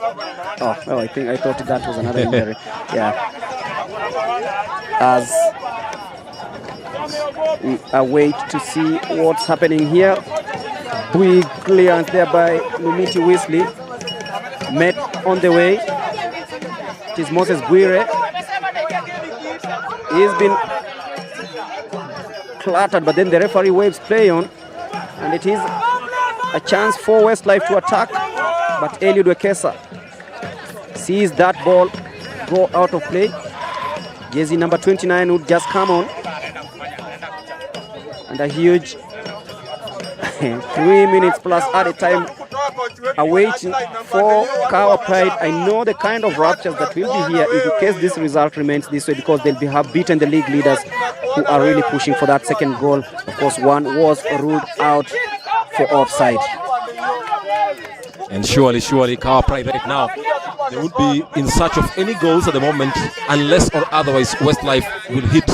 Oh, well, I thought that was another injury. Yeah. As we await to see what's happening here. Big clearance there by Lumiti Weasley. Met on the way. It is Moses Bwire. He's been clattered, but then the referee waves play on. And it is a chance for Westlife to attack. But Eliud Wekesa sees that ball go out of play. Jersey number 29 would just come on. And a huge 3 minutes plus added time awaiting for Kahawa Pride. I know the kind of raptures that will be here if in case this result remains this way, because they'll have beaten the league leaders who are really pushing for that second goal. Of course, one was ruled out for offside. And surely Kahawa Pride right now, they would be in search of any goals at the moment, unless or otherwise Westlife will hit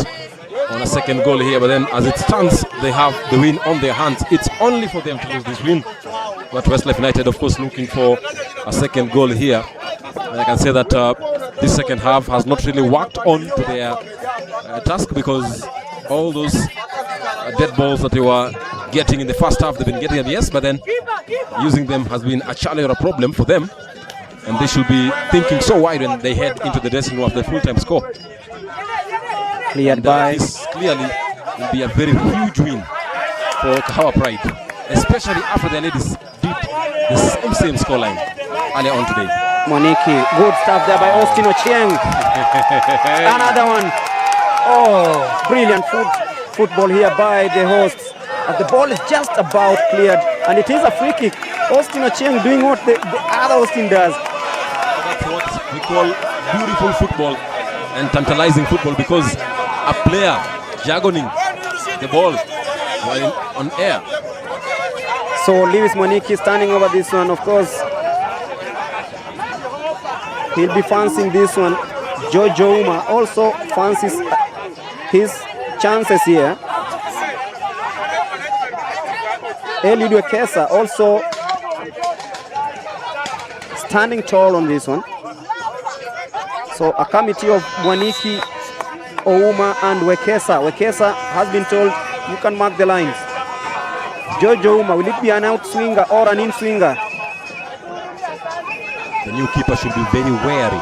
on a second goal here. But then as it stands, they have the win on their hands. It's only for them to lose this win. But Westlife United, of course, looking for a second goal here. And I can say that this second half has not really worked on to their task, because all those dead balls that they were getting in the first half, they've been getting them, yes, but then using them has been a challenge or a problem for them. And they should be thinking so wide when they head into the dressing room of the full-time score. Cleared by. This clearly will be a very huge win for Kahawa Pride, especially after the ladies did the same scoreline earlier on today. Moniki, good stuff there by Austin Ochieng. Another one. Oh, brilliant football here by the hosts. And the ball is just about cleared, and it is a free kick. Austin Ochieng doing what the other Austin does. That's what we call beautiful football and tantalizing football, because a player jargoning the ball while on air. So Lewis Moniki standing over this one, of course. He'll be fancying this one. Jojo Uma also fancies his chances here. Eliud Wekesa also standing tall on this one. So a committee of Mwaniki, Ouma and Wekesa. Wekesa has been told you can mark the lines. Jojo Uma, will it be an out swinger or an in swinger? The new keeper should be very wary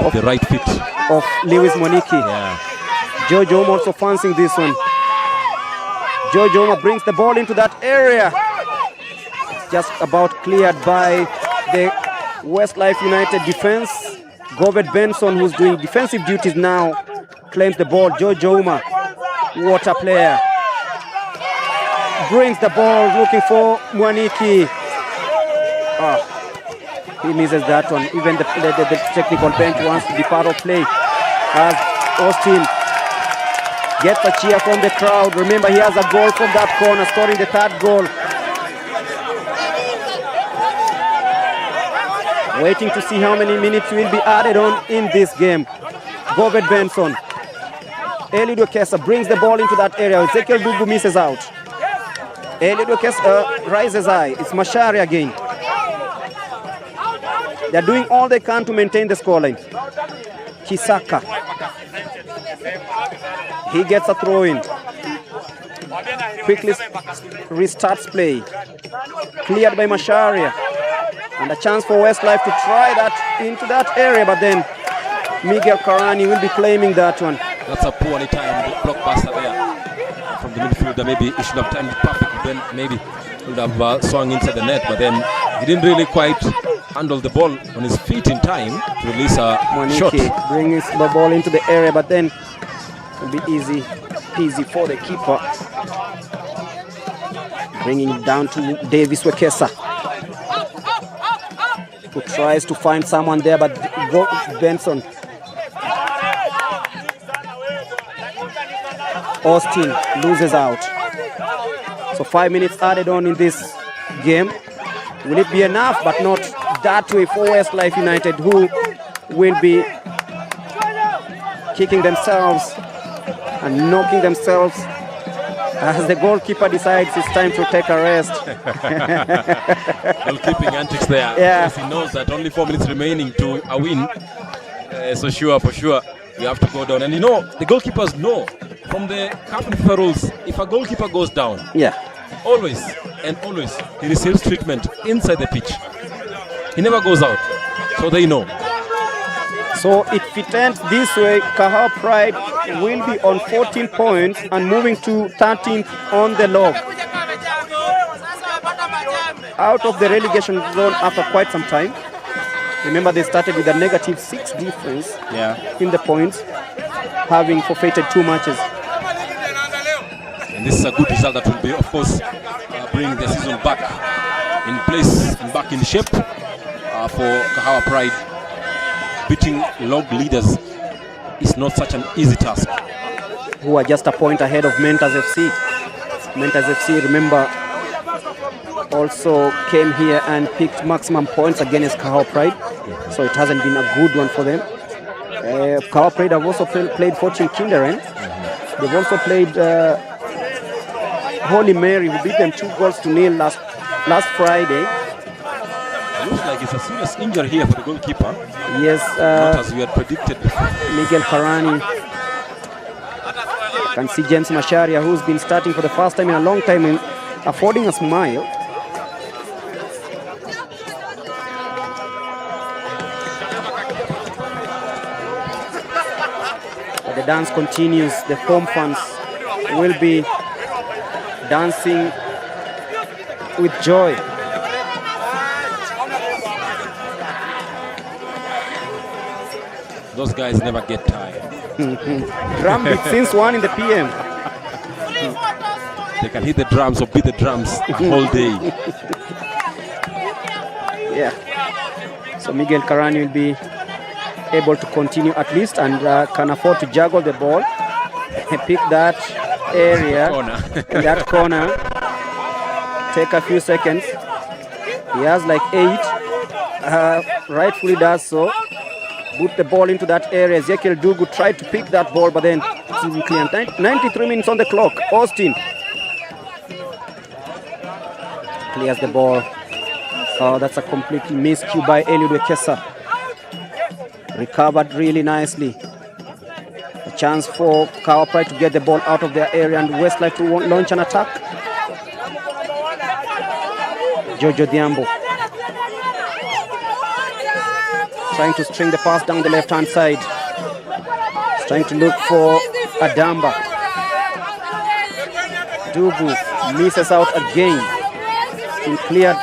of the right fit of Lewis Moniki. Yeah. Jojo Uma also fancying this one. Jojo Uma brings the ball into that area. Just about cleared by the Westlife United defense. Govert Benson, who's doing defensive duties now, claims the ball. Jojo Uma, what a player. Brings the ball, looking for Mwaniki. He misses that one. Even the technical bench wants to be part of play. As Austin gets a cheer from the crowd. Remember, he has a goal from that corner, scoring the 3rd goal. Waiting to see how many minutes will be added on in this game. Govert Benson. Eliud Wekesa brings the ball into that area. Ezekiel Dugu misses out. Eliud Wekesa rises high. It's Mashari again. They're doing all they can to maintain the scoreline. Kisaka. He gets a throw in. Quickly restarts play. Cleared by Masharia. And a chance for Westlife to try that into that area, but then Miguel Karani will be claiming that one. That's a poorly timed blockbuster there from the midfielder. Maybe he should have timed it perfectly, then maybe would have swung inside the net, but then he didn't really quite handle the ball on his feet in time to release a shot. Brings the ball into the area, but then it will be easy peasy for the keeper. Bringing it down to Davis Wekesa, who tries to find someone there, but Benson. Austin loses out. So 5 minutes added on in this game. Will it be enough? But not that way for Westlife United, who will be kicking themselves and knocking themselves as the goalkeeper decides it's time to take a rest. Goalkeeping antics there. Yeah. Because he knows that only 4 minutes remaining to a win. So for sure, you have to go down. And you know, the goalkeepers know from the Captain FIFA rules, if a goalkeeper goes down, always he receives treatment inside the pitch. He never goes out. So they know. So if it ends this way, Kahawa Pride will be on 14 points and moving to 13th on the log. Out of the relegation zone after quite some time. Remember, they started with a -6 difference in the points, having forfeited 2 matches. And this is a good result that will be, of course, bring the season back in place and back in shape for Kahawa Pride. Beating log leaders is not such an easy task. Who are just a point ahead of Mentas FC. Mentas FC, remember, also came here and picked maximum points against Kahawa Pride. So it hasn't been a good one for them. Kahawa Pride have also played Fortune Kinderen. They've also played Holy Mary, who beat them 2-0 last Friday. It looks like it's a serious injury here for the goalkeeper. Yes. Not as we had predicted before. Miguel Karani. You can see James Masharia, who's been starting for the first time in a long time, and affording a smile. But the dance continues. The home fans will be dancing with joy. Those guys never get tired. Drum beat since 1 in the PM. They can hit the drums or beat the drums all day. Yeah. So Miguel Karani will be able to continue at least and can afford to juggle the ball. Pick that area, that corner. Take a few seconds. He has like 8. Rightfully does so. Put the ball into that area. Ezekiel Dugu tried to pick that ball, but then it will be clear. 93 minutes on the clock. Austin clears the ball. Oh, that's a complete miscue by Eliud Wekesa. Recovered really nicely. A chance for Kahawa Pride to get the ball out of their area and Westlife to launch an attack. Jojo Diambo trying to string the pass down the left-hand side. He's trying to look for Adamba. Dugu misses out again. In cleared.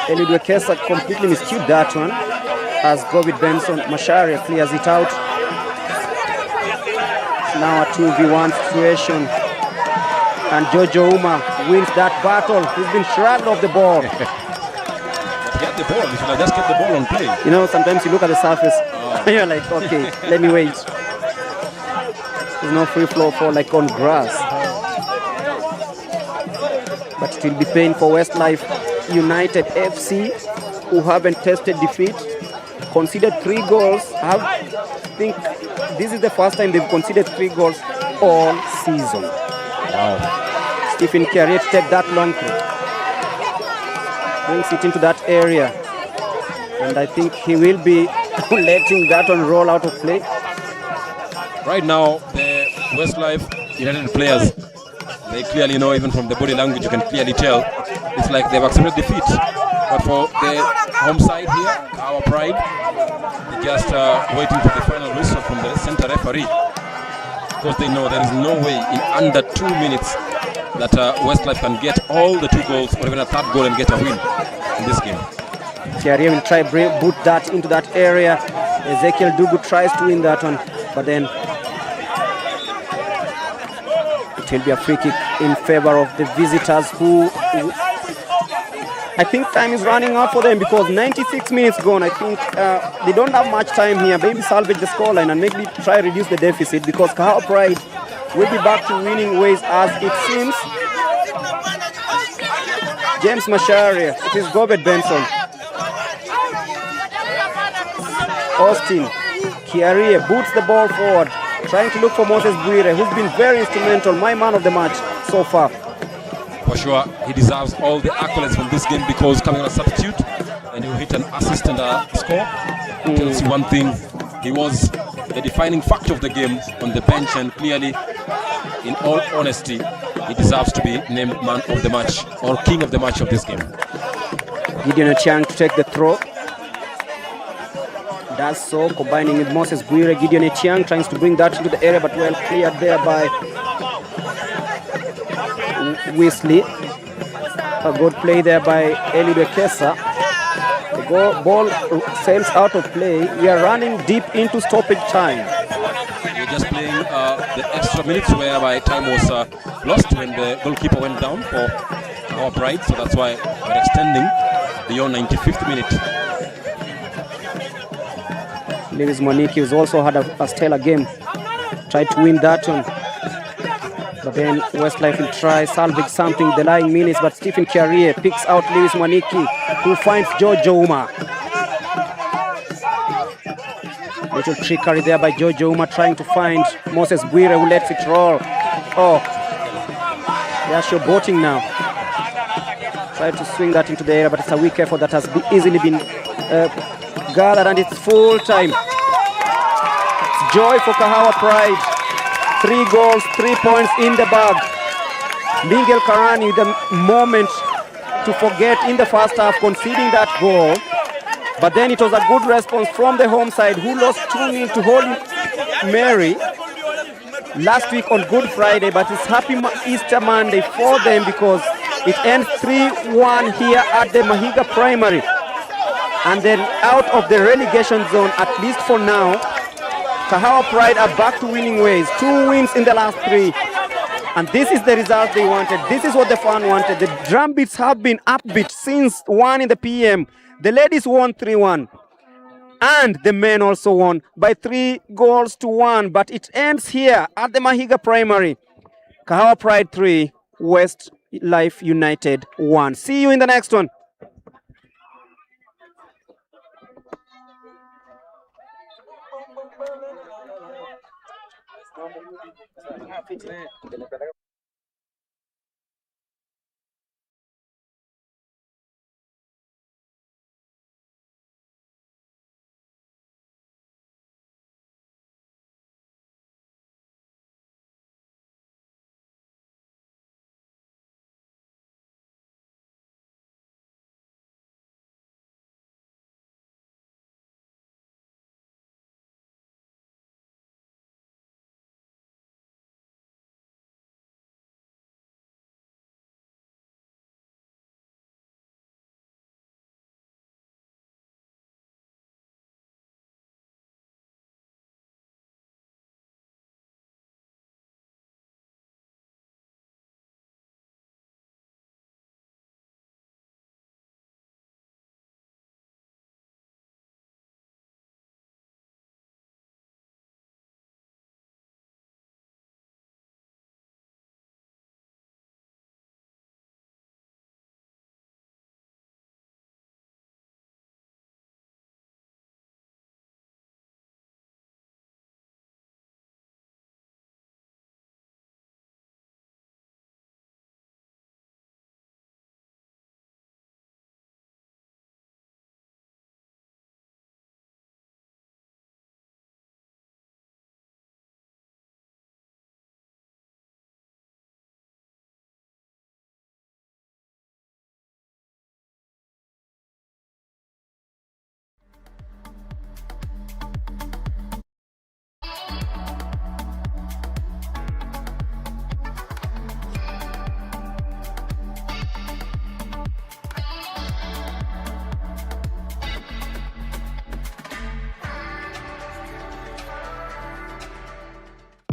Eliud Wekesa completely miscued that one as Govid Benson Masharia clears it out. Now a 2v1 situation. And Jojo Uma wins that battle. He's been shrugged off the ball. Get the ball. You should have just kept the ball on play. You know, sometimes you look at the surface and you're like, okay, let me wait. There's no free flow for like on grass. But it will be pain for Westlife United FC, who haven't tasted defeat. Conceded 3 goals. I think this is the first time they've conceded 3 goals all season. Wow. Stephen Carrier to take that long throw. Brings it into that area. And I think he will be letting that one roll out of play. Right now, the Westlife United players, they clearly know, even from the body language, you can clearly tell, it's like they've accepted defeat. But for the home side here, our pride, they're just waiting for the final whistle from the center referee. Because they know there is no way in under 2 minutes that Westlife can get all the 2 goals or even a 3rd goal and get a win in this game. Thierry will try boot that into that area. Ezekiel Dugu tries to win that one, but then it will be a free kick in favor of the visitors, who I think time is running out for them because 96 minutes gone. I think they don't have much time here. Maybe salvage the scoreline and maybe try to reduce the deficit, because Kahawa Pride will be back to winning ways, as it seems. James Macharia, it is Gobert Benson. Austin Kiarie boots the ball forward, trying to look for Moses Bwire, who's been very instrumental, my man of the match so far. For sure, he deserves all the accolades from this game, because coming on a substitute and you hit an assist and a score, tells you one thing: he was the defining factor of the game on the bench, and clearly, in all honesty, he deserves to be named man of the match or king of the match of this game. Gideon Ochieng to take the throw. Does so, combining with Moses Bwire. Gideon Ochieng tries to bring that into the area, but well cleared there by Wesley. A good play there by Eliud Ekesa. The ball sails out of play. We are running deep into stoppage time. We're just playing the extra minutes, whereby time was lost when the goalkeeper went down for our pride. So that's why we're extending beyond 95th minute. Lewis Mwaniki, who's also had a stellar game, tried to win that one. But then Westlife will try salvage something the lying minutes, but Stephen Kiarie picks out Lewis Mwaniki, who finds Jojo Uma. Little trickery there by Jojo Uma, trying to find Moses Bwire, who lets it roll. Oh, they are showboating now. Try to swing that into the air, but it's a weak effort that has easily been gathered, and it's full time. It's joy for Kahawa Pride. 3 goals, 3 points in the bag. Miguel Karani, the moment to forget in the first half, conceding that goal. But then it was a good response from the home side, who lost 2-0 to Holy Mary last week on Good Friday. But it's happy Easter Monday for them, because it ends 3-1 here at the Mahiga Primary. And then out of the relegation zone, at least for now, Kahawa Pride are back to winning ways. 2 wins in the last 3. And this is the result they wanted. This is what the fan wanted. The drum beats have been upbeat since 1 in the PM. The ladies won 3-1. And the men also won by 3 goals to 1. But it ends here at the Mahiga Primary. Kahawa Pride 3, Westlife United 1. See you in the next one.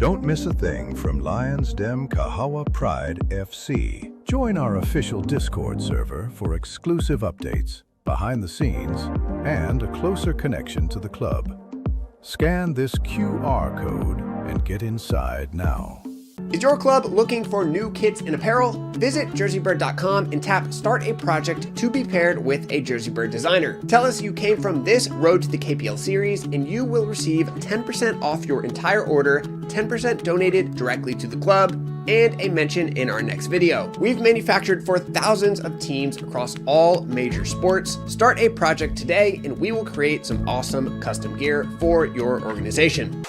Don't miss a thing from Lions Den Kahawa Pride FC. Join our official Discord server for exclusive updates, behind the scenes, and a closer connection to the club. Scan this QR code and get inside now. Is your club looking for new kits and apparel? Visit JerseyBird.com and tap Start a Project to be paired with a JerseyBird designer. Tell us you came from this Road to the KPL series and you will receive 10% off your entire order, 10% donated directly to the club, and a mention in our next video. We've manufactured for thousands of teams across all major sports. Start a project today and we will create some awesome custom gear for your organization.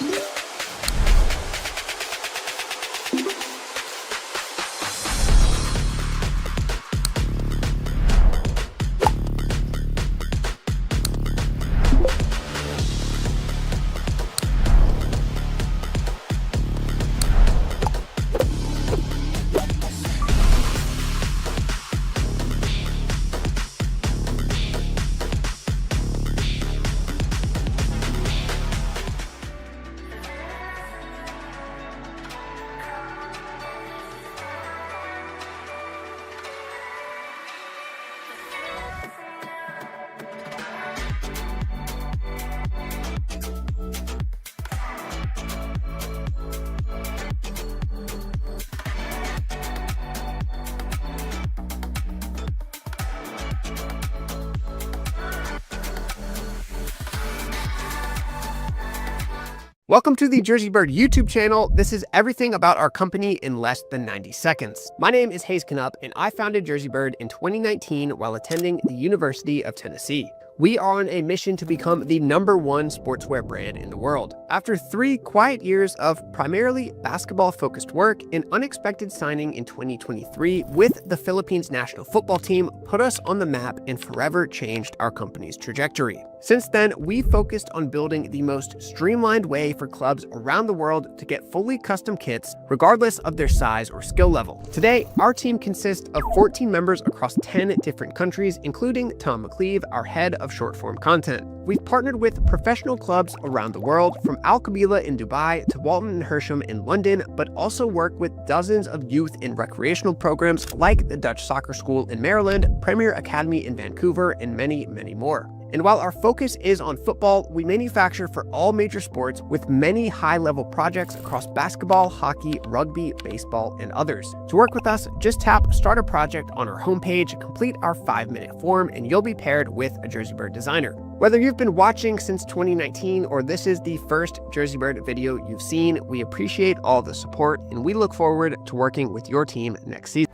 Welcome to the JerseyBird YouTube channel. This is everything about our company in less than 90 seconds. My name is Hayes Knupp, and I founded JerseyBird in 2019 while attending the University of Tennessee. We are on a mission to become the #1 sportswear brand in the world. After 3 quiet years of primarily basketball-focused work, an unexpected signing in 2023 with the Philippines national football team put us on the map and forever changed our company's trajectory. Since then, we focused on building the most streamlined way for clubs around the world to get fully custom kits, regardless of their size or skill level. Today, our team consists of 14 members across 10 different countries, including Tom McCleve, our head of short-form content. We've partnered with professional clubs around the world, from Al Qabila in Dubai to Walton and Hersham in London, but also work with dozens of youth and recreational programs like the Dutch Soccer School in Maryland, Premier Academy in Vancouver, and many, many more. And while our focus is on football, we manufacture for all major sports with many high-level projects across basketball, hockey, rugby, baseball, and others. To work with us, just tap Start a Project on our homepage, complete our 5-minute form, and you'll be paired with a JerseyBird designer. Whether you've been watching since 2019 or this is the first JerseyBird video you've seen, we appreciate all the support, and we look forward to working with your team next season.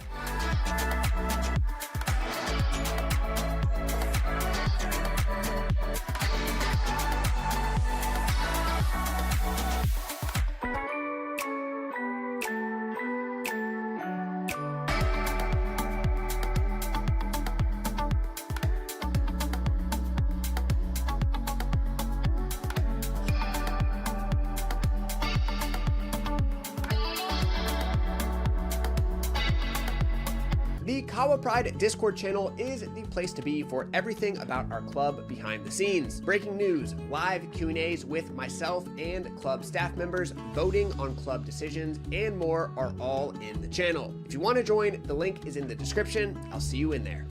The Kahawa Pride Discord channel is the place to be for everything about our club behind the scenes. Breaking news, live Q&As with myself and club staff members, voting on club decisions, and more are all in the channel. If you want to join, the link is in the description. I'll see you in there.